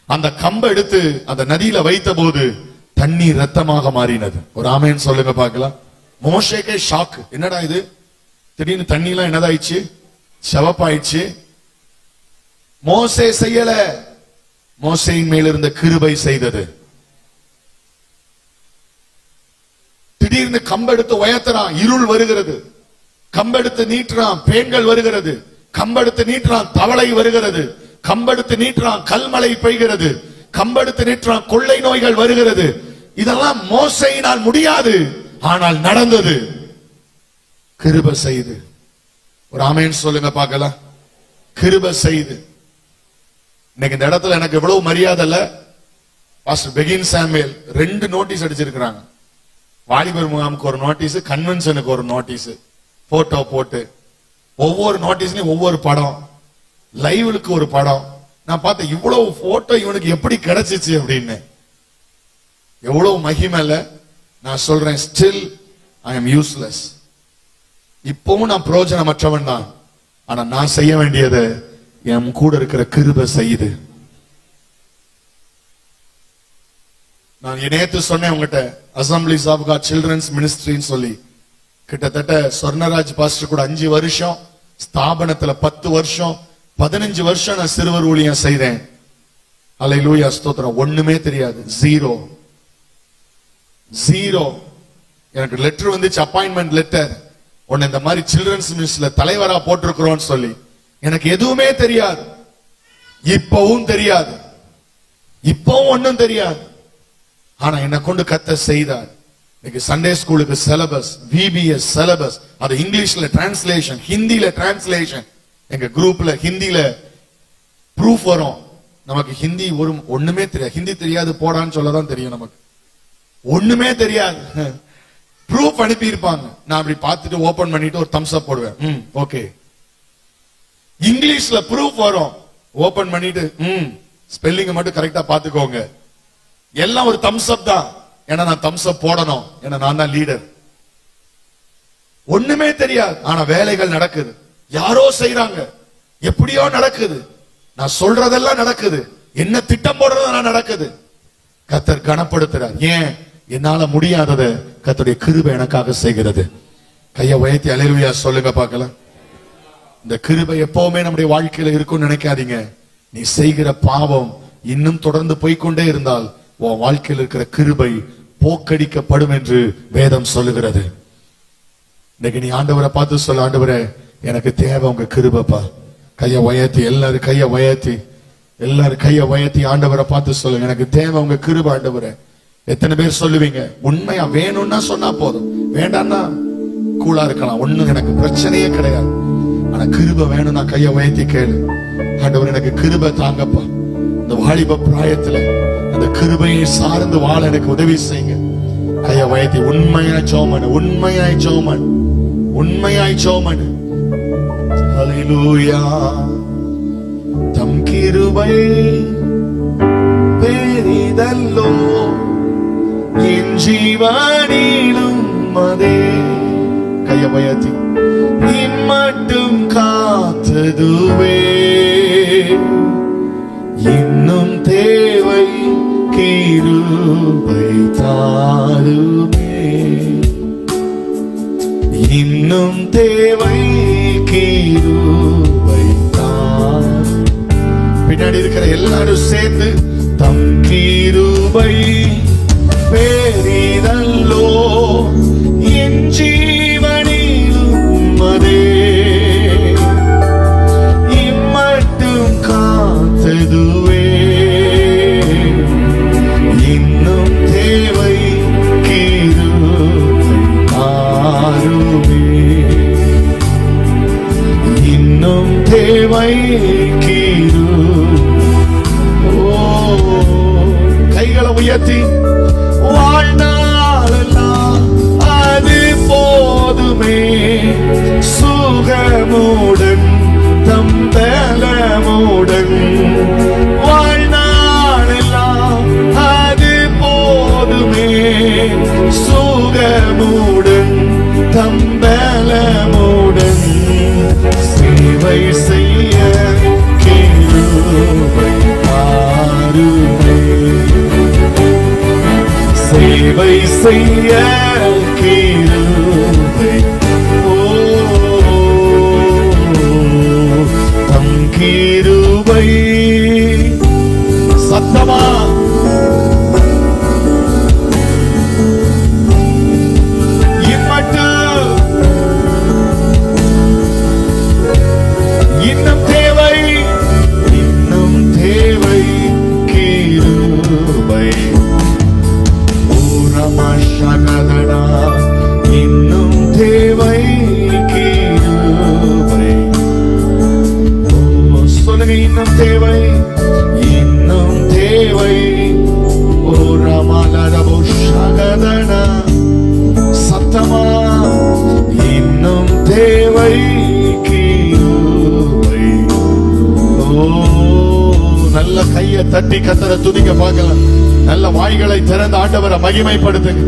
அந்த கம்பை எடுத்து அந்த நதியில வைத்த போது தண்ணீர் ரத்தமாக மாறினது. ஒரு ஆமென் சொல்லுங்க பார்க்கலாம். மோசேக்கே ஷாக், என்னடா இது, திடீர்னு தண்ணி எல்லாம் என்னதாயிடுச்சு, செவப்பாயிடுச்சு. மோசே செய்யல, மோசேயின் மேல் இருந்த கிருபை செய்தது. திடீர்னு கம்பெடுத்து உயர்த்துறான், இருள் வருகிறது. கம்பெடுத்து நீட்டுறான், பேன்கள் வருகிறது. கம்பெடுத்து நீட்டுறான், தவளை வருகிறது. கம்பெடுத்து நீட்டுறான், கல்மழை பெய்கிறது. கம்பெடுத்து நீட்டுறான், கொள்ளை நோய்கள் வருகிறது. இதெல்லாம் மோசேயினால் முடியாது, ஆனால் நடந்தது கிருபை செய்து. ஒரு ஆமென் சொல்லுங்க பார்க்கலாம். கிருபை செய்து. இன்னைக்கு இந்த இடத்துல எனக்கு எவ்வளவு மரியாதை இல்ல. பாஸ்டர் பெகின் சாமுவேல் 2 நோட்டீஸ் அடிச்சிருக்கிறாங்க. வாலிபர் முகாமுக்கு ஒரு நோட்டீஸ், கன்வென்ஷனுக்கு ஒரு நோட்டீஸ், போட்டோ போட்டு ஒவ்வொரு நோட்டீஸ்லயும் ஒவ்வொரு படம், லைவுக்கு ஒரு படம். நான் பார்த்தேன், இவ்வளவு போட்டோ இவனுக்கு எப்படி கிடைச்சிச்சு அப்படின்னு. எவ்வளவு மகிமை இல்ல. நான் சொல்றேன், ஸ்டில் ஐ எம் யூஸ்லெஸ். இப்பவும் நான் பிரயோஜனமற்றவன் தான். ஆனா நான் செய்ய வேண்டியதை என் கூட இருக்கிற கிருபை செய்யுது. நான் நேத்து சொன்னேன் உங்ககிட்ட, அசம்பிளிஸ் ஆஃப் காட் சில்ட்ரன்ஸ் மினிஸ்ட்ரின்னு சொல்லி, கிட்டத்தட்ட சொர்ணராஜ் பாஸ்டர் கூட 5 வருஷம், ஸ்தாபனத்துல 10 வருஷம், 15 வருஷம் நான் சிறுவர் ஊழியம் செய்தேன். அல்லேலூயா ஸ்தோத்திரம். ஒண்ணுமே தெரியாது, ஜீரோ. எனக்கு லெட்டர் வந்துச்சு, அப்பாயின்மெண்ட் லெட்டர், உன்னை இந்த மாதிரி சில்ட்ரன்ஸ் மினிஸ்ட்ரியில தலைவரா போட்டிருக்கிறோம்னு சொல்லி. எனக்கு எதுவுமே தெரியாது, இப்பவும் தெரியாது, இப்பவும் ஒன்னும் தெரியாது. ஆனா என்னை கொண்டு கத்த செய்தார். இன்னைக்கு சண்டே ஸ்கூலுக்கு சிலபஸ், விபிஎஸ் சிலபஸ், அது இங்கிலீஷ்ல டிரான்ஸ்லேஷன், ஹிந்தில டிரான்ஸ்லேஷன். எங்க குரூப்ல ஹிந்தில ப்ரூஃப் வரும். நமக்கு ஹிந்தி ஒண்ணுமே தெரியாது. ஹிந்தி தெரியாது போடான்னு சொல்லதான் தெரியும். நமக்கு ஒண்ணுமே தெரியாது. ப்ரூஃப் அனுப்பி இருப்பாங்க. நான் அப்படி பார்த்துட்டு ஓபன் பண்ணிட்டு ஒரு தம்ஸ் அப் போடுவேன். ஓகே. இங்கிலீஷ்ல ப்ரூஃப் வரும், ஓபன் பண்ணிட்டு ஸ்பெல்லிங் மட்டும் கரெக்டா பாத்துக்கோங்க. எல்லாம் ஒரு தம்ஸ் அப் தான். ஏன்னா நான் தம்ஸ் அப் போடணும், ஏன்னா நான் தான் லீடர். ஒண்ணுமே தெரியாது, ஆனா வேலைகள் நடக்குது. யாரோ செய்யறாங்க, எப்படியோ நடக்குது. நான் சொல்றதெல்லாம் நடக்குது, என்ன திட்டம் போடுறதெல்லாம் நடக்குது. கர்த்தர் கனப்படுத்துறார். ஏன்? என்னால முடியாதத கர்த்தருடைய கிருபை எனக்காக செய்கிறது. கையை உயர்த்தி அல்லேலூயா சொல்லுங்க பார்க்கலாம். இந்த கிருபை எப்பவுமே நம்முடைய வாழ்க்கையில இருக்கும்னு நினைக்காதீங்க. நீ செய்கிற பாவம் இன்னும் தொடர்ந்து போய்கொண்டே இருந்தால் உன் வாழ்க்கையில் இருக்கிற கிருபை போக்கடிக்கப்படும் என்று வேதம் சொல்லுகிறது. இன்னைக்கு நீ ஆண்டவரை பார்த்து சொல்ல, ஆண்டவரே எனக்கு தேவை உங்க கிருபைப்பா. கையை உயர்த்தி, எல்லாரும் கையை உயர்த்தி, எல்லாரும் கையை உயர்த்தி ஆண்டவரை பார்த்து சொல்லுங்க, எனக்கு தேவை உங்க கிருபை ஆண்டவரே. எத்தனை பேர் சொல்லுவீங்க? உண்மையா வேணும்னா சொன்னா போதும், வேண்டாம்னா கூலா இருக்கலாம், ஒண்ணும் எனக்கு பிரச்சனையே கிடையாது. ஆனா கிருபை வேணும்னா கையை உயர்த்தி கேளு, ஆண்டவர் எனக்கு கிருபை தாங்கப்பா. இந்த வாலிப பிராயத்துல அந்த கிருபையை சார்ந்து வாழ எனக்கு உதவி செய்யுங்க. கையை உயர்த்தி உண்மையாய் ஜெபம், உண்மையாய் ஜெபம், உண்மையாய் ஜெபம். ஹல்லேலூயா. தம் கிருபை பெரிது பெரிதல்லோ என் ஜீவனிலும் அதே. கைய உயர்த்தி இம்மட்டும் காத்ததுவே இன்னும் தேவை கிருபை தாருமே. இன்னும் தேவை கிருபை தார். பின்னாடி இருக்கிற எல்லாரும் சேர்ந்து தம் கிருபை பெரிதல்லோ என் ஜீவனிலும் அதே இம்மட்டும் காத்ததுவே இன்னும் தேவை கிருபை தாருமே. இன்னும் தேவை கைகளை உயர்த்தி வாழ்நாளெல்லாம் அது போதுமே சுகமுடன் தம் பலமுடன். வாழ்நாளெல்லாம் அது போதுமே சுகமுடன் தம் பலமுடன். சேவை செய்ய கிருபை தாருமே. சேவை செய்ய கிருபை தம் கிருபை. சத்தமா இம்மட்டு இன்னும் தேவை இன்னும் தேவை கிருபை. ஊரமஷகதனா இன்னும் தேவை கிருபை. சொல்லுங்க இன்னும் தேவை இன்னும் தேவை. ஊரமலரபுஷகதனா சத்தமா இன்னும் தேவை கிருபை. நல்ல கையை தட்டி கத்தரை துதிக்க பார்க்கலாம். நல்ல வாய்களை திறந்த ஆண்டவரை மகிமைப்படுத்துங்க.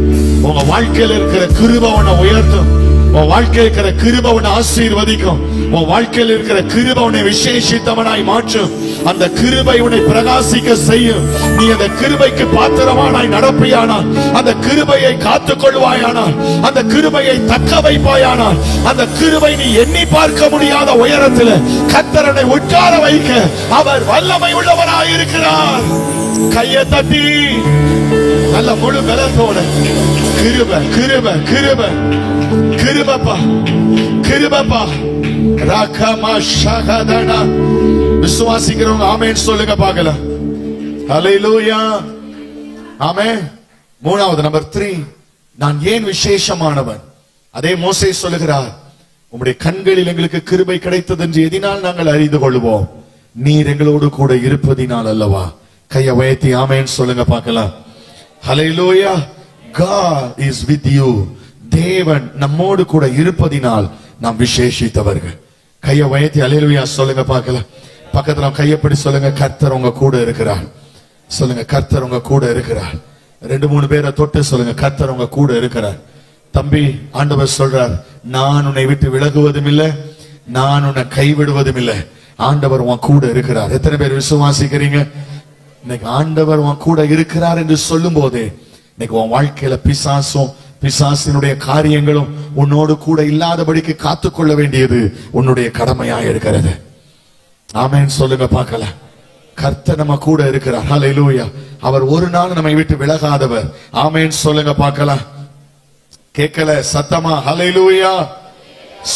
உங்க வாழ்க்கையில் இருக்கிற கிருபை உன்னை உயர்த்தும். உன் வாழ்க்கையில் இருக்கிற கிருபை உன்னை ஆசீர்வதிக்கும். உன் வாழ்க்கையில் இருக்கிற கிருபை உன்னை விசேஷித்தவனாய் மாற்றும். அந்த கிருபை உன்னை பிரகாசிக்க செய்யும். நீ அந்த கிருபைக்கு பாத்திரமானாய் நடப்பியானால், அந்த கிருபையை காத்துக் கொள்வாயானால், அந்த கிருபையை தக்க வைப்பாயானால், அந்த கிருபை நீ எண்ணி பார்க்க முடியாத உயரத்தில் கர்த்தரை உட்கார வைக்க அவர் வல்லமை உள்ளவராய் இருக்கிறார். கையை தட்டி நல்ல முழு பலத்தோட கிருபை கிருபை கிருபை கிருபப்பா கிருபப்பா ராகமா ஷகதனா. விசுவாசிக்கிறவங்க ஆமென் சொல்லுங்க பார்க்கலாம். ஹல்லேலூயா ஆமென். மூணாவது நம்பர் 3, நான் ஏன் விசேஷமானவன். அதே மோசே சொல்லுகிறார், உம்முடைய கண்களில் எங்களுக்கு கிருபை கிடைத்தது என்று எதினால் நாங்கள் அறிந்து கொள்வோம், நீர் எங்களோடு கூட இருப்பதினால் அல்லவா. கையை உயர்த்தி ஆமென் சொல்லுங்க பார்க்கலாம். ஹல்லேலூயா. God is with you. தேவன் நம்மோடு கூட இருப்பதினால் நாம் விசேஷித்தவர்கள். கையை உயர்த்தி ஹல்லேலூயா சொல்லுங்க பார்க்கலாம். பக்கத்துல கையப்படி சொல்லுங்க, கர்த்தர் உங்க கூட இருக்கிறார். சொல்லுங்க, கர்த்தர் உங்க கூட இருக்கிறார். 2-3 பேரை தொட்டு சொல்லுங்க, கர்த்தர் உங்க கூட இருக்கிறார். தம்பி, ஆண்டவர் சொல்றார், நான் உன்னை விட்டு விலகுவதும் இல்லை, நான் உன்னை கைவிடுவதும் இல்லை. ஆண்டவர் உன் கூட இருக்கிறார். எத்தனை பேர் விசுவாசிக்கிறீங்க? இன்னைக்கு ஆண்டவர் உன் கூட இருக்கிறார் என்று சொல்லும் போதே இன்னைக்கு உன் வாழ்க்கையில பிசாசும் பிசாசினுடைய காரியங்களும் உன்னோடு கூட இல்லாதபடிக்கு காத்துக்கொள்ள வேண்டியது உன்னுடைய கடமையா இருக்கிறது. ஆமென் சொல்லுங்க பார்க்கலாம். கர்த்தர் நம்ம கூட இருக்கிறார். ஹல்லேலூயா. அவர் ஒரு நாள் நம்மை விட்டு விலகாதவர். ஆமென் சொல்லுங்க பார்க்கலாம். கேட்கல சத்தமா ஹல்லேலூயா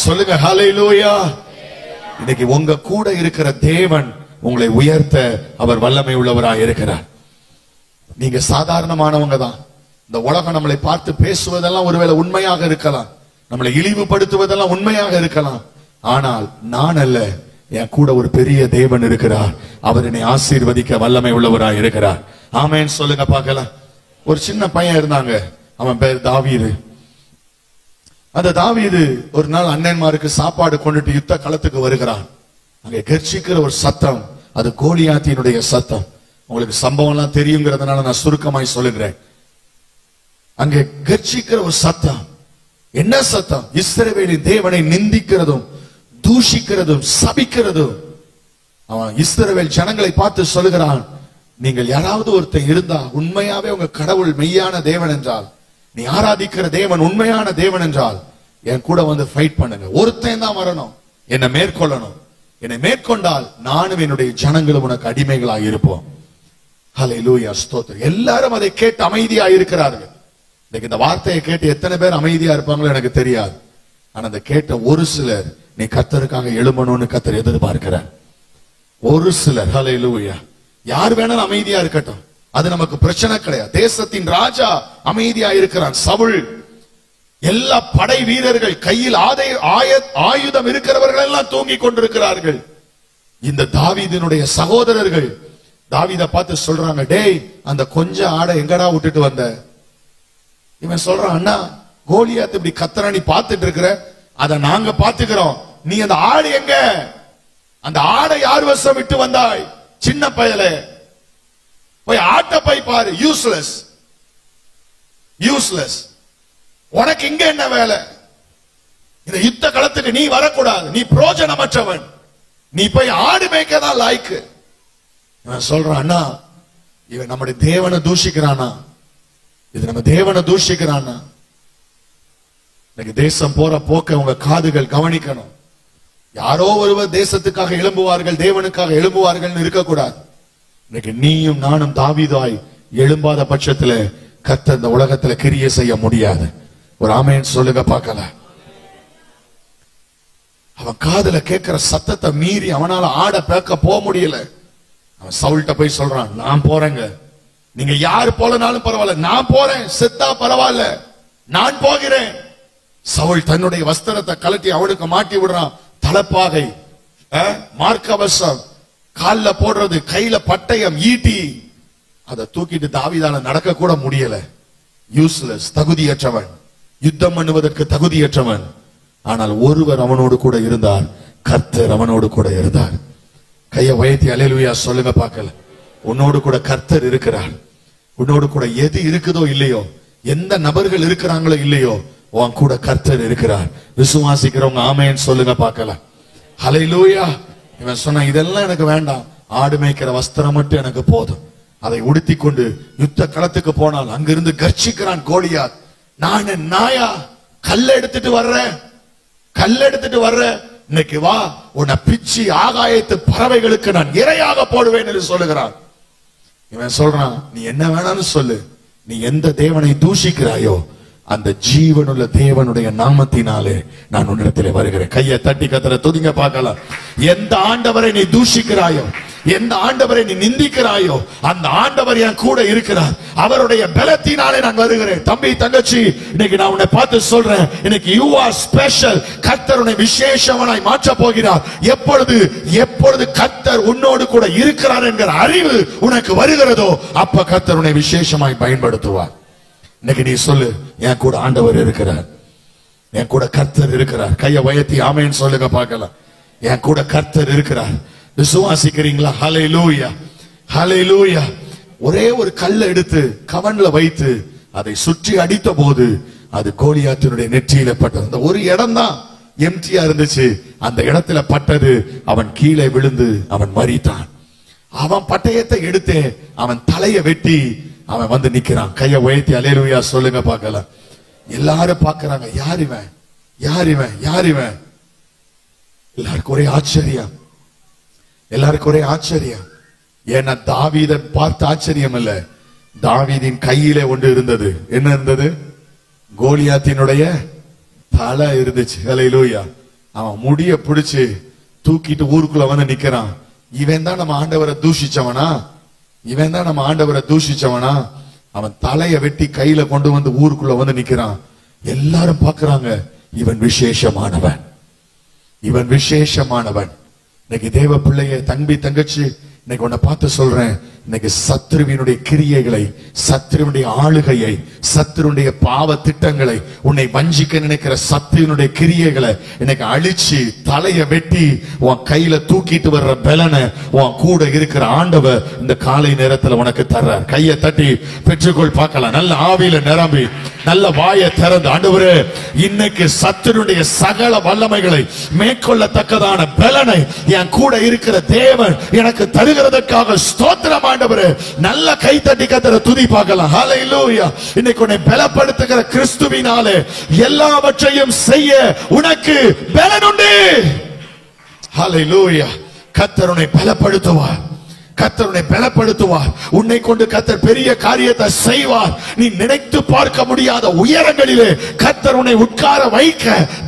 சொல்லுங்க. ஹல்லேலூயா. இன்னைக்கு உங்க கூட இருக்கிற தேவன் உங்களை உயர்த்த அவர் வல்லமை உள்ளவராக இருக்கிறார். நீங்க சாதாரணமானவங்க தான். இந்த உலகம் நம்மளை பார்த்து பேசுவதெல்லாம் ஒருவேளை உண்மையாக இருக்கலாம், நம்மளை இழிவுபடுத்துவதெல்லாம் உண்மையாக இருக்கலாம். ஆனால் நான் அல்ல, என் கூட ஒரு பெரிய தேவன் இருக்கிறார். அவர் என்னை ஆசீர்வதிக்க வல்லமை உள்ளவராக இருக்கிறார். ஆமென் சொல்லுங்க பார்க்கலாம். ஒரு சின்ன பையன் இருந்தாங்க, அவன் பேர் தாவீது. அந்த தாவீது ஒரு நாள் அண்ணன்மாருக்கு சாப்பாடு கொண்டுட்டு யுத்த களத்துக்கு வருகிறான். அங்கே கர்ச்சிக்கிற ஒரு சத்தம், அது கோலியாத்தினுடைய சத்தம். உங்களுக்கு சம்பவம் எல்லாம் தெரியுங்கிறதுனால நான் சுருக்கமாய் சொல்லுகிறேன். அங்கே கர்ச்சிக்கிற ஒரு சத்தம். என்ன சத்தம்? இஸ்ரவேலின் தேவனை நிந்திக்கிறதும் தூஷிக்கிறதும் சபிக்கிறதும். அவன் இஸ்ரவேல் ஜனங்களை பார்த்து சொல்லுகிறான், நீங்கள் யாராவது ஒருத்தன் இருந்தா உண்மையாவே உங்க கடவுள் மெய்யான தேவன் என்றால், நீ ஆராதிக்கிற தேவன் உண்மையான தேவன் என்றால் என் கூட வந்து ஃபைட் பண்ணுங்க. ஒருத்தன் தான் வரணும், என்னை மேற்கொள்ளணும். என்னை மேற்கொண்டால் நானும் என்னுடைய ஜனங்களும் உனக்கு அடிமைகளாக இருப்போம். ஹல்லேலூயா, ஸ்தோத்திரம். எல்லாரும் அதை கேட்டு அமைதியா இருக்கிறார்கள். இன்னைக்கு இந்த வார்த்தையை கேட்டு எத்தனை பேர் அமைதியா இருப்பாங்களோ எனக்கு தெரியாது. ஆனா அந்த கேட்ட ஒரு சிலர் நீ கர்த்தருக்காக எழும்பணும்னு கர்த்தர் எதிர்பார்க்கிறார். ஒரு சிலர். ஹல்லேலூயா. யார் வேணாலும் அமைதியா இருக்கட்டும், அது நமக்கு பிரச்சனை கிடையாது. தேசத்தின் ராஜா அமைதியா இருக்கிறான். சவுல், எல்லா படை வீரர்கள் கையில் ஆயுதம் இருக்கிறவர்கள் எல்லாம் தூங்கி கொண்டிருக்கிறார்கள். இந்த தாவீதினுடைய சகோதரர்கள் தாவீதை பார்த்து சொல்றாங்க, டேய் அந்த கொஞ்ச ஆடை எங்கடா விட்டுட்டு வந்த? இவன் சொல்றான், அண்ணா கோலியாத் இப்படி கத்தற நீ பார்த்துட்டு இருக்கிற, அத நாங்க பாத்துக்கிறோம், நீ அந்த ஆடு எங்க? அந்த ஆடை யார் வசம் விட்டு வந்தாய்? சின்ன பயலே, போய் ஆட்ட போய் பாரு. Useless, useless. உனக்கு இங்க என்ன வேலை? இந்த யுத்த களத்துக்கு நீ வரக்கூடாது, நீ பிரயோஜனமற்றவன், நீ போய் ஆடு மேய்க்க தான் லாய்க்கு. நான் சொல்றேன், அண்ணா இவன் நம்முடைய தேவனை தூஷிக்கிறானா? இது நம்ம தேவனை தூஷிக்கிறானா? இன்னைக்கு தேசம் போற போக்க உங்க காதுகள் கவனிக்கணும். யாரோ ஒருவர் தேசத்துக்காக எழும்புவார்கள், தேவனுக்காக எழும்புவார்கள் இருக்கக்கூடாது. இன்னைக்கு நீயும் நானும் தாவீதாய் எழும்பாத பட்சத்துல கர்த்தர் இந்த உலகத்துல கிரியை செய்ய முடியாது. ஒரு ஆமென் சொல்லுங்க பார்க்கலாம். அவன் காதுல கேட்கிற சத்தத்தை மீறி அவனால ஆட பேக்க போக முடியல. அவன் சவுல்ட்ட போய் சொல்றான், நான் போறேங்க, நீங்க யாரு போலனாலும் பரவாயில்ல, நான் போறேன், செத்தா பரவாயில்ல, நான் போகிறேன். சவுல் தன்னுடைய வஸ்திரத்தை கலட்டி அவனுக்கு மாட்டி விடுறான். தலப்பாகை, மார்க்கவசம், கால்ல போடுறது, கையில பட்டயம், ஈட்டி, அதை தூக்கிட்டு தாவீதால நடக்க கூட முடியல. யூஸ்லெஸ், தகுதியற்றவன், யுத்தம் பண்ணுவதற்கு தகுதியற்றவன். ஆனால் ஒருவர் அவனோடு கூட இருந்தார், கர்த்தர் அவனோடு கூட இருந்தார். கையை உயர்த்தி அல்லேலூயா சொல்லுங்க பார்க்கல. உன்னோடு கூட கர்த்தர் இருக்கிறார். உன்னோடு கூட எது இருக்குதோ இல்லையோ, எந்த நபர்கள் இருக்கிறாங்களோ இல்லையோ, உன் கூட கர்த்தர் இருக்கிறார். விசுவாசிக்கிறவங்க ஆமென் சொல்லுங்க பார்க்கலாம். ஹல்லேலூயா. இவன் சொன்னா, இதெல்லாம் எனக்கு வேண்டாம், ஆடு மேய்க்கிற வஸ்திரம் மட்டும் எனக்கு போதும். அதை உடுத்தி கொண்டு யுத்த களத்துக்கு போனால் அங்கிருந்து கர்ச்சிக்கிறான் கோலியாத். நான் நாயா, கல்ல எடுத்துட்டு வர்றேன், கல்ல எடுத்துட்டு வர்றேன், இன்னைக்கு வா, உன்னை பிச்சி ஆகாயத்து பறவைகளுக்கு நான் இரையாக போடுவேன் என்று சொல்லுகிறான். இவன் சொல்றான், நீ என்ன வேணாலும் சொல்லு, நீ எந்த தேவனை தூஷிக்கிறாயோ அந்த ஜீவனுள்ள தேவனுடைய நாமத்தினாலே நான் உன்னிடத்திலே வருகிறேன். கையை தட்டி கத்தரை துதிங்க பார்க்கலாம். எந்த ஆண்டவரை நீ தூஷிக்கிறாயோ, எந்த ஆண்டவரை நீ நிந்திக்கிறாயோ அந்த ஆண்டவர் என் கூட இருக்கிறார். அவருடைய பலத்தினாலே நான் வருகிறேன். தம்பி தங்கச்சி, இன்னைக்கு நான் உன்னை பார்த்து சொல்றேன், இன்னைக்கு you are special. கர்த்தர் உன்னை விசேஷமாய் மாற்ற போகிறார். எப்பொழுது எப்பொழுது கர்த்தர் உன்னோடு கூட இருக்கிறார் என்கிற அறிவு உனக்கு வருகிறதோ அப்ப கர்த்தர் உன்னை விசேஷமாய் பயன்படுத்துவார். இன்னைக்கு நீ சொல்லு, என் கூட ஆண்டவர் இருக்கிறார், என் கூட கர்த்தர் இருக்கிறார். கையை உயர்த்தி ஆமென் சொல்லுங்க பார்க்கலாம். என் கூட கர்த்தர் இருக்கிறார். விசுவாசிக்கிறீங்களா? ஹல்லேலூயா, ஹல்லேலூயா. ஒரே ஒரு கல்லை எடுத்து கவன்ல வைத்து அதை சுற்றி அடித்த போது அது கோலியாத்தினுடைய நெற்றியில பட்டது. அந்த ஒரு இடம் தான் எம்டியா இருந்துச்சு, அந்த இடத்துல பட்டது. அவன் கீழே விழுந்து அவன் மரித்தான். அவன் பட்டயத்தை எடுத்து அவன் தலையை வெட்டி அவன் வந்து நிக்கிறான். கையை உயர்த்தி அல்லேலூயா சொல்லுங்க பார்க்கலாம். எல்லாரும் பார்க்கறாங்க, யார் இவன், யார் இவன், யார் இவன்? எல்லாருக்கும் ஒரே ஆச்சரியம், எல்லாருக்கும் ஒரே ஆச்சரியம். ஏன்னா தாவீதை பார்த்து ஆச்சரியம் இல்ல, தாவீதின் கையிலே ஒன்று இருந்தது. என்ன இருந்தது? கோலியாத்தினுடைய தலை இருந்துச்சு. அல்லேலூயா. அவன் முடிய பிடிச்சு தூக்கிட்டு ஊருக்குள்ள வந்து நிக்கிறான். இவன் தான் நம்ம ஆண்டவரை தூஷிச்சவனா? இவன் தான் நம்ம ஆண்டவரை தூஷிச்சவனா? அவன் தலையை வெட்டி கையில கொண்டு வந்து ஊருக்குள்ள வந்து நிக்கிறான். எல்லாரும் பார்க்கறாங்க, இவன் விசேஷமானவன், இவன் விசேஷமானவன். இன்னைக்கு தேவ பிள்ளைய, தம்பி தங்கச்சி, இன்னைக்கு உன்னை பார்த்து சொல்றேன், இன்னைக்கு சத்துருவினுடைய கிரியைகளை, சத்துருவினுடைய ஆளுகையை, சத்துருடைய பாவ திட்டங்களை, உன்னை வஞ்சிக்க நினைக்கிற சத்துருவினுடைய கிரியைகளை இன்னைக்கு அழிச்சு தலைய வெட்டி உன் கையில தூக்கிட்டு வர்ற பலனை உன் கூட இருக்கிற ஆண்டவர் இந்த காலை நேரத்துல உனக்கு தர்றார். கையை தட்டி பெற்றுக்கொள் பார்க்கலாம். நல்ல ஆவியில நிரம்பி நல்ல வாயை திறந்து, ஆண்டவரே இன்னைக்கு சத்துருடைய சகல வல்லமைகளை மேற்கொள்ளத்தக்கதான பலனை என் கூட இருக்கிற தேவன் எனக்கு தருகிறதற்காக ஸ்தோத்திரம் ஆண்டவரே. நல்ல கை தட்டி கர்த்தரை துதி பார்க்கலாம். ஹல்லேலூயா. இன்னைக்கு உன்னை பலப்படுத்துகிற கிறிஸ்துவினாலே எல்லாவற்றையும் செய்ய உனக்கு பலன் உண்டு. ஹல்லேலூயா. கர்த்தர் உன்னை பலப்படுத்துவார். கர்த்தர் உன்னை பலப்படுத்துவார். உன்னை கொண்டு கர்த்தர் பெரிய காரியத்தை செய்வார். நீ நினைத்து பார்க்க முடியாத உயரங்களிலே கர்த்தர் உன்னை உட்கார வைக்க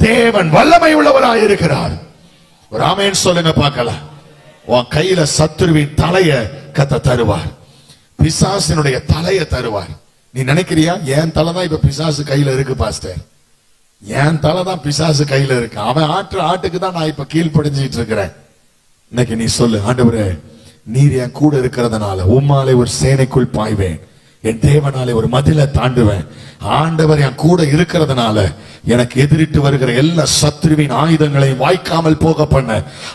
தேவன் வல்லமை உள்ளவராய் இருக்கிறார். ஒரு ஆமென் சொல்லுங்க பார்க்கலாம். உன் கையில சத்துருவின் தலைய கர்த்தர் தருவார். பிசாசினுடைய தலைய தருவார். நீ நினைக்கிறியா என் தலை தான் இப்ப பிசாசு கையில இருக்கு பாஸ்டர், என் தலை தான் பிசாசு கையில இருக்கு, அவன் ஆட்டுக்கு தான் நான் இப்ப கீழ்ப்படிஞ்சிட்டு இருக்கிறேன். இன்னைக்கு நீ சொல்லு, ஆண்டவரே நீர் என் கூட இருக்கிறதுனால உம்மாலே ஒரு சேனைக்குள் பாய்வேன், என் தேவனாலே ஒரு மதிலை தாண்டுவேன். ஆண்டவர் என் கூட இருக்கிறதுனால எனக்கு எதிரிட்டு வருகிற எல்லா சத்துருவின் ஆயுதங்களையும் வாய்க்காமல் போக பண்ண,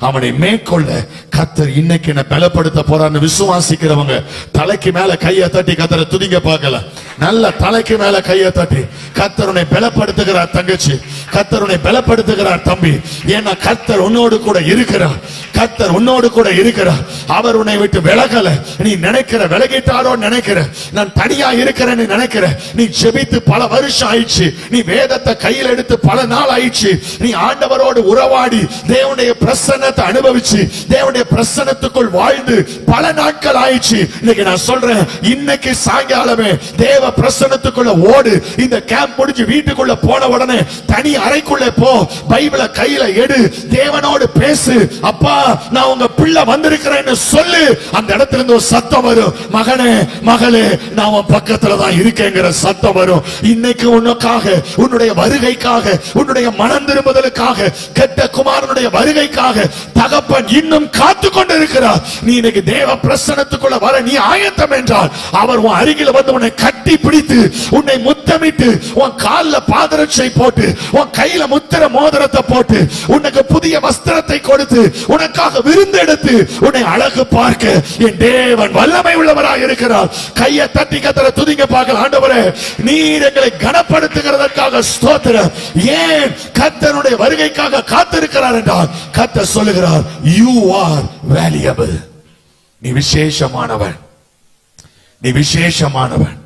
அவனை மேற்கொள்ள கர்த்தர் இன்னைக்கு என்ன பலப்படுத்த போறான்னு விசுவாசிக்கிறவங்க தலைக்கு மேல கையை தட்டி கர்த்தரை துதிங்க பார்க்கல. நல்ல தலைக்கு மேல கையை தட்டி கர்த்தர் உன்னை பலப்படுத்துகிறார் தங்கச்சி, கர்த்தர் உன்னை பலப்படுத்துகிறார் தம்பி. ஏன்னா கர்த்தர் உன்னோடு கூட இருக்கிறார். கர்த்தர் உன்னோடு கூட இருக்கிறார். அவர் உன்னை விட்டு விலகல. நீ நினைக்கிற விலகிட்டாரோ நினைக்கிற, நான் தனியா இருக்கிறேன்னு நினைக்கிற, நீ ஜெபித்து பல வருஷம் ஆயிடுச்சு, நீ வேதத்தை கையில் எடுத்து பல நாள் ஆயிடுச்சு, நீ ஆண்டவரோடு உறவாடி தேவனுடைய பிரசன்னத்தை அனுபவிச்சு தேவனுடைய பிரசன்னத்துக்குள் வாழ்ந்து பல நாட்கள் ஆயிடுச்சு. இன்னைக்கு நான் சொல்றேன், இன்னைக்கு சாயங்காலமே தேவ பிரசன்னத்துக்குள்ள ஓடு. இந்த கேம்ப் முடிஞ்சு வீட்டுக்குள்ள போன உடனே தனி அறைக்குள்ள போ, பைபிளை கையில எடு, தேவனோடு பேசு. அப்பா நான் உங்க பிள்ளை வந்திருக்கிறேன்னு சொல்லு. அந்த இடத்துல இருந்து ஒரு சத்தம் வரும், மகனே மகளே நான் உன் பக்கத்துல தான் இருக்கேங்கிற சத்தம் வரும். இன்னைக்கு உனக்காக, உன்னுடைய வருகைக்காக, உன்னுடைய மனம் திரும்புதலுக்காக, கெட்ட குமாரனுடைய வருகைக்காக தகப்பன் இன்னும் காத்து கொண்டு இருக்கிறார். நீ இன்னைக்கு தேவ பிரசன்னத்துக்குள்ள வர நீ ஆயத்தம் என்றால் அவர் உன் அருகில் வந்து உன்னை கட்டி பிடித்து உன்னை முத்தமிட்டு உன் காலில் பாதரட்சை போட்டு உன் கையில முத்திர மோதிரத்தை போட்டு உனக்கு புதிய வஸ்திரத்தை கொடுத்து உனக்காக விருந்து எடுத்து உன்னை அழகு பார்க்க என் தேவன் வல்லமை உள்ளவராக இருக்கிறார். கையை தட்டி கர்த்தரை துதிங்க பார்க்கலாம். ஆண்டவரே நீர் எங்களை கனப்படுத்துகிறதற்காக ஸ்தோத்திரம். ஏன் கர்த்தருடைய வருகைக்காக காத்திருக்கிறார் என்றால் கர்த்தர் சொல்லுகிறார், you are valuable. நீ விசேஷமானவன், நீ விசேஷமானவன்.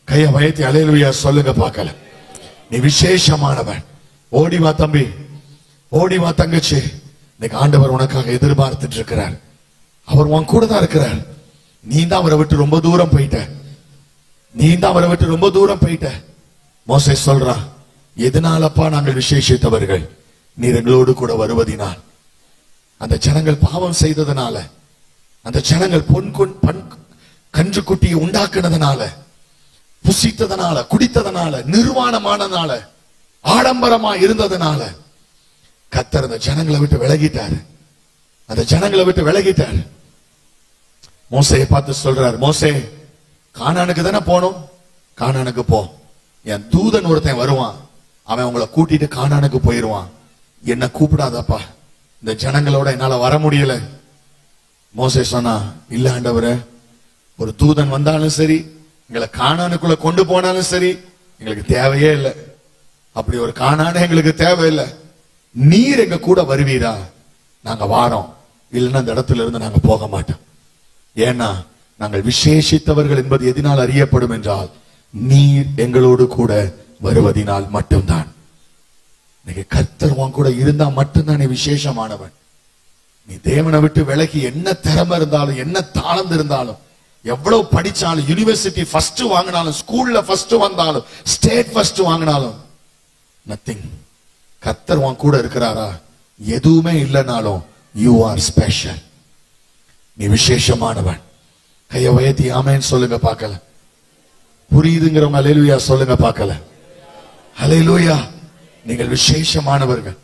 கையை வயத்தி அல்லேலூயா சொல்லுங்க பார்க்கல. நீ விசேஷமானவன். ஓடிவா தம்பி, ஓடிவா தங்கச்சி. இன்னைக்கு ஆண்டவர் உனக்காக எதிர்பார்த்துட்டு இருக்கிறார். அவர் உன் கூட தான் இருக்கிறார். நீ தான் அவரை விட்டு ரொம்ப தூரம் போயிட்ட, நீ தான் அவரை விட்டு ரொம்ப தூரம் போயிட்ட. மோசே சொல்றா, எதனாலப்பா நாங்கள் விசேஷித்தவர்கள்? நீர் எங்களோடு கூட வருவதினால். அந்த ஜனங்கள் பாவம் செய்ததனால, அந்த ஜனங்கள் கன்று குட்டியை உண்டாக்குனதுனால, புசித்ததனால, குடித்ததனால, நிர்வாணமானதுனால, ஆடம்பரமா இருந்ததுனால கர்த்தர் அந்த ஜனங்களை விட்டு விலகிட்டார். அந்த ஜனங்களை விட்டு விலகிட்டார். மோசையை பார்த்து சொல்றார், மோசே கானானுக்கு தானே போனோம், கானானுக்கு போ. என் தூதன் ஒருத்தன் வருவான், அவன் உங்களை கூட்டிட்டு கானானுக்கு போயிருவான். என்ன கூப்பிடாதப்பா, இந்த ஜனங்களோட என்னால வர முடியல. மோசே சொன்னா, இல்ல ஆண்டவரே, ஒரு தூதன் வந்தாலும் சரி, எங்களை கானானுக்குள்ள கொண்டு போனாலும் சரி, எங்களுக்கு தேவையே இல்லை. அப்படி ஒரு கானானே எங்களுக்கு தேவையில்லை. நீர் எங்க கூட வருவீரா, நாங்க வாரோம். இல்லைன்னா அந்த இடத்துல இருந்து நாங்க போக மாட்டோம். ஏன்னா நாங்கள் விசேஷித்தவர்கள் என்பது எதனால் அறியப்படும் என்றால் நீர் எங்களோடு கூட வருவதினால் மட்டும்தான். இன்னைக்கு கர்த்தர் உன் கூட இருந்தா மட்டும்தான் நீ விசேஷமானவன். நீ தேவனை விட்டு விலகி என்ன திறமை இருந்தாலும், என்ன தாளந்து இருந்தாலும், எவ்வளவு படிச்சாலும், யூனிவர்சிட்டி ஃபர்ஸ்ட் வாங்கினாலும், ஸ்கூல்ல ஃபர்ஸ்ட் வந்தாலும், ஸ்டேட் ஃபர்ஸ்ட் வாங்கினாலும் நத்திங். கர்த்தர் உன் கூட இருக்கிறாரா? எதுவுமே இல்லைனாலும் யூ ஆர் ஸ்பெஷல். நீ விசேஷமானவன். கையை உயர்த்தி ஆமென் சொல்லுங்க பார்க்கல. புரியுதுங்கிறவங்க அல்லேலூயா சொல்லுங்க பார்க்கல. அல்லேலூயா. நீங்கள் விசேஷமானவர்கள்.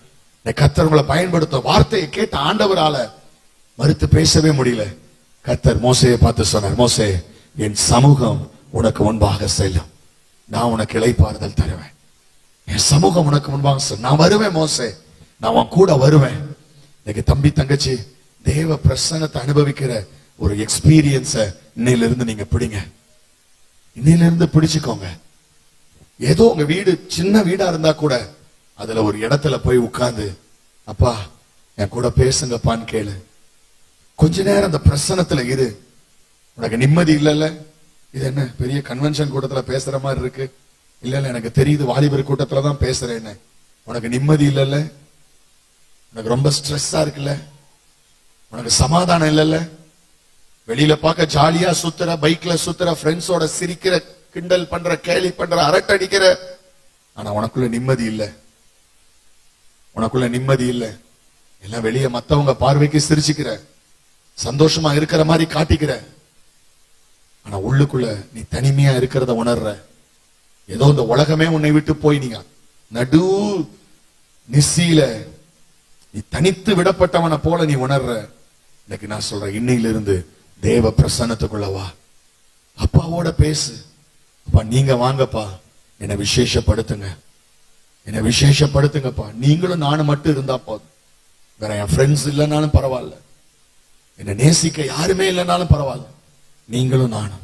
கர்த்தர் உங்களை பயன்படுத்த வார்த்தையை கேட்ட ஆண்டவரால மறுத்து பேசவே முடியல. கர்த்தர் மோசேயை பார்த்து சொன்னார், மோசே, என் சமூகம் உனக்கு முன்பாக செல்லும், நான் உனக்கு இளைப்பாறுதல் தருவேன். என் சமூகம் உனக்கு முன்பாக செல்லும், நான் வருவேன் மோசே, நான் உன் கூட வருவேன். இன்னைக்கு தம்பி தங்கச்சி, தேவ பிரசன்னத்தை அனுபவிக்கிற ஒரு எக்ஸ்பீரியன்ஸ இன்னையிலிருந்து நீங்க பிடிங்க. இன்னையிலிருந்து பிடிச்சுக்கோங்க. ஏதோ உங்க வீடு சின்ன வீடா இருந்தா கூட அதுல ஒரு இடத்துல போய் உட்கார்ந்து, அப்பா என் கூட பேசுங்கப்பான்னு கேளு. கொஞ்ச நேரம் அந்த பிரசன்னத்துல இரு. உனக்கு நிம்மதி இல்லைல்ல, இது என்ன பெரிய கன்வென்ஷன் கூட்டத்துல பேசுற மாதிரி இருக்கு, இல்ல எனக்கு தெரியுது வாலிபர் கூட்டத்துலதான் பேசுறேன்னு, உனக்கு நிம்மதி இல்லைல்ல, உனக்கு ரொம்ப ஸ்ட்ரெஸ்ஸா இருக்குல்ல, உனக்கு சமாதானம் இல்லைல்ல, வெளியில பார்க்க ஜாலியா சுத்துற, பைக்ல சுத்துற, ஃப்ரெண்ட்ஸோட சிரிக்கிற, கிண்டல் பண்ற, கேலி பண்ற, அரட்டடிக்கிற, ஆனா உனக்குள்ள நிம்மதி இல்ல. உனக்குள்ள நிம்மதி இல்ல. எல்லாம் வெளியே மத்தவங்க பார்வைக்கு சிரிச்சுக்கிற, சந்தோஷமா இருக்கிற மாதிரி காட்டிக்கிற, ஆனா உள்ளுக்குள்ள நீ தனிமையா இருக்கிறத உணர்ற. ஏதோ இந்த உலகமே உன்னை விட்டு போய் நீங்க நடு நிசியில நீ தனித்து விடப்பட்டவனை போல நீ உணர்ற. இன்னைக்கு நான் சொல்றேன், இன்னையிலிருந்து தேவ பிரசன்னத்துக்குள்ள வா, அப்பாவோட பேசு. அப்பா நீங்க வாங்கப்பா, என்னை விசேஷப்படுத்துங்க, என்னை விசேஷப்படுத்துங்கப்பா. நீங்களும் நானும் மட்டும் இருந்தா போதும், வேற என் ஃப்ரெண்ட்ஸ் இல்லைனாலும் பரவாயில்ல, என்னை நேசிக்க யாருமே இல்லைனாலும் பரவாயில்ல, நீங்களும் நானும்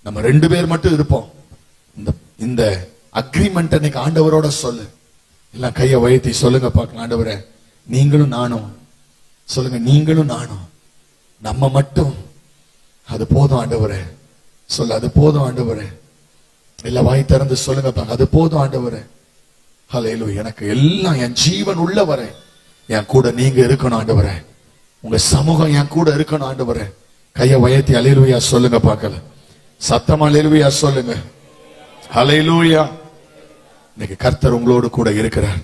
நம்ம 2 பேர் மட்டும் இருப்போம். இந்த அக்ரிமெண்ட் இன்னைக்கு ஆண்டவரோட சொல்லு. எல்லாம் கையை உயர்த்தி சொல்லுங்க பார்க்கலாம், ஆண்டவரே நீங்களும் நானும், சொல்லுங்க நீங்களும் நானும், நம்ம மட்டும், அது போதும் ஆண்டவரே, சொல்லு அது போதும் ஆண்டவரே. இல்ல வாய் திறந்து சொல்லுங்க பாக்க, அது போதும் ஆண்டவரே. ஹல்லேலூயா. எனக்கு எல்லாம் என் ஜீவன் உள்ள வரை என் கூட நீங்க இருக்கணும் ஆண்டவரே, உங்க சமூகம் என் கூட இருக்கணும் ஆண்டவரே. கையை உயர்த்தி ஹல்லேலூயா சொல்லுங்க பார்க்கல, சத்தமா ஹல்லேலூயா சொல்லுங்க. ஹல்லேலூயா. இன்னைக்கு கர்த்தர் உங்களோடு கூட இருக்கிறார்.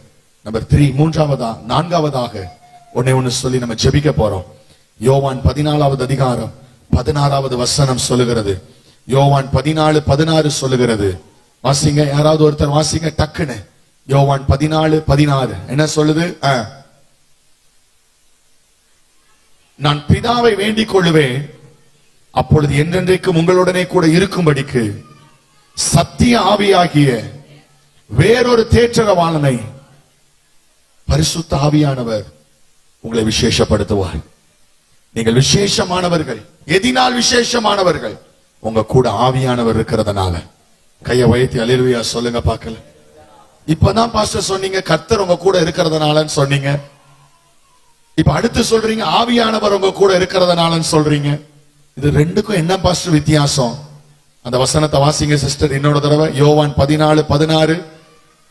நம்பர் 3, நான்காவதாக ஒன்னு சொல்லி நம்ம ஜெபிக்க போறோம். யோவான் 14வது அதிகாரம் 16வது வசனம் சொல்லுகிறது. யோவான் 14:16 சொல்லுகிறது. வாசிங்க, யாராவது ஒருத்தர் வாசிங்க டக்குன்னு. யோவான் 14:16 என்ன சொல்லுது? நான் பிதாவை வேண்டிக் கொள்ளுவேன், அப்பொழுது என்றென்றைக்கும் உங்களுடனே கூட இருக்கும்படிக்கு சத்திய ஆவியாகிய வேறொரு தேற்றரவாளனை, பரிசுத்த ஆவியானவர் உங்களை விசேஷப்படுத்துவார். நீங்கள் விசேஷமானவர்கள். எதினால் விசேஷமானவர்கள்? உங்க கூட ஆவியானவர் இருக்கிறதுனால. கையை உயர்த்தி அல்லேலூயா சொல்லுங்க பார்க்கல. இப்பதான் பாஸ்டர் சொன்னீங்க கர்த்தர் உங்க கூட இருக்கிறதுனாலன்னு சொன்னீங்க. இப்ப அடுத்து சொல்றீங்க ஆவியானவர் உங்க கூட இருக்கிறதுனாலன்னு சொல்றீங்க. இது ரெண்டுக்கும் என்ன பாஸ்டர் வித்தியாசம்? அந்த வசனத்தை வாசிங்க சிஸ்டர் இன்னொரு தடவை. யோவான் 14:16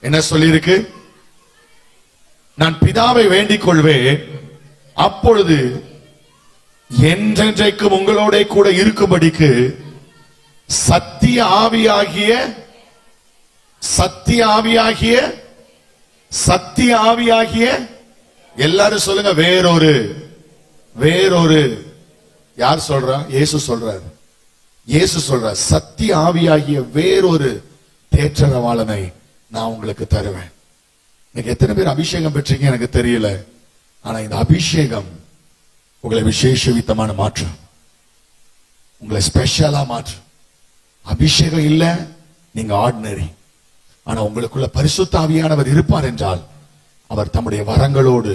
என்ன சொல்லி இருக்கு? நான் பிதாவை வேண்டிக் கொள்வேன், அப்பொழுது என்றென்றைக்கும் உங்களோட கூட இருக்கும்படிக்கு சத்திய ஆவியாகிய எல்லாரும் சொல்லுங்க வேறொரு யார் சொல்றா? இயேசு சொல்றார். இயேசு சொல்றார், சத்திய ஆவியாகிய வேறொரு தேற்றரவாளனை நான் உங்களுக்கு தருவேன். இன்னைக்கு எத்தனை பேர் அபிஷேகம் பெற்றீங்க எனக்கு தெரியல, ஆனா இந்த அபிஷேகம் உங்களை விசேஷவித்தமான மாற்றம், உங்களை ஸ்பெஷலா மாற்றம். அபிஷேகம் இல்ல, நீங்க ஆர்டினரி. ஆனா உங்களுக்குள்ள பரிசுத்த ஆவியானவர் இருப்பார் என்றால் அவர் தம்முடைய வரங்களோடு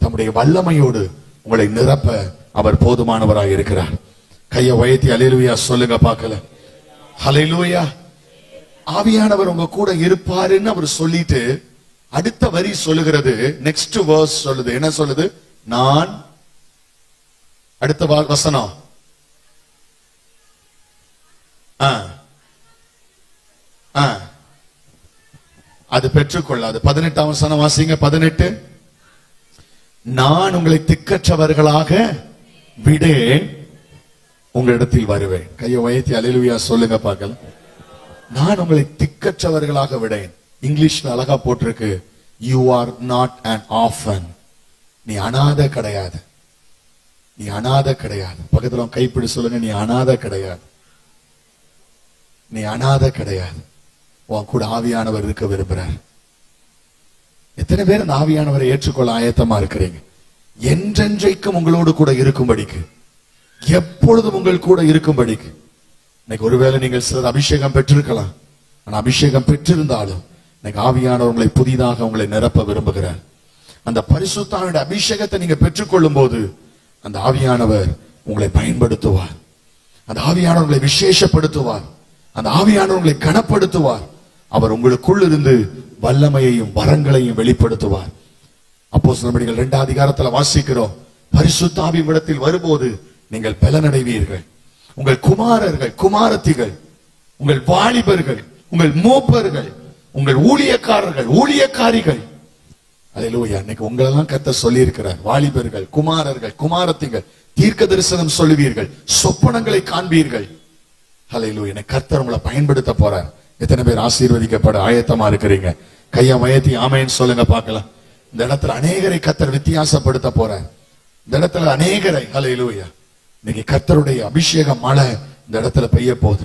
தம்முடைய வல்லமையோடு உங்களை நிரப்ப அவர் போதுமானவராய் இருக்கிறார். கையை உயர்த்தி அல்லேலூயா சொல்லுங்க பார்க்கல. ஹல்லேலூயா. ஆவியானவர் உங்க கூட இருப்பாருன்னு அவர் சொல்லிட்டு அடுத்த வரி சொல்லுகிறது, நெக்ஸ்ட் வேர்ஸ் சொல்லுது. என்ன சொல்லுது? நான், அடுத்த வசனம் அது பெற்றுக்கொள்ளாது. 18ஆம் வசனம் வாசிங்க. 18. நான் உங்களை திக்கற்றவர்களாக விடேன், உங்களிடத்தில் வருவேன். கையை உயர்த்தி அல்லேலூயா சொல்லுங்க பார்க்கல. நான் உங்களை திக்கற்றவர்களாக விடேன். இங்கிலீஷ்ல அழகா போட்டிருக்கு, you are not an orphan. நீ அனாதை கிடையாது. நீ அனாதை கிடையாது. பக்கத்துல கைப்பிடி சொல்லுங்க, நீ அனாதை கிடையாது. நீ அனாதை கிடையாது. உன் கூட ஆவியானவர் இருக்க விரும்புறார். எத்தனை பேர் அந்த ஆவியானவரை ஏற்றுக்கொள்ள ஆயத்தமா இருக்கிறீங்க? என்றென்றைக்கும் உங்களோடு கூட இருக்கும்படிக்கு எப்பொழுதும் உங்கள் கூட இருக்கும்படிக்கு. இன்னைக்கு ஒருவேளை நீங்கள் சிலர் அபிஷேகம் பெற்றிருக்கலாம். ஆனா அபிஷேகம் பெற்றிருந்தாலும் இன்னைக்கு ஆவியானவர் உங்களை புதிதாக உங்களை நிரப்ப விரும்புகிறார். அந்த பரிசுத்த ஆவியுடைய அபிஷேகத்தை நீங்க பெற்றுக்கொள்ளும் போது அந்த ஆவியானவர் உங்களை பயன்படுத்துவார். அந்த ஆவியானவர் உங்களை விசேஷப்படுத்துவார். அந்த ஆவியானவர் உங்களை கனப்படுத்துவார். அவர் உங்களுக்குள் இருந்து வல்லமையையும் வரங்களையும் வெளிப்படுத்துவார். அப்போஸ்தலர் நடபடிகள் 2ஆம் அதிகாரத்துல வாசிக்கிறோம், பரிசுத்த ஆவி உங்களிடத்தில் வரும்போது நீங்கள் பலனடைவீர்கள். உங்கள் குமாரர்கள், குமாரத்திகள், உங்கள் வாலிபர்கள், உங்கள் மூப்பர்கள், உங்கள் ஊழியக்காரர்கள், ஊழியக்காரிகள், அல்லேலூயா, இன்னைக்கு உங்களெல்லாம் கர்த்தர் சொல்லி இருக்கிறார். வாலிபர்கள், குமாரர்கள், குமாரத்திகள், தீர்க்க தரிசனம் சொல்லுவீர்கள், சொப்பனங்களை காண்பீர்கள். அல்லேலூயா, இன்னைக்கு கர்த்தர் உங்களை பயன்படுத்த போறார். எத்தனை பேர் ஆசீர்வதிக்கப்பட ஆயத்தமா இருக்கிறீங்க? கையை உயர்த்தி ஆமென் சொல்லுங்க பார்க்கலாம். இந்த இடத்துல அநேகரை கர்த்தர் வித்தியாசப்படுத்த போறார். இந்த இடத்துல அநேகரை, அல்லேலூயா, இன்னைக்கு கர்த்தருடைய அபிஷேக மழை இந்த இடத்துல பெய்ய போகுது.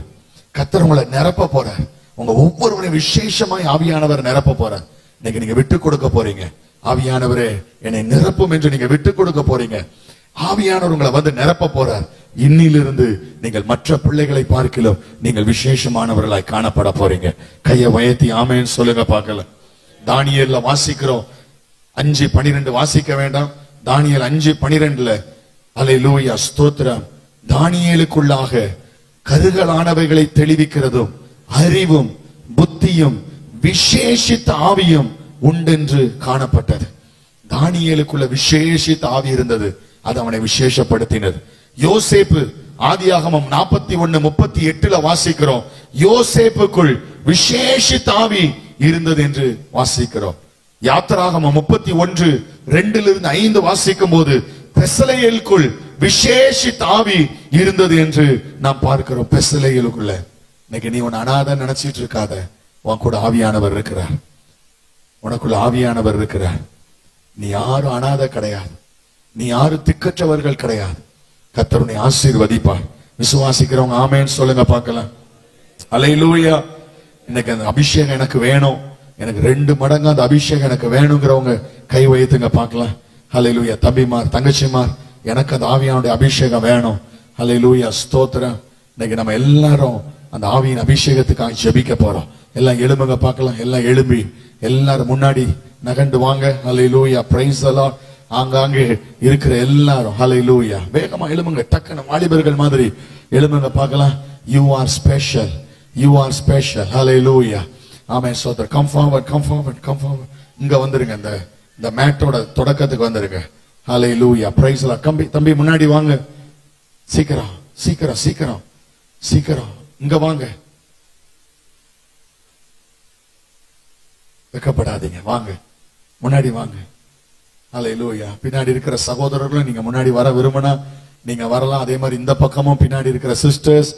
கர்த்தர் உங்களை நிரப்ப போறார். உங்க ஒவ்வொருவரையும் விசேஷமாய் ஆவியானவர் நிரப்ப போறார். இன்னைக்கு நீங்க விட்டு கொடுக்க போறீங்க. ஆவியானவரே என்னை நிரப்பும் என்று நீங்க விட்டு கொடுக்க போறீங்க. ஆவியானவர் உங்களை வந்து நிரப்ப போறார். இன்னிலிருந்து நீங்கள் மற்ற பிள்ளைகளை பார்க்கலாம் நீங்கள் விசேஷமானவர்களாய் காணப்பட போறீங்க. கையை உயர்த்தி ஆமென் சொல்லுங்க பார்க்கலாம். தானியேல்ல வாசிக்கிறோம், 5:12 வாசிக்க வேண்டாம். தானியேல் 5:12 அல்லேலூயா ஸ்தோத்திரம். தானியேலுக்குள்ளாக கருகலானவைகளை தெளிவிக்கிறதும் அறிவும் புத்தியும் விசேஷித்த ஆவியும் உண்டென்று காணப்பட்டது. தானியேலுக்குள்ள விசேஷித்த ஆவி இருந்தது. அது அவனை விசேஷப்படுத்தினது. யோசேப்பு ஆதியாகமம் 41:38 வாசிக்கிறோம், யோசேப்புக்குள் விசேஷித்த ஆவி இருந்தது என்று வாசிக்கிறோம். யாத்திராகமம் 31:2-5 வாசிக்கும் போது பெசலேயலுக்குள் விசேஷித்த ஆவி இருந்தது என்று நாம் பார்க்கிறோம். பெசலேயலுக்குள்ள இன்னைக்கு நீ உன் அனாதை நினைச்சிட்டு இருக்காத, உன் கூட ஆவியானவர் இருக்கிறார். உனக்குள்ள ஆவியானவர் இருக்கிறார். நீ யாரும் அனாதை கிடையாது. நீ யாரும் திக்கற்றவர்கள் கிடையாது. கர்த்தர் உன்னை ஆசீர்வதிப்பார். விசுவாசிக்கிறவங்க ஆமென் சொல்லுங்க பார்க்கலாம். அல்லேலூயா. இன்னைக்கு அந்த அபிஷேகம் எனக்கு வேணும், எனக்கு 2 மடங்கு அந்த அபிஷேகம் எனக்கு வேணுங்கிறவங்க கை வைத்துங்க பார்க்கலாம். அல்லேலூயா. தம்பிமார், தங்கச்சிமார், எனக்கு அந்த ஆவியானுடைய அபிஷேகம் வேணும். அல்லேலூயா ஸ்தோத்திரம். இன்னைக்கு நம்ம எல்லாரும் அந்த ஆவியின் அபிஷேகத்துக்காக ஜெபிக்க போறோம். எல்லாம் எழும்புங்க பார்க்கலாம். எல்லாம் எழும்பி எல்லாரும் முன்னாடி நகண்டு வாங்க. அல்லேலூயா, பிரைஸ் தி லார்ட். ஆங்காங்கே இருக்கிற எல்லாரும் ஹல்லேலூயா வேகமா எழும்புங்க. டக்குனு வாலிபர்கள் மாதிரி எழும்புங்க பார்க்கலாம். You are special, you are special. ஹல்லேலூயா ஆமென் சோதர். Come forward, come forward, come forward. இங்க வந்துருங்க, இந்த மேட்டோட தொடக்கத்துக்கு வந்துருங்க. ஹல்லேலூயா பிரைஸ் தி லார்ட். தம்பி முன்னாடி வாங்க. சீக்கிரம் சீக்கிரம் சீக்கிரம் சீக்கிரம் இங்க வாங்க. வெக்கப்படாதீங்க, வாங்க முன்னாடி வாங்க. அல்லேலூயா. பின்னாடி இருக்கிற சகோதரர்களும் நீங்க முன்னாடி வர விரும்பினா நீங்க வரலாம். அதே மாதிரி இந்த பக்கமும் பின்னாடி இருக்கிற சிஸ்டர்ஸ்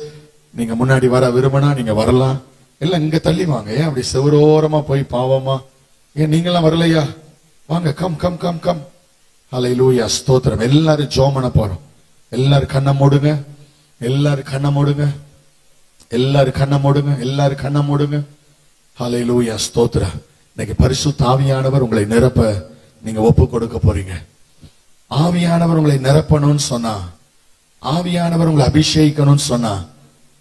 நீங்க முன்னாடி வர விரும்பினா நீங்க வரலாம். எல்லாம் இங்க தள்ளி வாங்க. ஏன் அப்படி செவரோரமா போய் பாவமா? ஏன் நீங்களாம் வரலையா? வாங்க, கம் கம் கம் கம். அல்லேலூயா ஸ்தோத்திரம். எல்லாரும் ஜெபம் பண்ண போறோம். எல்லாரும் கண்ணை மூடுங்க, எல்லாரும் கண்ணை மூடுங்க, எல்லாரும் கண்ணை மூடுங்க, எல்லாரும் கண்ணை மூடுங்க. அல்லேலூயா ஸ்தோத்திரம். இன்னைக்கு பரிசுத்த ஆவியானவர் உங்களை நிரப்ப நீங்க ஒப்பு கொடுக்க போறீங்க. ஆவியானவர் உங்களை நிரப்பணும்னு சொன்னா, ஆவியானவர் உங்களை அபிஷேகிக்கணும்னு சொன்னா,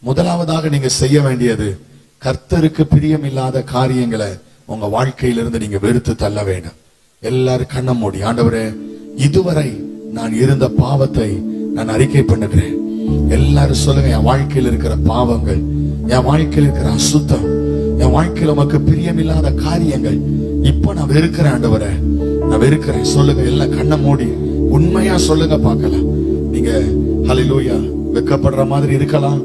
முதலாவதாக நீங்க செய்ய வேண்டியது கர்த்தருக்கு பிரியமில்லாத காரியங்களை உங்க வாழ்க்கையிலிருந்து நீங்க வெறுத்து தள்ள வேண்டும். எல்லாரும் கண்ண மூடி, ஆண்டவரே இதுவரை நான் இருந்த பாவத்தை நான் அறிக்கை பண்ணுகிறேன். எல்லாரும் சொல்லுங்க, என் வாழ்க்கையில் இருக்கிற பாவங்கள், என் வாழ்க்கையில் இருக்கிற அசுத்தம், என் வாழ்க்கையில் உமக்கு பிரியமில்லாத காரியங்கள் இப்ப நான் வெறுக்கிறேன் ஆண்டவரே, நான் வெறுக்கிறேன். சொல்லுங்க, எல்லாம் கண்ண மூடி உண்மையா சொல்லுங்க பார்க்கலாம். நீங்க ஹல்லேலூயா வெட்கப்படுற மாதிரி இருக்கலாம்.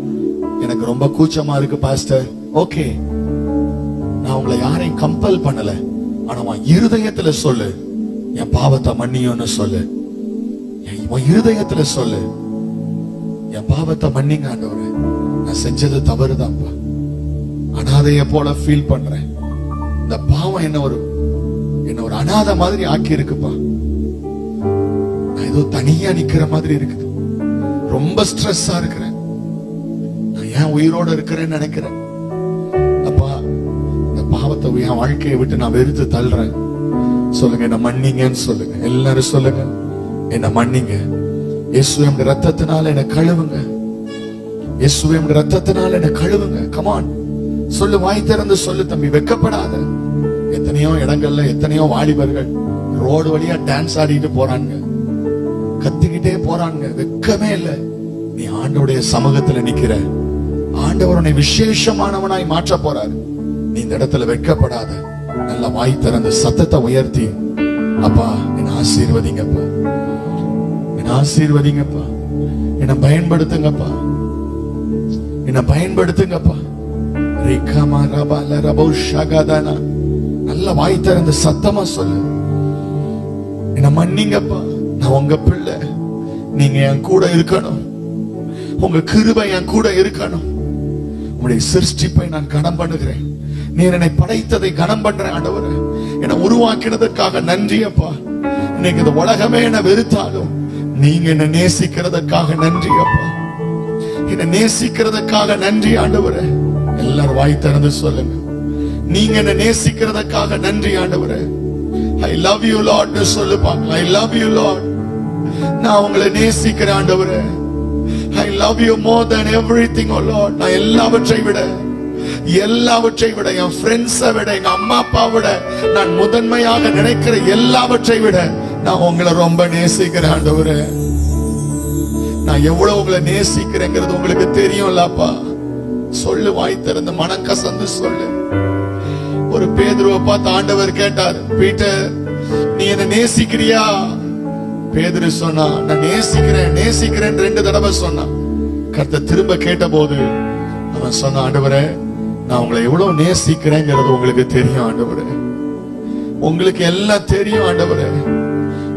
எனக்கு ரொம்ப கூச்சமா இருக்கு பாஸ்டர். ஓகே, நான் உங்களை யாரையும் கம்பல் பண்ணல. ஆனா உன் இருதயத்துல சொல்லு, என் பாவத்தை மன்னியும்னு சொல்லு. உன் இருதயத்துல சொல்லு, என் பாவத்தை மன்னிங்க ஆண்டவரே, நான் செஞ்சது தவறுதான்ப்பா, அனாதைய போல ஃபீல் பண்றேன். இந்த பாவம் என்ன ஒரு அனாதை மாதிரி ஆக்கி இருக்குப்பா. நான் ஏதோ தனியா நிக்கிற மாதிரி இருக்குது. ரொம்ப ஸ்ட்ரெஸ்ஸா இருக்கிறேன். நான் ஏன் உயிரோட இருக்கிறேன்னு நினைக்கிறேன். அப்பா, இந்த பாவத்தை என் வாழ்க்கையை விட்டு நான் வெறுத்து தள்ளுறேன். சொல்லுங்க, என்ன மன்னிங்கன்னு சொல்லுங்க. எல்லாரும் சொல்லுங்க, என்ன மன்னிங்க, இயேசுவே உம்முடைய ரத்தத்தினால என்னை கழுவுங்க, இயேசுவே உம்முடைய ரத்தத்தினால என்னை கழுவுங்க. கமான் சொல்லு, வாய் திறந்து சொல்லு தம்பி, வெக்கப்படாத. எத்தனையோ இடங்கள்ல எத்தனையோ வாலிபர்கள் ரோடு வழியா டான்ஸ் ஆடிட்டு போறாங்க, கத்திக்கிட்டே போறாங்க, வெக்கமே இல்லை. நீ ஆண்டவருடைய சமூகத்துல நிக்கிற, ஆண்டவர் உன்னை விசேஷமானவனாய் மாற்ற போறாரு. நீ இந்த இடத்துல வெக்கப்படாத. நல்ல வாய் திறந்து சத்தத்தை உயர்த்தி, அப்பா என்ன ஆசீர்வதிங்கப்பா, என்ன ஆசீர்வதிங்கப்பா, என்ன பயன்படுத்துங்கப்பா, என்ன பயன்படுத்துங்கப்பா. நல்ல வாய் திறந்து சத்தமா சொல்லு, என்ன மன்னிங்கப்பா, நான் உங்க பிள்ளை, நீங்க என் கூட இருக்கணும், உங்க கிருபை என் கூட இருக்கணும். உங்களுடைய சிருஷ்டிப்பை நான் கனம் பண்ணுகிறேன், நீர் என்னை படைத்ததை கனம் பண்றேன். ஆண்டவரே என்னை உருவாக்கினதற்காக நன்றி அப்பா. இன்னைக்கு இந்த உலகமே என்ன வெறுத்தாலும் நீங்க என்ன நேசிக்கிறதுக்காக நன்றி அப்பா, என்ன நேசிக்கிறதுக்காக நன்றி ஆண்டவரே. எல்லாரும் வாய் திறந்து சொல்லுங்க, நீங்க என்ன நேசிக்கிறதுக்காக நன்றி ஆண்டவரே. I love you Lord சொல்லு பாக்கலாம். I love you Lord, நான் உங்களை நேசிக்கிறேன் ஆண்டவரே. I love you more than everything oh Lord. நான் எல்லாவற்றை விட என் ஃப்ரெண்ட்ஸை விட, எங்க அம்மா அப்பா விட, நான் முதன்மையாக நினைக்கிற எல்லாவற்றை விட நான் உங்களை ரொம்ப நேசிக்கிறேன் ஆண்டவரே. நான் எவ்வளவு உங்களை நேசிக்கிறேங்கிறது உங்களுக்கு தெரியும்லப்பா. சொல்லு, வாய் திறந்து மனம் கசந்து சொல்லு. ஒரு பேதுருவை பார்த்து ஆண்டவர் கேட்டார், பீட்டர் நீ என்ன நேசிக்கிறியா? பேதுரு சொன்னா, நான் நேசிக்கிறேன் நேசிக்கிறேன் 2 தடவை சொன்னான். கர்த்தர் திரும்ப கேட்ட போது அவன் சொன்ன, ஆண்டவரே நான் உங்களை எவ்வளவு நேசிக்கிறேங்கிறது உங்களுக்கு தெரியும் ஆண்டவரே, உங்களுக்கு எல்லாம் தெரியும் ஆண்டவரே.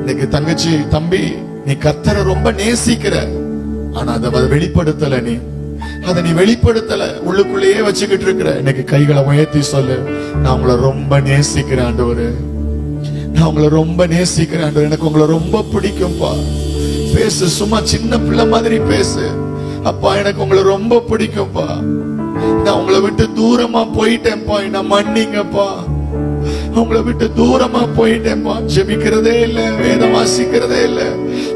இன்னைக்கு தங்கச்சி, தம்பி, நீ கர்த்தரை ரொம்ப நேசிக்கிற, ஆனா அதை வெளிப்படுத்தல, அதை நீ வெளிப்படுத்தல, உள்ளுக்குள்ளேயே வச்சுக்கிட்டு இருக்கிற. இன்னைக்கு கைகளை உயர்த்தி சொல்லு, நான் உங்களை ரொம்ப நேசிக்கிறேன் ஆண்டவரே, நான் உங்களை ரொம்ப நேசிக்கிறேன் ஆண்டவரே, எனக்கு உங்களை ரொம்ப பிடிக்கும்பா. பேசு, சும்மா சின்ன பிள்ளை மாதிரி பேசு. அப்பா எனக்கு உங்களை ரொம்ப பிடிக்கும்பா, நான் உங்களை விட்டு தூரமா போயிட்டேன்ப்பா, என்ன மன்னிங்கப்பா, உங்களை விட்டு தூரமா போயிட்டேன்ப்பா. ஜெபிக்கிறதே இல்ல, வேதம் வாசிக்கிறதே இல்ல,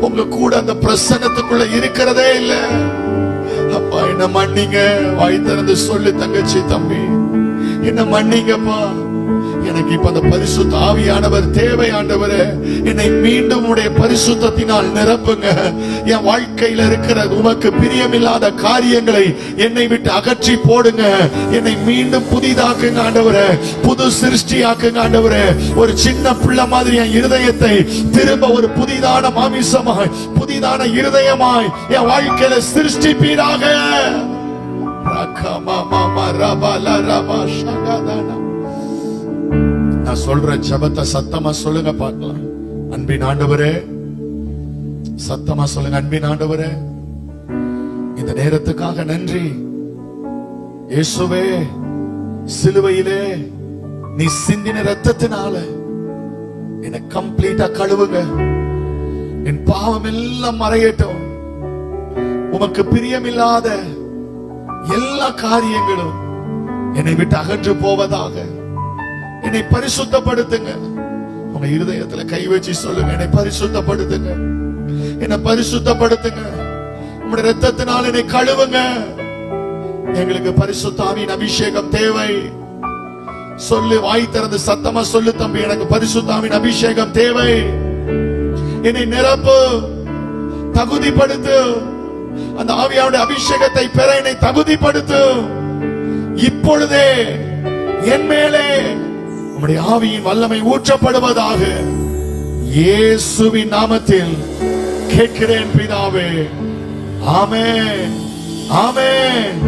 உங்க கூட அந்த பிரசன்னத்துக்குள்ள இருக்கிறதே இல்ல. அப்பா என்ன மன்னிங்க. வாய் திறந்து சொல்லு தங்கச்சி, தம்பி, என்ன மன்னிங்கப்பா. எனக்கு இப்ப அந்த பரிசுத்த ஆவியானவர் தேவை ஆண்டவரே. என்னை மீண்டும் உடைய பரிசுத்தத்தினால் நிரப்புங்க. என் வாழ்க்கையில இருக்கிற உமக்கு பிரியமில்லாத காரியங்களை என்னை விட்டு அகற்றி போடுங்க. என்னை மீண்டும் புதிதாக்குங்க ஆண்டவரே, புது சிருஷ்டியாக்குங்க ஆண்டவரே. ஒரு சின்ன பிள்ளை மாதிரி என் இருதயத்தை திரும்ப ஒரு புதிதான மாமிசமாய், புதிதான இருதயமாய் என் வாழ்க்கையில சிருஷ்டிப்பீராக. நான் சொல்ற ஜெபத்தை சத்தமா சொல்லுங்க பார்க்கலாம். அன்பின் ஆண்டவரே, சத்தமா சொல்லுங்க, அன்பின் ஆண்டவரே, இந்த நேரத்துக்காக நன்றி. இயேசுவே, சிலுவையிலே நீ சிந்தின ரத்தத்தினால என்னை கம்ப்ளீட்டா கழுவுங்க. என் பாவம் எல்லாம் மறையட்டும். உமக்கு பிரியமில்லாத எல்லா காரியங்களும் என்னை விட்டு அகன்று போவதாக. என்னை பரிசுத்தப்படுத்துங்க. உங்க இருதயத்துல கை வச்சு சொல்லுங்க, என்னை பரிசுத்தப்படுத்துங்க, என்னை பரிசுத்தப்படுத்துங்க. உங்களுடைய ரத்தத்தினால் என்னை கழுவுங்க. எங்களுக்கு பரிசுத்த ஆவியின் அபிஷேகம் தேவை. சொல்லு, வாய் திறந்து சத்தமா சொல்லு தம்பி, எனக்கு பரிசுத்த ஆவியின் அபிஷேகம் தேவை. என்னை நிரப்பு, தகுதிப்படுத்து. அந்த ஆவியாவுடைய அபிஷேகத்தை பெற என்னை தகுதிப்படுத்து. இப்பொழுதே என் மேலே உம்முடைய ஆவியின் வல்லமை ஊற்றப்படுவதாக. இயேசுவின் நாமத்தில் கேட்கிறேன் பிதாவே. ஆமென், ஆமென்.